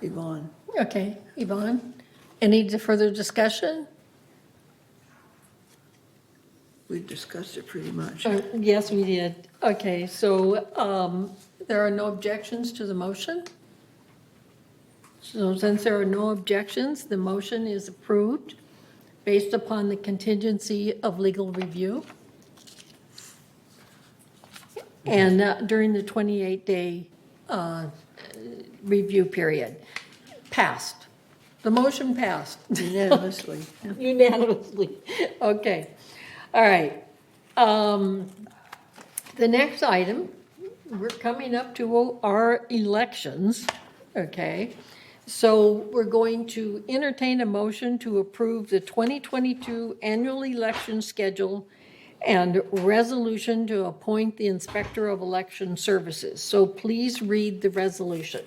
Yvonne? Okay, Yvonne, any further discussion? We've discussed it pretty much. Yes, we did. Okay, so there are no objections to the motion? So since there are no objections, the motion is approved based upon the contingency of legal review. And during the 28-day review period. Passed. The motion passed. Unanimously. Unanimously. Okay. All right. The next item, we're coming up to our elections, okay? So we're going to entertain a motion to approve the 2022 annual election schedule and resolution to appoint the Inspector of Election Services. So please read the resolution.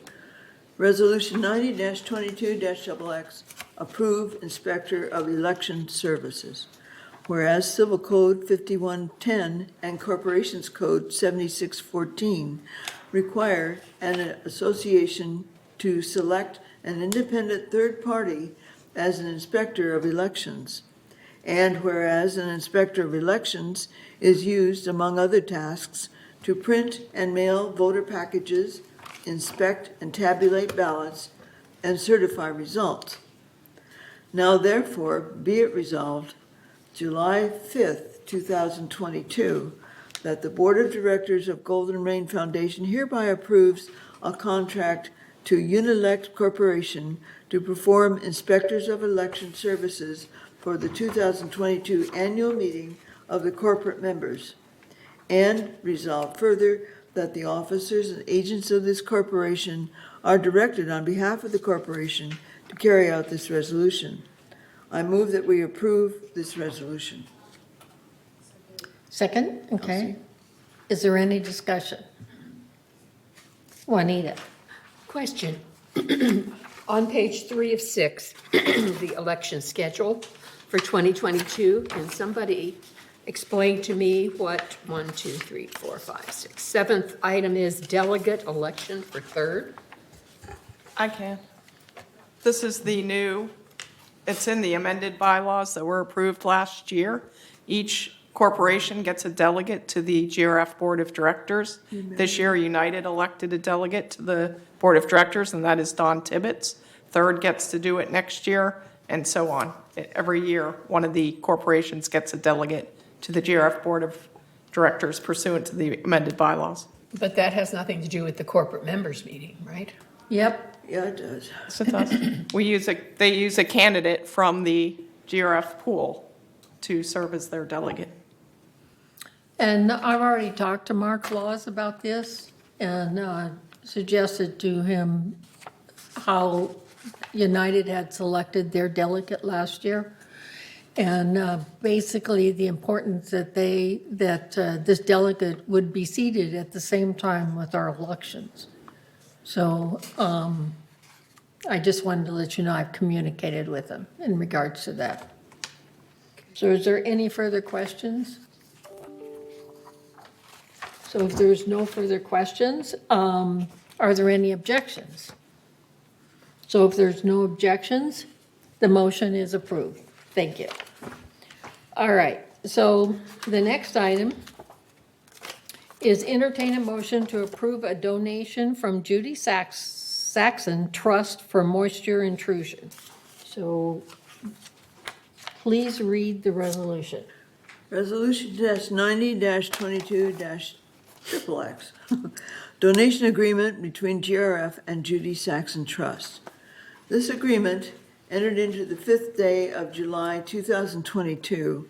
Resolution 90-22-XX, approve Inspector of Election Services. Whereas Civil Code 5110 and Corporations Code 7614 require an association to select an independent third party as an inspector of elections. And whereas an inspector of elections is used, among other tasks, to print and mail voter packages, inspect and tabulate ballots, and certify results. Now therefore, be it resolved, July 5th, 2022, that the Board of Directors of Golden Rain Foundation hereby approves a contract to Unilect Corporation to perform inspectors of election services for the 2022 annual meeting of the corporate members, and resolve further that the officers and agents of this corporation are directed on behalf of the corporation to carry out this resolution. I move that we approve this resolution. Second, okay. Is there any discussion? Juanita? Question. On page 3 of 6, the election schedule for 2022, can somebody explain to me what 7th item is delegate election for 3rd? I can. This is the new, it's in the amended bylaws that were approved last year. Each corporation gets a delegate to the GRF Board of Directors. This year, United elected a delegate to the Board of Directors, and that is Don Tibbetts. Third gets to do it next year, and so on. Every year, one of the corporations gets a delegate to the GRF Board of directors pursuant to the amended bylaws. But that has nothing to do with the corporate members meeting, right? Yep, Yeah, it does. Yes, it does. They use a candidate from the GRF pool to serve as their delegate. and I've already talked to Mark Laws about this and suggested to him how United had selected their delegate last year. And basically, the importance that this delegate would be seated at the same time with our elections. So I just wanted to let you know I've communicated with them in regards to that. So is there any further questions? So if there's no further questions, are there any objections? So if there's no objections, the motion is approved. Thank you. All right, so the next item is entertain a motion to approve a donation from Judy Saxon Trust for Moisture Intrusion. So please read the resolution. Resolution -90-22-XXX. Donation agreement between GRF and Judy Saxon Trust. This agreement, entered into the 5th day of July 2022,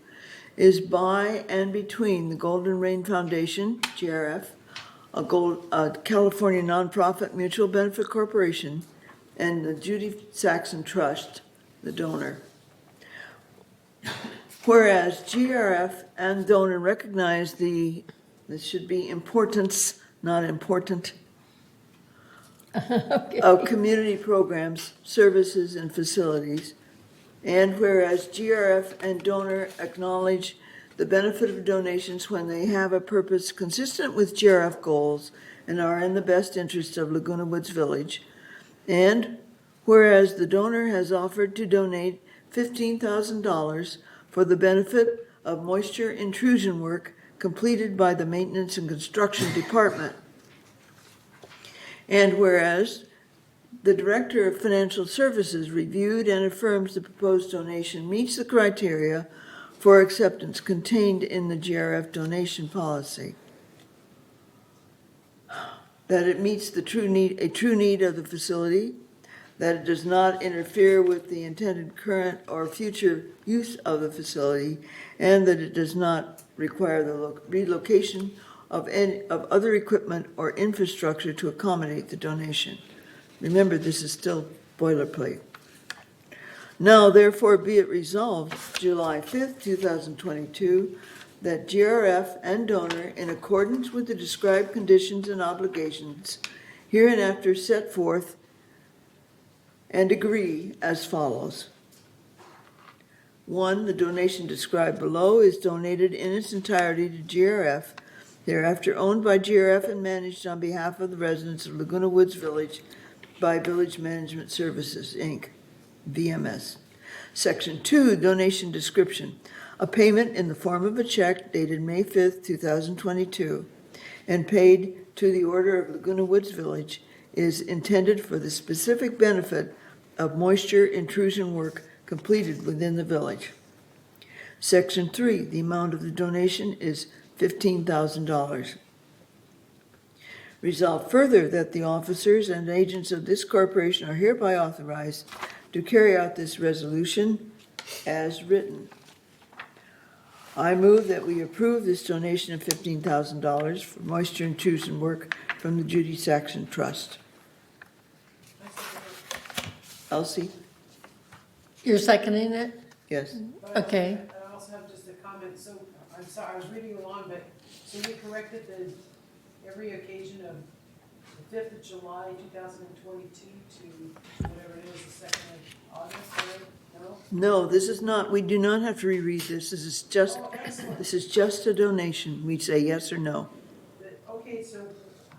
is by and between the Golden Rain Foundation, GRF, a California nonprofit mutual benefit corporation, and the Judy Saxon Trust, the donor. Whereas GRF and donor recognize this should be importance, not important, of community programs, services, and facilities. And whereas GRF and donor acknowledge the benefit of donations when they have a purpose consistent with GRF goals and are in the best interest of Laguna Woods Village. And whereas the donor has offered to donate $15,000 for the benefit of moisture intrusion work completed by the Maintenance and Construction Department. And whereas the Director of Financial Services reviewed and affirms the proposed donation meets the criteria for acceptance contained in the GRF donation policy. That it meets a true need of the facility, that it does not interfere with the intended current or future use of the facility, and that it does not require the relocation of other equipment or infrastructure to accommodate the donation. Remember, this is still boilerplate. Now, therefore, be it resolved, July 5th, 2022, that GRF and donor, in accordance with the described conditions and obligations hereinafter set forth, and agree as follows. 1, the donation described below is donated in its entirety to GRF, thereafter owned by GRF and managed on behalf of the residents of Laguna Woods Village by Village Management Services, Inc., VMS. Section 2, donation description. A payment in the form of a check dated May 5th, 2022, and paid to the order of Laguna Woods Village is intended for the specific benefit of moisture intrusion work completed within the village. Section 3, the amount of the donation is $15,000. Resolved further that the officers and agents of this corporation are hereby authorized to carry out this resolution as written. I move that we approve this donation of $15,000 for moisture intrusion work from the Judy Saxon Trust. Elsie? You're seconding it? Yes. Okay. I also have just a comment, so, I'm sorry, I was reading along, but, so we corrected every occasion of the 5th of July, 2022 to whatever it is, the 2nd of August, right? No? No, this is not, we do not have to reread this. This is just a donation. We say yes or no. Okay, so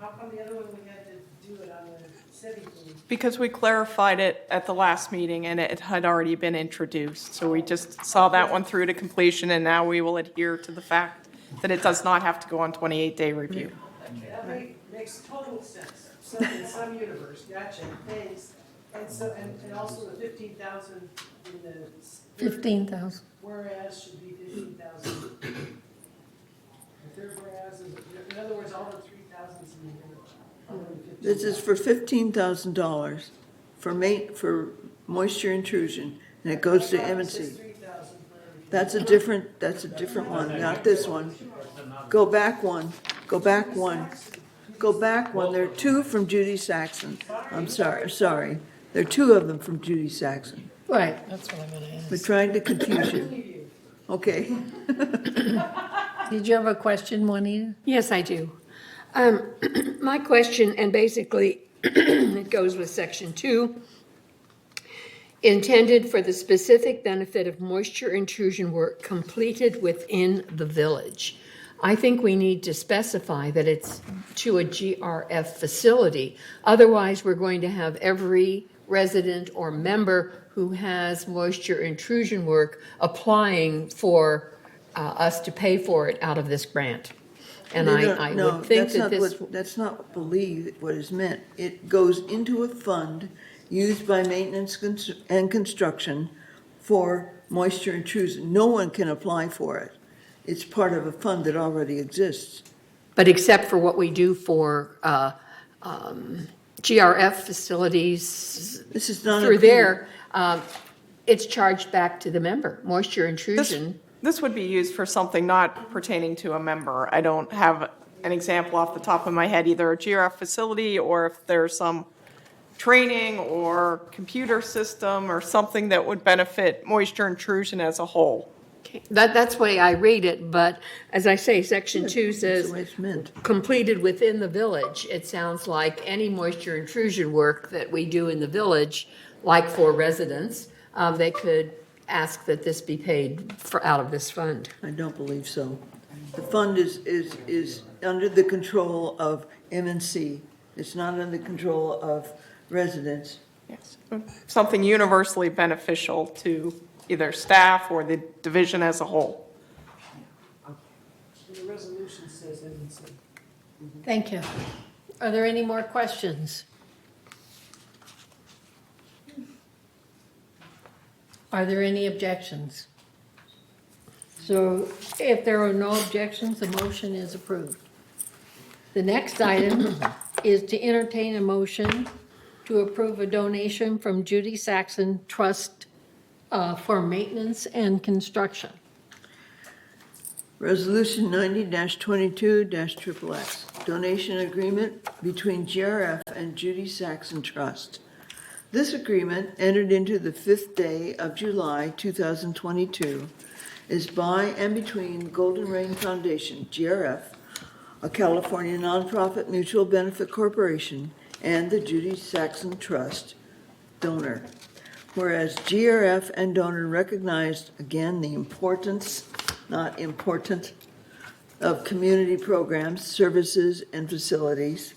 how come the other one we had to do it on the city thing? Because we clarified it at the last meeting and it had already been introduced. So we just saw that one through to completion and now we will adhere to the fact that it does not have to go on 28-day review. That makes total sense. So in some universe, gotcha, thanks. And so, and also the 15,000 in the. 15,000. Whereas should be 15,000. The third This is for $15,000 for moisture intrusion, and it goes to M&C. That's a different one, not this one. Go back one. There are two from Judy Saxon. I'm sorry. There are two of them from Judy Saxon. Right, that's what I'm gonna ask. We're trying to confuse you. Okay. Did you have a question, Juanita? Yes, I do. My question, and basically it goes with section 2, intended for the specific benefit of moisture intrusion work completed within the village. I think we need to specify that it's to a GRF facility. Otherwise, we're going to have every resident or member who has moisture intrusion work applying for us to pay for it out of this grant. And I would think that this... That's not what is meant. It goes into a fund used by maintenance and construction for moisture intrusion. No one can apply for it. It's part of a fund that already exists. But except for what we do for GRF facilities This is not through there, it's charged back to the member, moisture intrusion. This would be used for something not pertaining to a member. I don't have an example off the top of my head, either a GRF facility or if there's some training or computer system or something that would benefit moisture intrusion as a whole. Okay. That's the way I read it, but as I say, section 2 says completed within the village. It sounds like any moisture intrusion work that we do in the village, like for residents, they could ask that this be paid for out of this fund. I don't believe so. The fund is under the control of M&C. It's not under the control of residents. Yes. Something universally beneficial to either staff or the division as a whole. The resolution says M&C. Thank you. Are there any more questions? Are there any objections? So if there are no objections, the motion is approved. The next item is to entertain a motion to approve a donation from Judy Saxon Trust for maintenance and construction. Resolution 90-22-XXX, donation agreement between GRF and Judy Saxon Trust. This agreement, entered into the 5th day of July 2022, is by and between Golden Rain Foundation, GRF, a California nonprofit mutual benefit corporation, and the Judy Saxon Trust, donor. Whereas GRF and donor recognized, again, the importance, not important, of community programs, services, and facilities.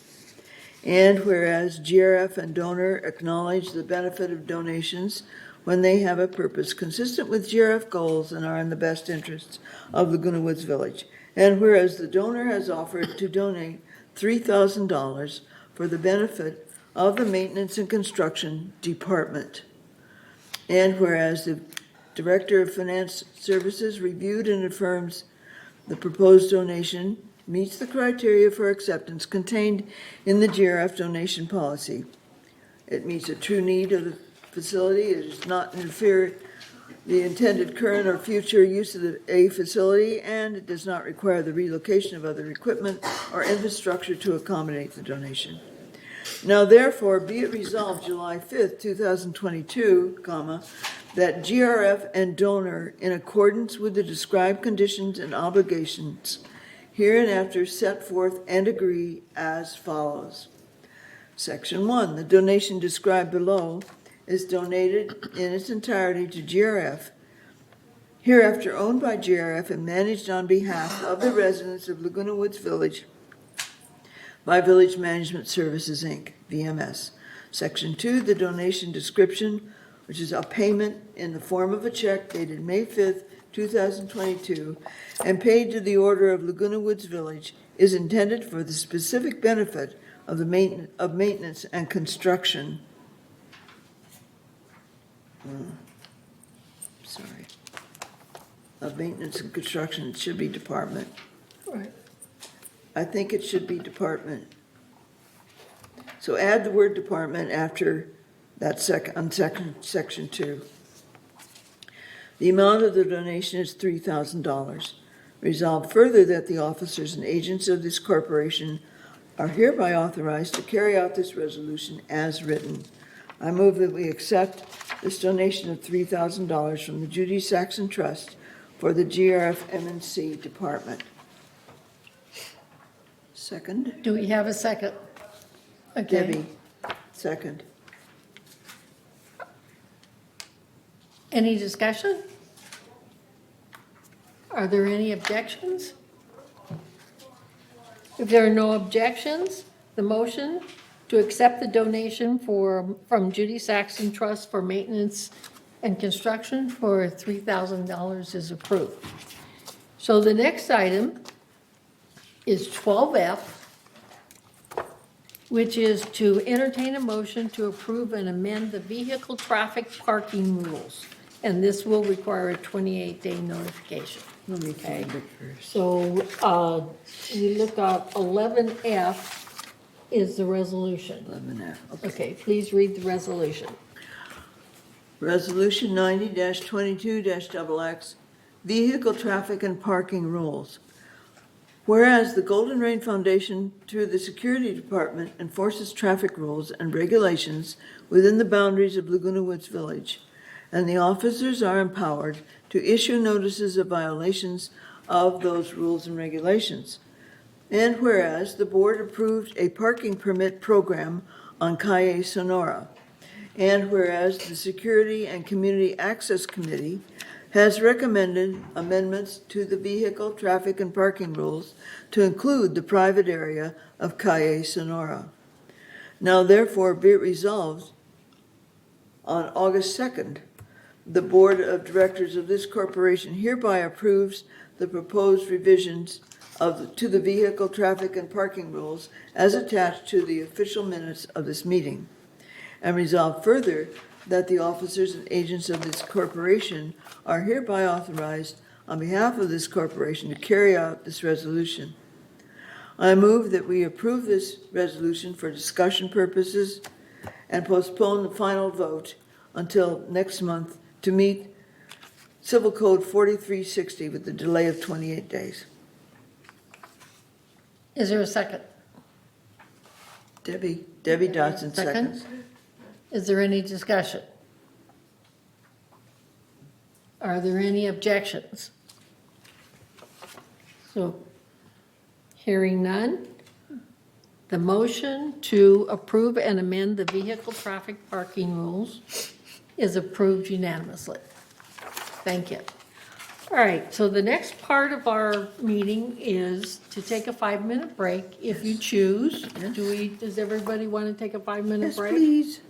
And whereas GRF and donor acknowledge the benefit of donations when they have a purpose consistent with GRF goals and are in the best interests of Laguna Woods Village. And whereas the donor has offered to donate $3,000 for the benefit of the Maintenance and Construction Department. And whereas the Director of Finance Services reviewed and affirms the proposed donation meets the criteria for acceptance contained in the GRF donation policy. It meets a true need of the facility. It does not interfere the intended current or future use of a facility, and it does not require the relocation of other equipment or infrastructure to accommodate the donation. Now therefore, be it resolved July 5th, 2022, that GRF and donor, in accordance with the described conditions and obligations hereinafter set forth and agree as follows. Section 1, the donation described below is donated in its entirety to GRF, hereafter owned by GRF and managed on behalf of the residents of Laguna Woods Village by Village Management Services, Inc., VMS. Section 2, the donation description, which is a payment in the form of a check dated May 5th, 2022, and paid to the order of Laguna Woods Village, is intended for the specific benefit of the maintenance and construction. Of maintenance and construction. It should be department. Right. I think it should be department. So add the word department after that section 2. The amount of the donation is $3,000. Resolved further that the officers and agents of this corporation are hereby authorized to carry out this resolution as written. I move that we accept this donation of $3,000 from the Judy Saxon Trust for the GRF M&C department. Second? Do we have a second? Okay. Debbie, second. Any discussion? Are there any objections? If there are no objections, the motion to accept the donation from Judy Saxon Trust for maintenance and construction for $3,000 is approved. So the next item is 12F, which is to entertain a motion to approve and amend the vehicle traffic parking rules. And this will require a 28-day notification. Let me find it first. So we look at 11F is the resolution. 11F, Okay, please read the resolution. Resolution 90-22-XX, Vehicle Traffic and Parking Rules. Whereas the Golden Rain Foundation, through the Security Department, enforces traffic rules and regulations within the boundaries of Laguna Woods Village, and the officers are empowered to issue notices of violations of those rules and regulations. And whereas the board approved a parking permit program on Calle Sonora, and whereas the Security and Community Access Committee has recommended amendments to the vehicle traffic and parking rules to include the private area of Calle Sonora. Now therefore be it resolved on August 2nd, the Board of Directors of this corporation hereby approves the proposed revisions to the vehicle traffic and parking rules as attached to the official minutes of this meeting. And resolve further that the officers and agents of this corporation are hereby authorized on behalf of this corporation to carry out this resolution. I move that we approve this resolution for discussion purposes and postpone the final vote until next month to meet Civil Code 4360 with the delay of 28 days. Is there a second? Debbie Dodson seconds. Is there any discussion? Are there any objections? So, hearing none, the motion to approve and amend the vehicle traffic parking rules is approved unanimously. Thank you. All right, so the next part of our meeting is to take a 5-minute break if you choose. Does everybody want to take a 5-minute Yes, break? please.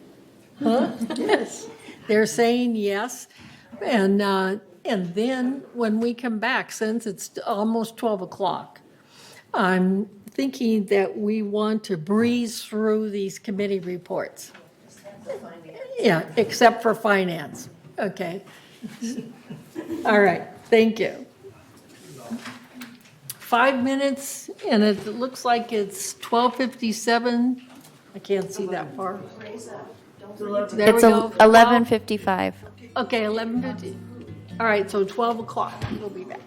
Huh? Yes. They're saying yes. And then when we come back, since it's almost 12 o'clock, I'm thinking that we want to breeze through these committee reports. Yeah, except for finance. Okay. All right, thank you. 5 minutes, and it looks like it's 12:57. I can't see that far. There we It's go. 11:55. Okay, 11:50. All right, so 12 o'clock, we'll be back.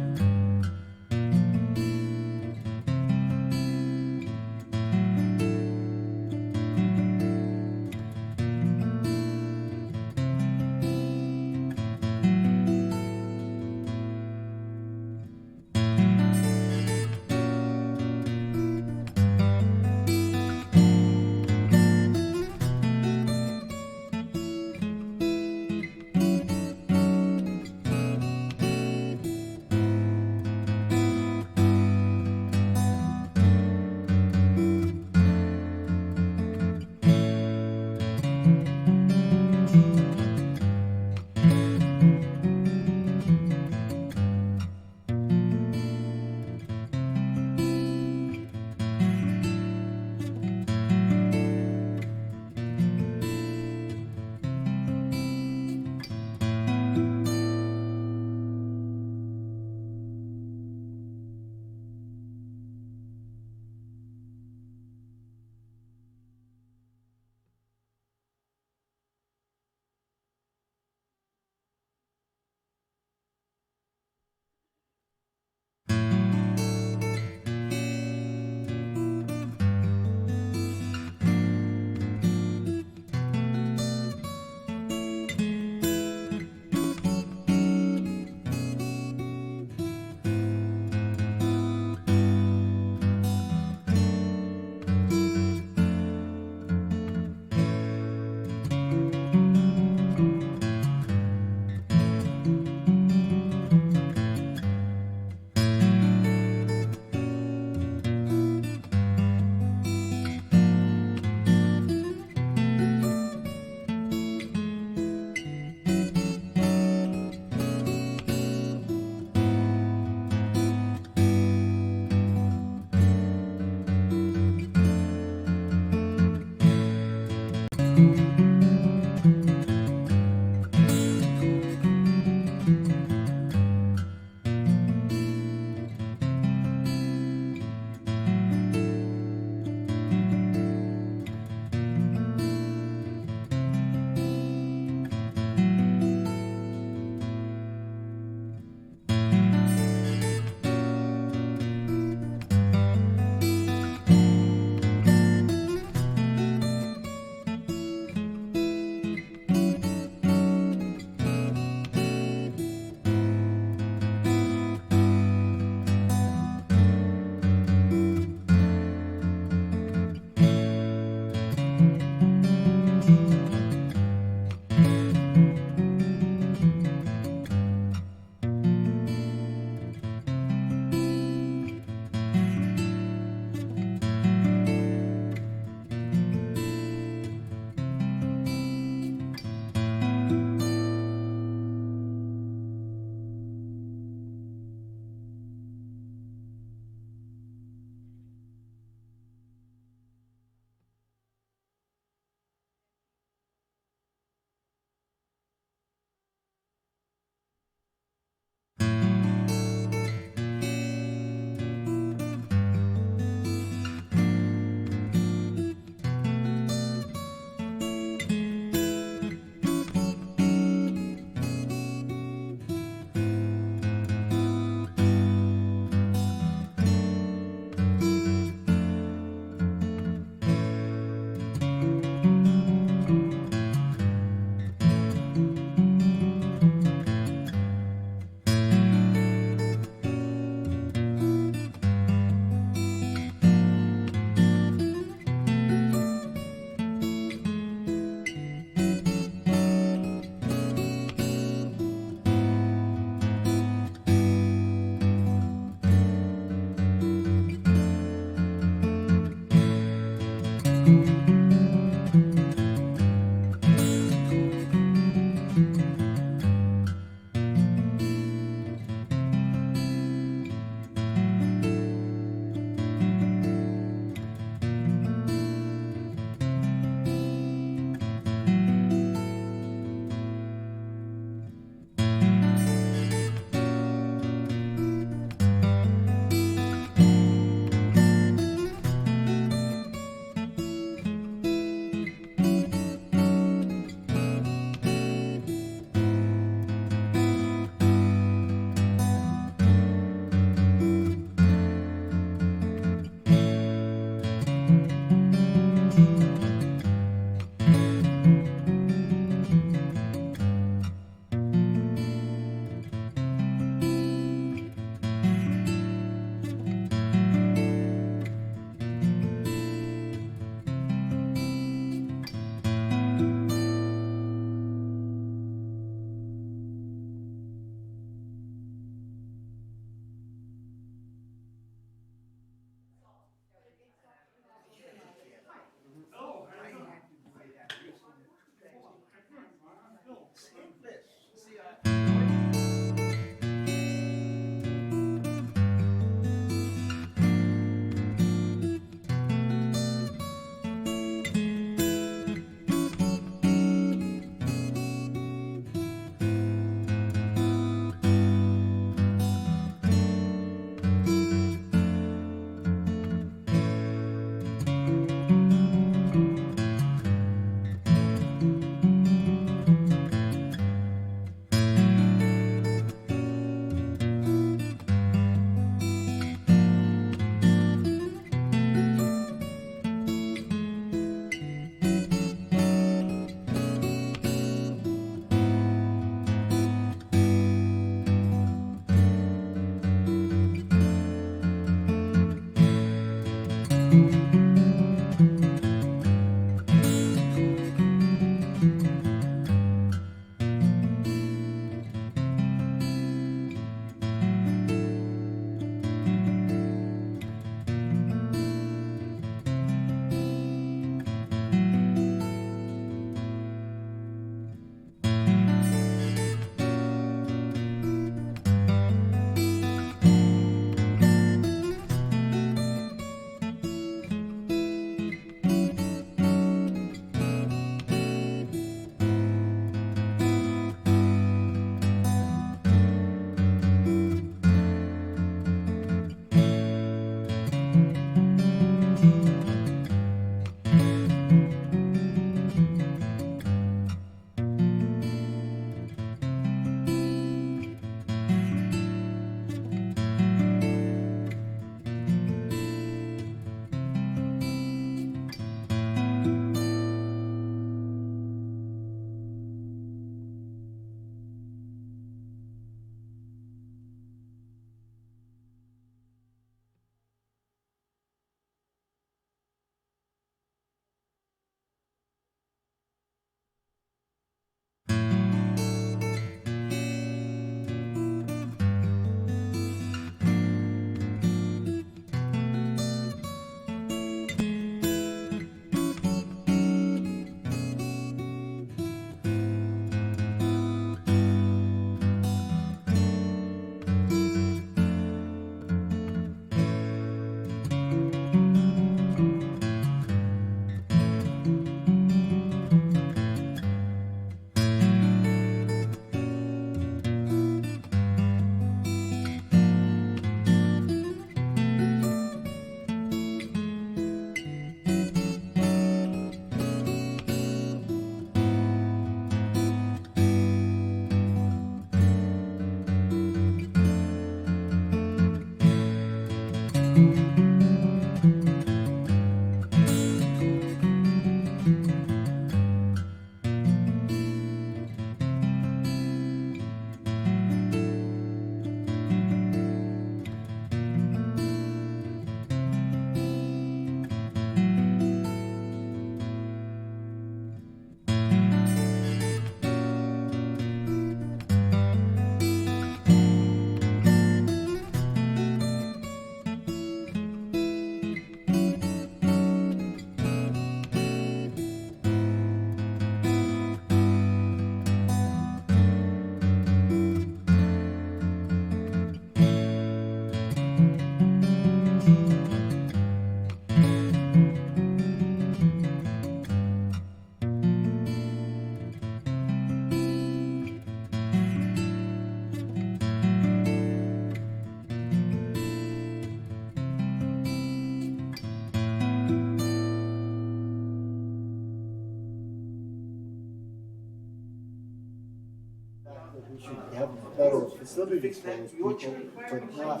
that we should have better facilities for those people, but not,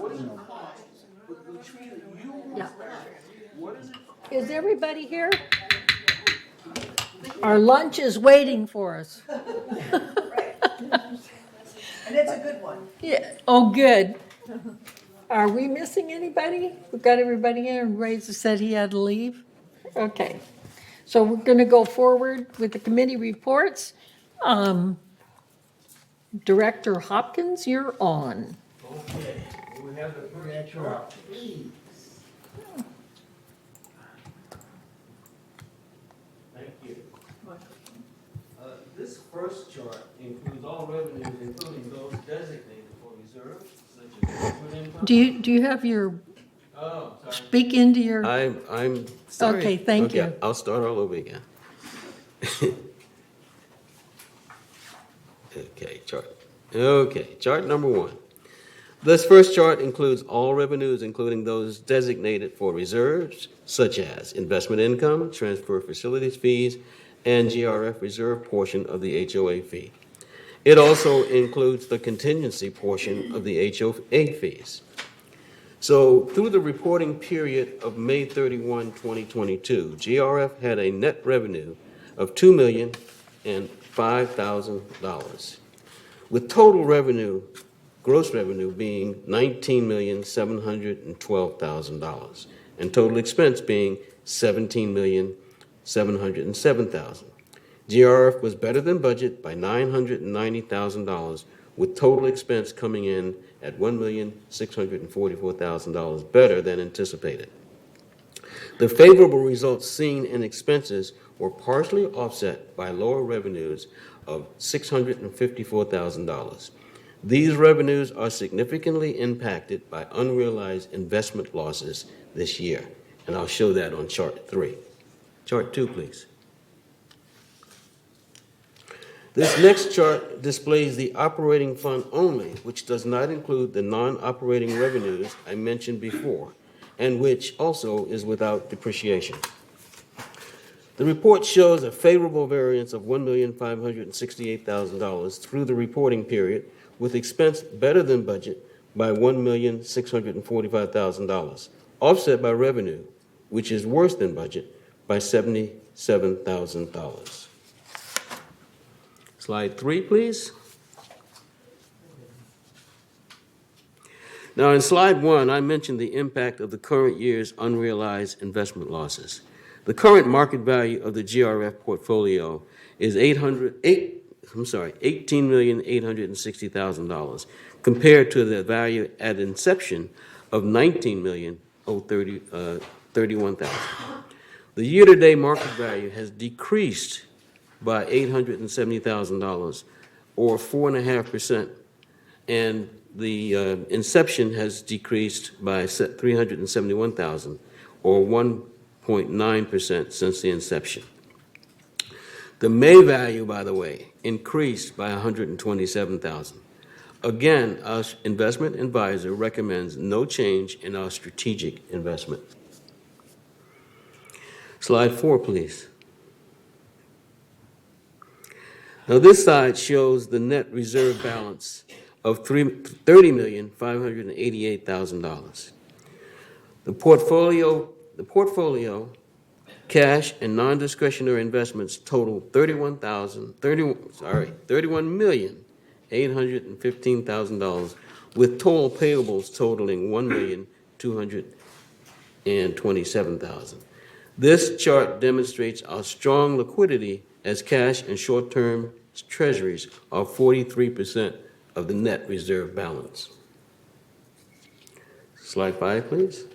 Yeah. Is everybody here? Our lunch is waiting for us. And it's a good one. Yeah, oh, good. Are we missing anybody? We've got everybody here, and Ray said he had to leave? Okay. So we're going to go forward with the committee reports. Director Hopkins, you're on. Okay, we have the first chart. Thank you. This first chart includes all revenues, including those designated for reserves, such as investment income. Do you have your, Oh, sorry. speak into your, I'm sorry. Okay, thank you. I'll start all over again. Okay, chart number one. This first chart includes all revenues, including those designated for reserves, such as investment income, transfer facilities fees, and GRF reserve portion of the HOA fee. It also includes the contingency portion of the HOA fees. So through the reporting period of May 31, 2022, GRF had a net revenue of $2,005,000, with total revenue, gross revenue being $19,712,000, and total expense being $17,707,000. GRF was better than budget by $990,000, with total expense coming in at $1,644,000 better than anticipated. The favorable results seen in expenses were partially offset by lower revenues of $654,000. These revenues are significantly impacted by unrealized investment losses this year, and I'll show that on chart 3. Chart 2, please. This next chart displays the operating fund only, which does not include the non-operating revenues I mentioned before, and which also is without depreciation. The report shows a favorable variance of $1,568,000 through the reporting period, with expense better than budget by $1,645,000, offset by revenue, which is worse than budget, by $77,000. Slide 3, please. Now, in slide 1, I mentioned the impact of the current year's unrealized investment losses. The current market value of the GRF portfolio is $18,860,000, compared to the value at inception of $19,031,000. The year-to-date market value has decreased by $870,000, or 4.5%, and the inception has decreased by $371,000, or 1.9% since the inception. The May value, by the way, increased by $127,000. Again, our investment advisor recommends no change in our strategic investment. Slide 4, please. Now, this slide shows the net reserve balance of $30,588,000. The portfolio, cash and non-discretionary investments total $31,815,000, with total payables totaling $1,227,000. This chart demonstrates our strong liquidity, as cash and short-term treasuries are 43% of the net reserve balance. Slide 5, please.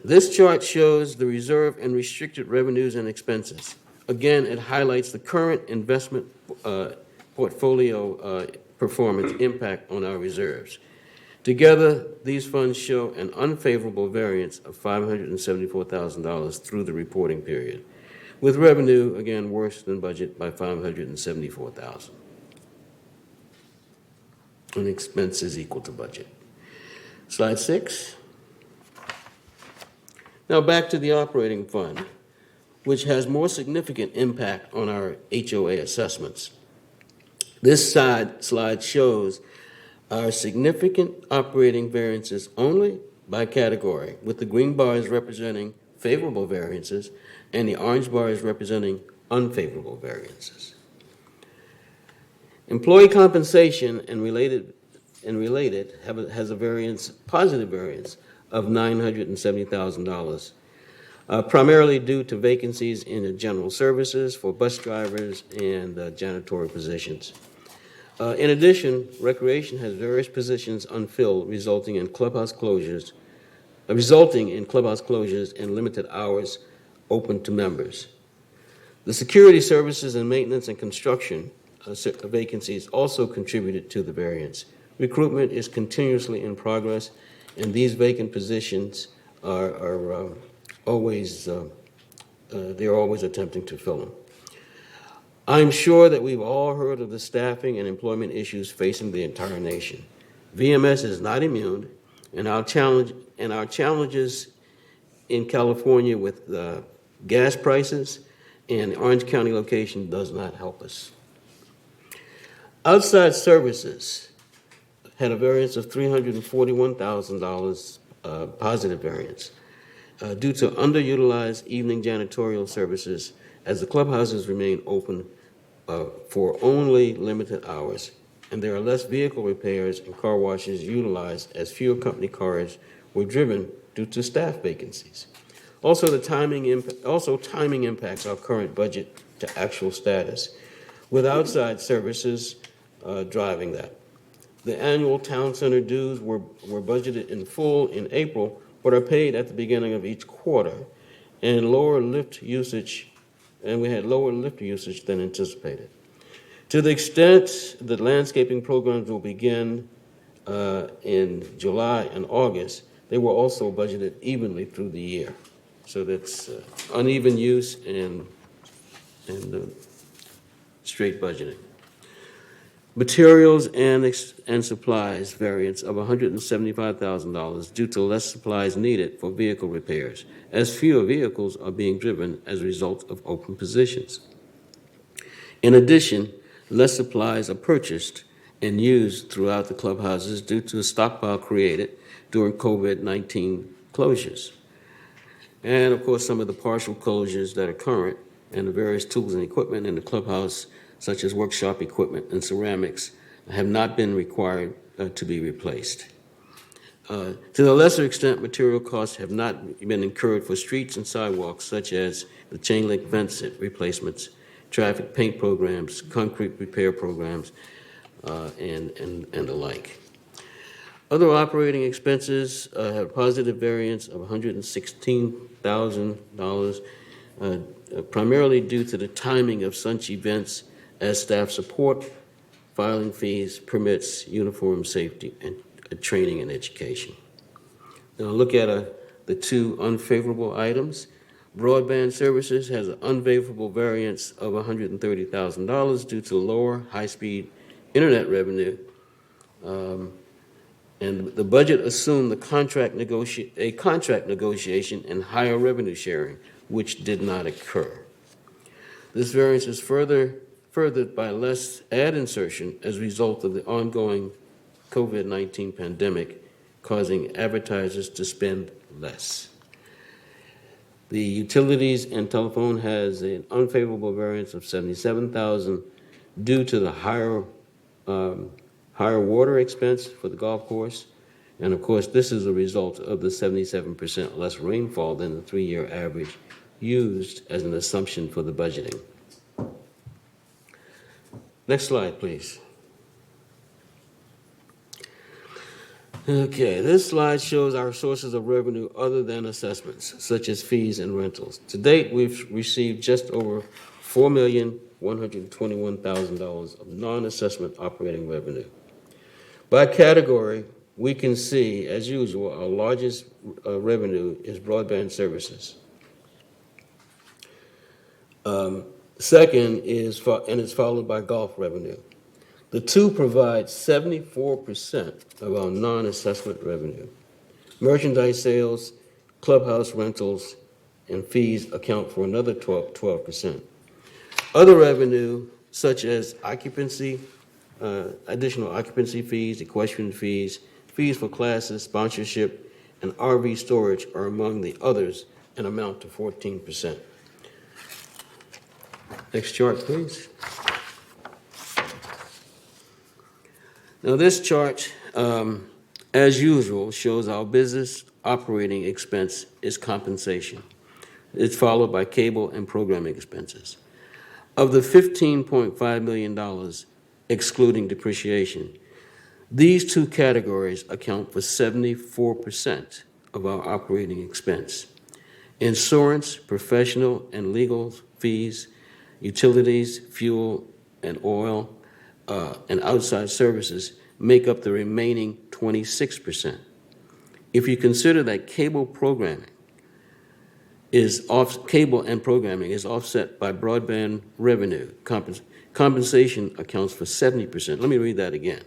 This chart shows the reserve and restricted revenues and expenses. Again, it highlights the current investment portfolio performance impact on our reserves. Together, these funds show an unfavorable variance of $574,000 through the reporting period, with revenue, again, worse than budget by $574,000. And expenses equal to budget. Slide 6. Now back to the operating fund. which has more significant impact on our HOA assessments. This slide shows our significant operating variances only by category, with the green bars representing favorable variances and the orange bars representing unfavorable variances. Employee compensation and related has a positive variance of $970,000, primarily due to vacancies in the general services for bus drivers and janitorial positions. In addition, recreation has various positions unfilled, resulting in clubhouse closures and limited hours open to members. The security services and maintenance and construction vacancies also contributed to the variance. Recruitment is continuously in progress, and these vacant positions are always attempting to fill them. I'm sure that we've all heard of the staffing and employment issues facing the entire nation. VMS is not immune, and our challenges in California with gas prices and the Orange County location does not help us. Outside services had a variance of $341,000 positive variance due to underutilized evening janitorial services as the clubhouses remain open for only limited hours, and there are less vehicle repairs and car washes utilized as fewer company cars were driven due to staff vacancies. Also, timing impacts our current budget to actual status, with outside services driving that. The annual town center dues were budgeted in full in April, but are paid at the beginning of each quarter, and we had lower lift usage than anticipated. To the extent that landscaping programs will begin in July and August, they were also budgeted evenly through the year. So that's uneven use and straight budgeting. Materials and supplies variance of $175,000 due to less supplies needed for vehicle repairs, as fewer vehicles are being driven as a result of open positions. In addition, less supplies are purchased and used throughout the clubhouses due to a stockpile created during COVID-19 closures. And of course, some of the partial closures that are current and the various tools and equipment in the clubhouse, such as workshop equipment and ceramics, have not been required to be replaced. To the lesser extent, material costs have not been incurred for streets and sidewalks, such as the chain link fence replacements, traffic paint programs, concrete repair programs, and the like. Other operating expenses have a positive variance of $116,000, primarily due to the timing of such events as staff support, filing fees, permits, uniform safety, and training and education. Now look at the two unfavorable items. Broadband services has an unfavorable variance of $130,000 due to lower high-speed internet revenue. And the budget assumed a contract negotiation and higher revenue sharing, which did not occur. This variance is furthered by less ad insertion as a result of the ongoing COVID-19 pandemic, causing advertisers to spend less. The utilities and telephone has an unfavorable variance of $77,000 due to the higher water expense for the golf course. And of course, this is a result of the 77% less rainfall than the 3-year average used as an assumption for the budgeting. Next slide, please. Okay, this slide shows our sources of revenue other than assessments, such as fees and rentals. To date, we've received just over $4,121,000 of non-assessment operating revenue. By category, we can see, as usual, our largest revenue is broadband services. Second is, and it's followed by golf revenue. The two provide 74% of our non-assessment revenue. Merchandise sales, clubhouse rentals, and fees account for another 12%. Other revenue, such as occupancy, additional occupancy fees, equestrian fees, fees for classes, sponsorship, and RV storage are among the others and amount to 14%. Next chart, please. Now, this chart, as usual, shows our business operating expense is compensation. It's followed by cable and programming expenses. Of the $15.5 million, excluding depreciation, these two categories account for 74% of our operating expense. Insurance, professional and legal fees, utilities, fuel and oil, and outside services make up the remaining 26%. If you consider that cable and programming is offset by broadband revenue, compensation accounts for 70%. Let me read that again.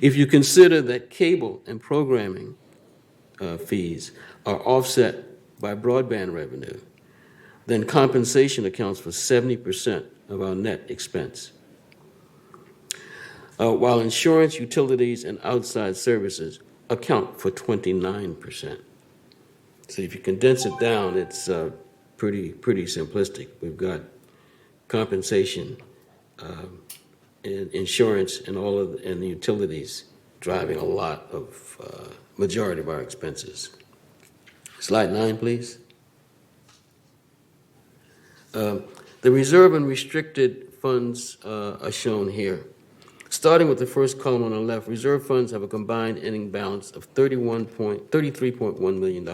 If you consider that cable and programming fees are offset by broadband revenue, then compensation accounts for 70% of our net expense. While insurance, utilities, and outside services account for 29%. So if you condense it down, it's pretty simplistic. We've got compensation, and insurance, and and the utilities driving a lot of majority of our expenses. Slide 9, please. The reserve and restricted funds are shown here. Starting with the first column on the left, reserve funds have a combined ending balance of $33.1 million.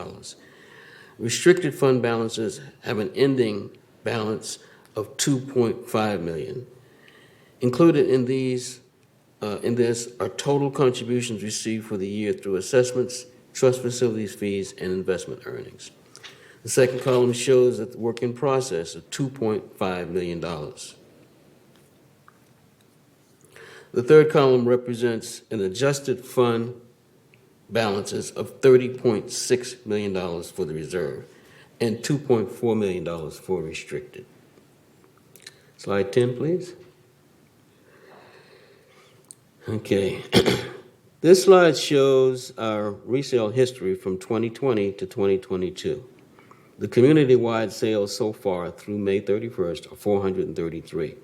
Restricted fund balances have an ending balance of $2.5 million. Included in this are total contributions received for the year through assessments, trust facilities fees, and investment earnings. The second column shows that the work in process of $2.5 million. The third column represents an adjusted fund balances of $30.6 million for the reserve and $2.4 million for restricted. Slide 10, please. Okay. This slide shows our resale history from 2020 to 2022. The community-wide sales so far through May 31st are 433.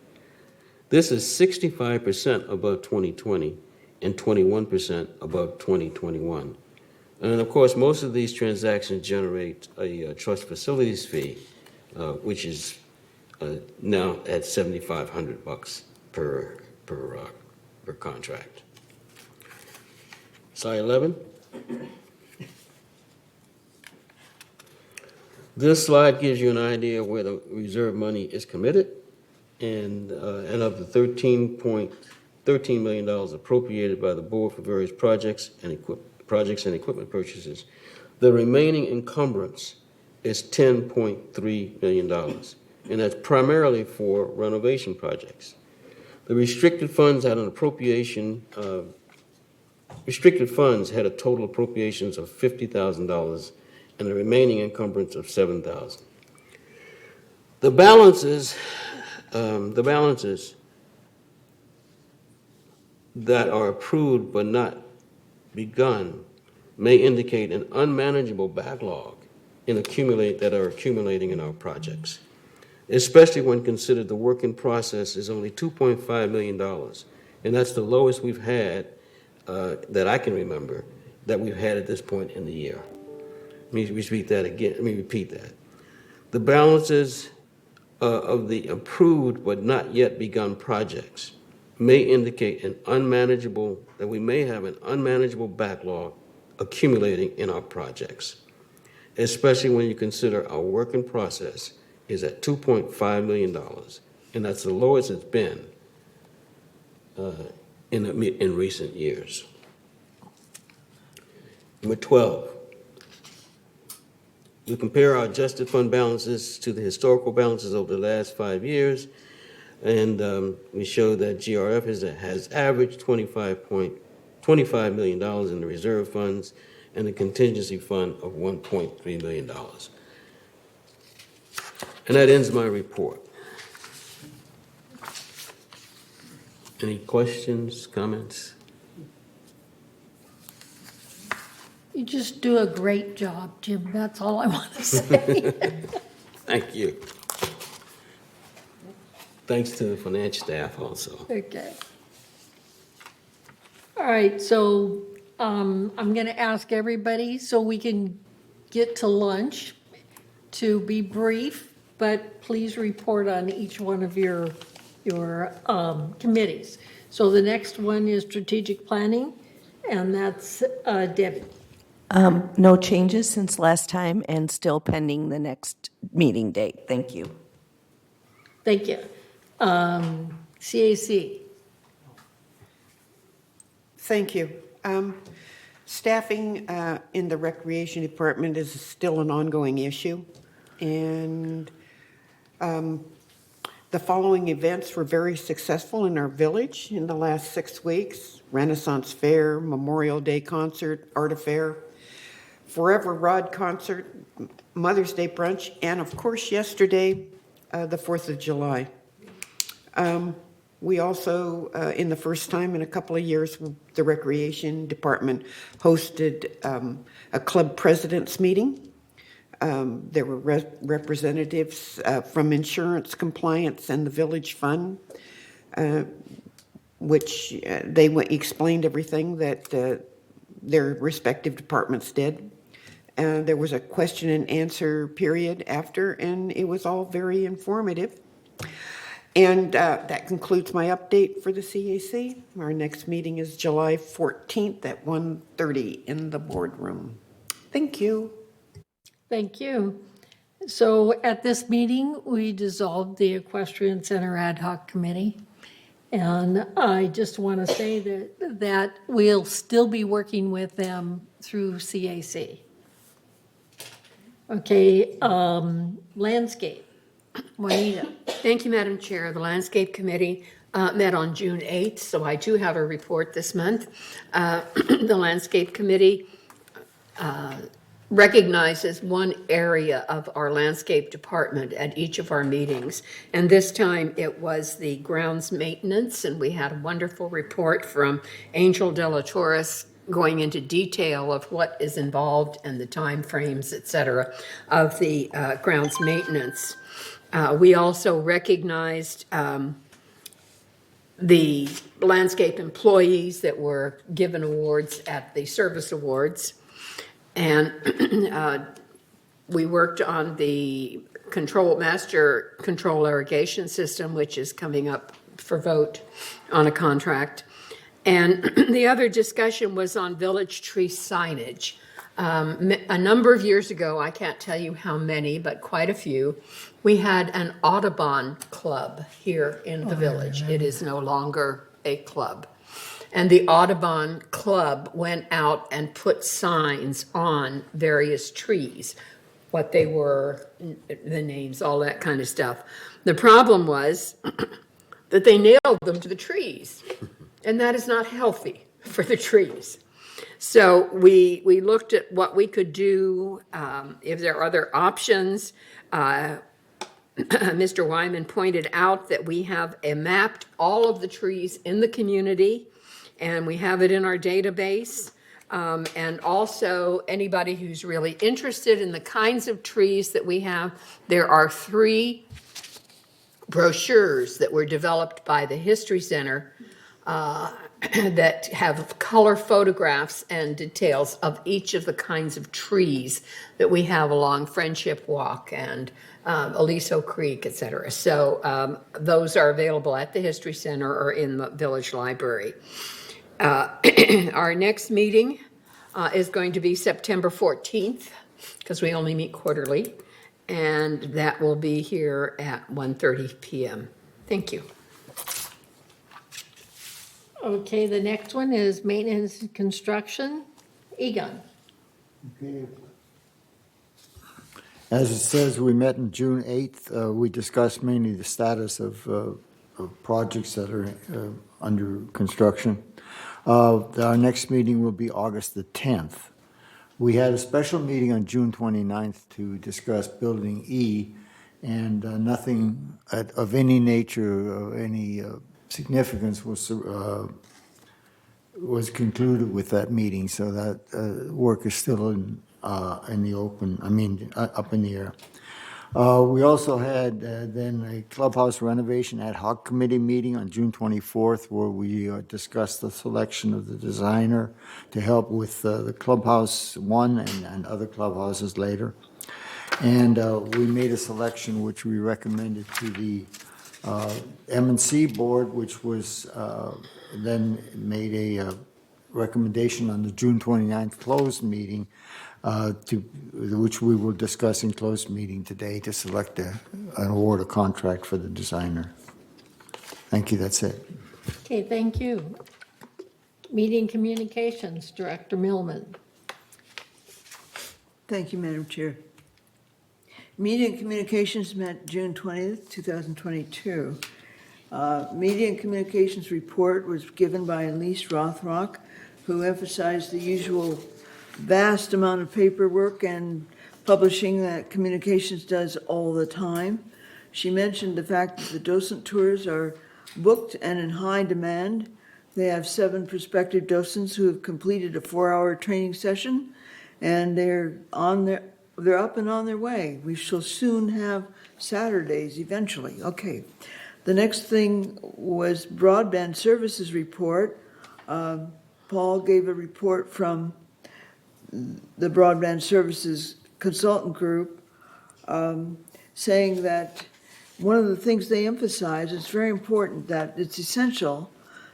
This is 65% above 2020 and 21% above 2021. And of course, most of these transactions generate a trust facilities fee, which is now at $7,500 per contract. Slide 11. This slide gives you an idea where the reserve money is committed, and of the $13 million appropriated by the board for various projects and equipment purchases, the remaining encumbrance is $10.3 million, and that's primarily for renovation projects. The restricted funds had a total appropriations of $50,000 and the remaining encumbrance of $7,000. The balances that are approved but not begun may indicate an unmanageable backlog that are accumulating in our projects, especially when considered the work in process is only $2.5 million, and that's the lowest we've had that I can remember that we've had at this point in the year. Let me repeat that. The balances of the approved but not yet begun projects may indicate that we may have an unmanageable backlog accumulating in our projects, especially when you consider our work in process is at $2.5 million, and that's the lowest it's been in recent years. Number 12. We compare our adjusted fund balances to the historical balances over the last 5 years, and we show that GRF has averaged $25 million in the reserve funds and a contingency fund of $1.3 million. And that ends my report. Any questions, comments? You just do a great job, Jim. That's all I want to say. Thank you. Thanks to the finance staff also. Okay. All right, so I'm going to ask everybody so we can get to lunch to be brief, but please report on each one of your committees. So the next one is strategic planning, and that's Debbie. No changes since last time and still pending the next meeting date. Thank you. Thank you. CAC. Thank you. Staffing in the Recreation Department is still an ongoing issue, and the following events were very successful in our village in the last 6 weeks: Renaissance Fair, Memorial Day concert, Art Affair, Forever Rod concert, Mother's Day brunch, and of course yesterday, the 4th of July. We also, in the first time in a couple of years, the Recreation Department hosted a club president's meeting. There were representatives from insurance compliance and the village fund, which they explained everything that their respective departments did. There was a question and answer period after, and it was all very informative. And that concludes my update for the CAC. Our next meeting is July 14th at 1:30 in the boardroom. Thank you. Thank you. So at this meeting, we dissolved the Equestrian Center Ad Hoc Committee. And I just want to say that we'll still be working with them through CAC. Okay, landscape. Juanita. Thank you, Madam Chair. The Landscape Committee met on June 8th, so I do have a report this month. The Landscape Committee recognizes one area of our landscape department at each of our meetings. And this time it was the grounds maintenance, and we had a wonderful report from Angel De La Torres going into detail of what is involved and the time frames, et cetera, of the grounds maintenance. We also recognized the landscape employees that were given awards at the service awards. And we worked on the master control irrigation system, which is coming up for vote on a contract. And the other discussion was on village tree signage. A number of years ago, I can't tell you how many, but quite a few, we had an Audubon club here in the village. It is no longer a club. And the Audubon Club went out and put signs on various trees, what they were, the names, all that kind of stuff. The problem was that they nailed them to the trees, and that is not healthy for the trees. So we looked at what we could do, if there are other options. Mr. Wyman pointed out that we have mapped all of the trees in the community, and we have it in our database. And also, anybody who's really interested in the kinds of trees that we have, there are 3 brochures that were developed by the History Center that have color photographs and details of each of the kinds of trees that we have along Friendship Walk and Aliso Creek, et cetera. So those are available at the History Center or in the Village Library. Our next meeting is going to be September 14th, because we only meet quarterly, and that will be here at 1:30 p.m. Thank you. Okay, the next one is maintenance and construction. Egon. Okay. As it says, we met on June 8th. We discussed mainly the status of projects that are under construction. Our next meeting will be August the 10th. We had a special meeting on June 29th to discuss Building E, and nothing of any nature or any significance was concluded with that meeting, so that work is still in the open, up in the air. We also had then a clubhouse renovation ad hoc committee meeting on June 24th, where we discussed the selection of the designer to help with the clubhouse one and other clubhouses later. And we made a selection which we recommended to the M&C board, which was then made a recommendation on the June 29th closed meeting, which we will discuss in closed meeting today to select an award, a contract for the designer. Thank you, that's it. Okay, thank you. Meeting Communications, Director Millman. Thank you, Madam Chair. Media and Communications met June 20th, 2022. Media and Communications report was given by Elise Rothrock, who emphasized the usual vast amount of paperwork and publishing that communications does all the time. She mentioned the fact that the docent tours are booked and in high demand. They have 7 prospective docents who have completed a 4-hour training session, and they're up and on their way. We shall soon have Saturdays eventually. Okay. The next thing was broadband services report. Paul gave a report from the broadband services consultant group, saying that one of the things they emphasize, it's very important that it's essential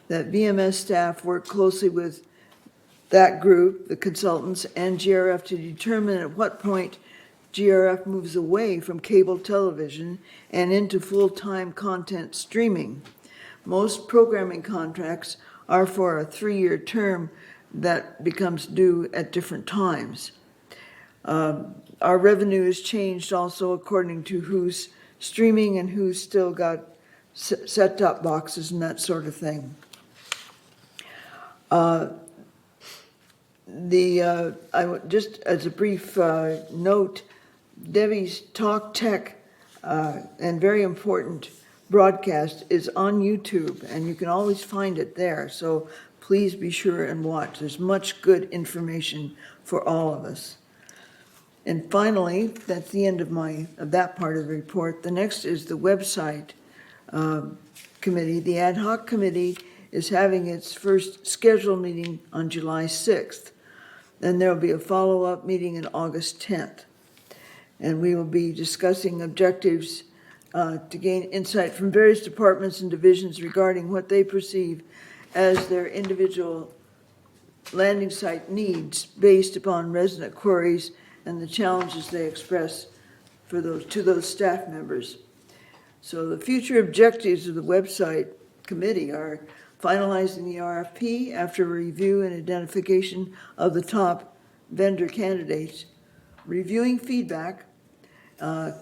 that VMS staff work closely with that group, the consultants, and GRF to determine at what point GRF moves away from cable television and into full-time content streaming. Most programming contracts are for a 3-year term that becomes due at different times. Our revenue has changed also according to who's streaming and who's still got set-top boxes and that sort of thing. Just as a brief note, Debbie's Talk Tech and very important broadcast is on YouTube, and you can always find it there. So please be sure and watch. There's much good information for all of us. And finally, that's the end of that part of the report. The next is the website committee. The ad hoc committee is having its first scheduled meeting on July 6th. Then there'll be a follow-up meeting on August 10th. And we will be discussing objectives to gain insight from various departments and divisions regarding what they perceive as their individual landing site needs based upon resident queries and the challenges they express to those staff members. So the future objectives of the website committee are finalizing the RFP after review and identification of the top vendor candidates, reviewing feedback,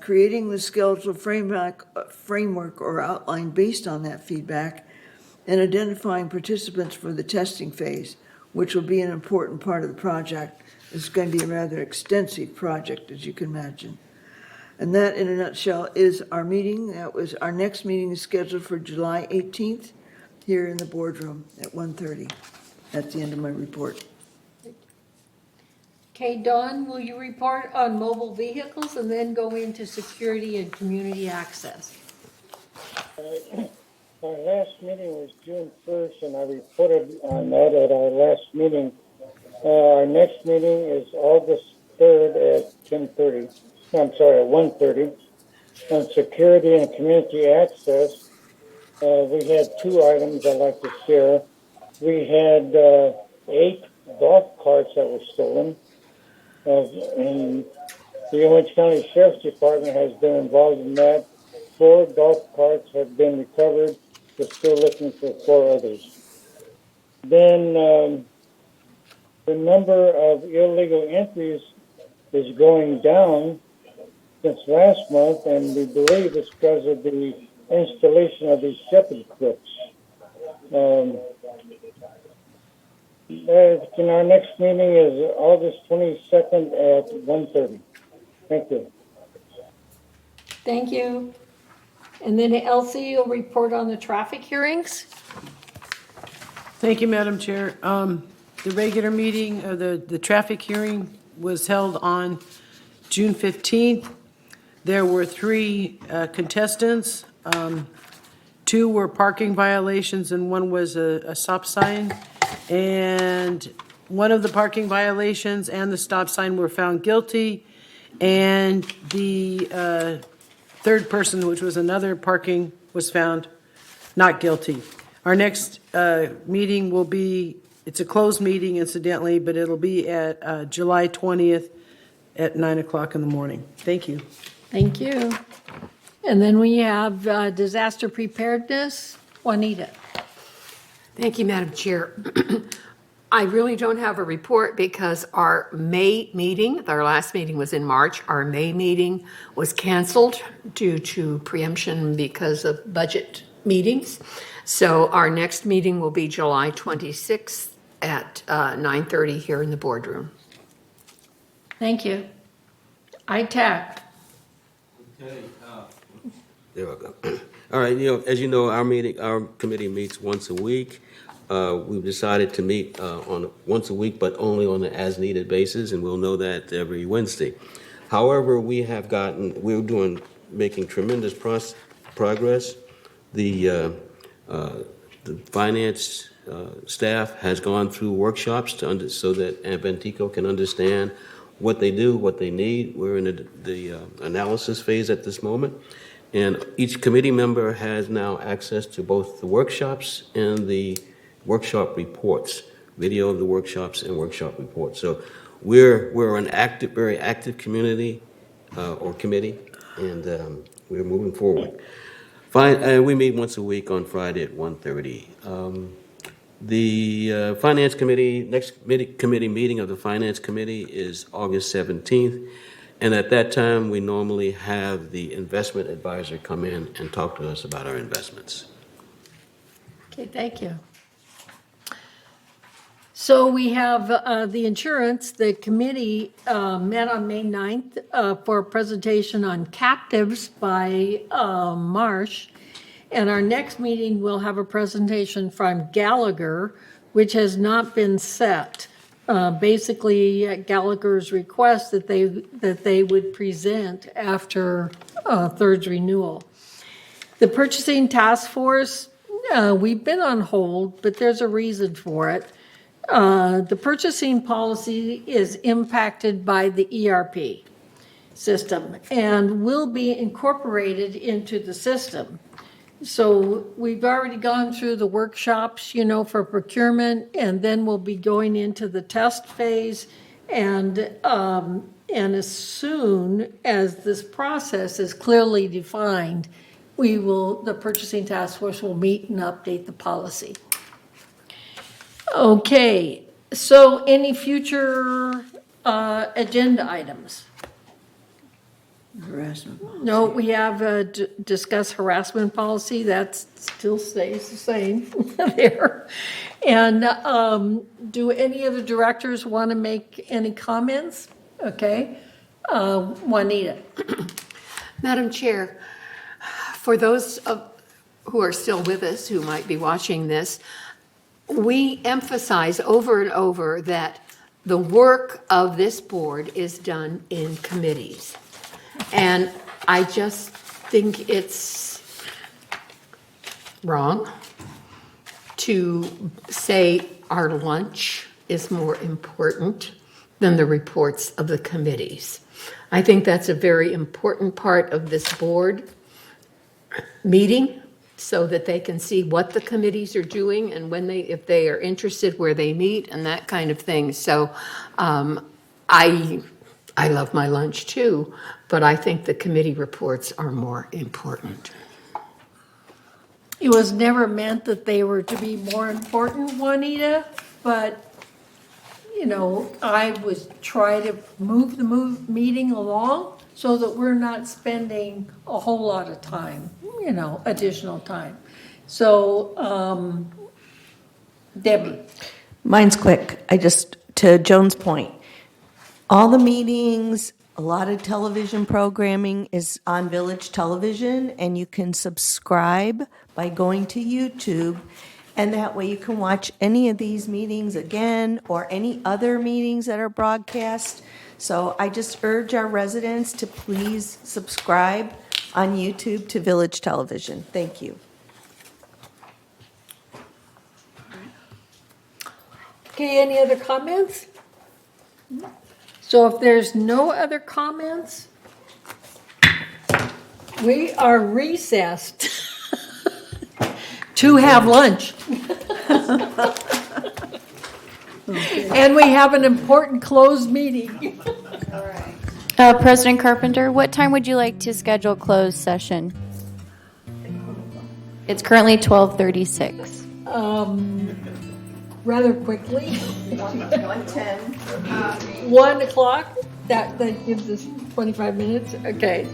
creating the skeletal framework or outline based on that feedback, and identifying participants for the testing phase, which will be an important part of the project. It's going to be a rather extensive project, as you can imagine. And that, in a nutshell, is our meeting. Our next meeting is scheduled for July 18th here in the boardroom at 1:30. That's the end of my report. Okay, Dawn, will you report on mobile vehicles and then go into security and community access? Our last meeting was June 1st, and I reported on that at our last meeting. Our next meeting is August 3rd at 10:30. I'm sorry, at 1:30. On security and community access, we had 2 items I'd like to share. We had 8 golf carts that were stolen. And the Orange County Sheriff's Department has been involved in that. 4 golf carts have been recovered. We're still looking for 4 others. Then the number of illegal entries is going down since last month, and we believe it's because of the installation of these shepherd crooks. And our next meeting is August 22nd at 1:30. Thank you. Thank you. And then Elsie, you'll report on the traffic hearings? Thank you, Madam Chair. The regular meeting, the traffic hearing was held on June 15th. There were 3 contestants. 2 were parking violations and 1 was a stop sign. And one of the parking violations and the stop sign were found guilty. And the third person, which was another parking, was found not guilty. Our next meeting will be, it's a closed meeting incidentally, but it'll be at July 20th at 9 o'clock in the morning. Thank you. Thank you. And then we have disaster preparedness. Juanita. Thank you, Madam Chair. I really don't have a report because our May meeting, our last meeting was in March, our May meeting was canceled due to preemption because of budget meetings. So our next meeting will be July 26th at 9:30 here in the boardroom. Thank you. ITAC. There we go. All right, as you know, our committee meets once a week. We've decided to meet on once a week, but only on an as-needed basis, and we'll know that every Wednesday. However, we're making tremendous progress. The finance staff has gone through workshops so that Aventico can understand what they do, what they need. We're in the analysis phase at this moment. And each committee member has now access to both the workshops and the workshop reports, video of the workshops and workshop reports. So we're an very active community or committee, and we're moving forward. We meet once a week on Friday at 1:30. The Finance Committee, next committee meeting of the Finance Committee is August 17th. And at that time, we normally have the investment advisor come in and talk to us about our investments. Okay, thank you. So we have the insurance, the committee met on May 9th for a presentation on captives by Marsh. And our next meeting will have a presentation from Gallagher, which has not been set. Basically, at Gallagher's request that they would present after third renewal. The purchasing task force, we've been on hold, but there's a reason for it. The purchasing policy is impacted by the ERP system and will be incorporated into the system. So we've already gone through the workshops, for procurement, and then we'll be going into the test phase. And as soon as this process is clearly defined, the purchasing task force will meet and update the policy. Okay, so any future agenda items? Harassment. No, we have discuss harassment policy, that still stays the same there. And do any of the directors want to make any comments? Okay, Juanita. Madam Chair, for those who are still with us, who might be watching this, we emphasize over and over that the work of this board is done in committees. And I just think it's wrong to say our lunch is more important than the reports of the committees. I think that's a very important part of this board meeting so that they can see what the committees are doing and if they are interested, where they meet and that kind of thing. So I love my lunch too, but I think the committee reports are more important. It was never meant that they were to be more important, Juanita, but, I was trying to move the meeting along so that we're not spending a whole lot of time, additional time. So, Debbie. Mine's quick. To Joan's point, all the meetings A lot of television programming is on Village Television, and you can subscribe by going to YouTube. And that way you can watch any of these meetings again or any other meetings that are broadcast. So I just urge our residents to please subscribe on YouTube to Village Television. Thank you. Okay, any other comments? So if there's no other comments, we are recessed to have lunch. And we have an important closed meeting. President Carpenter, what time would you like to schedule closed session? It's currently 12:36. Rather quickly. 1:10. 1 o'clock, that gives us 25 minutes, okay.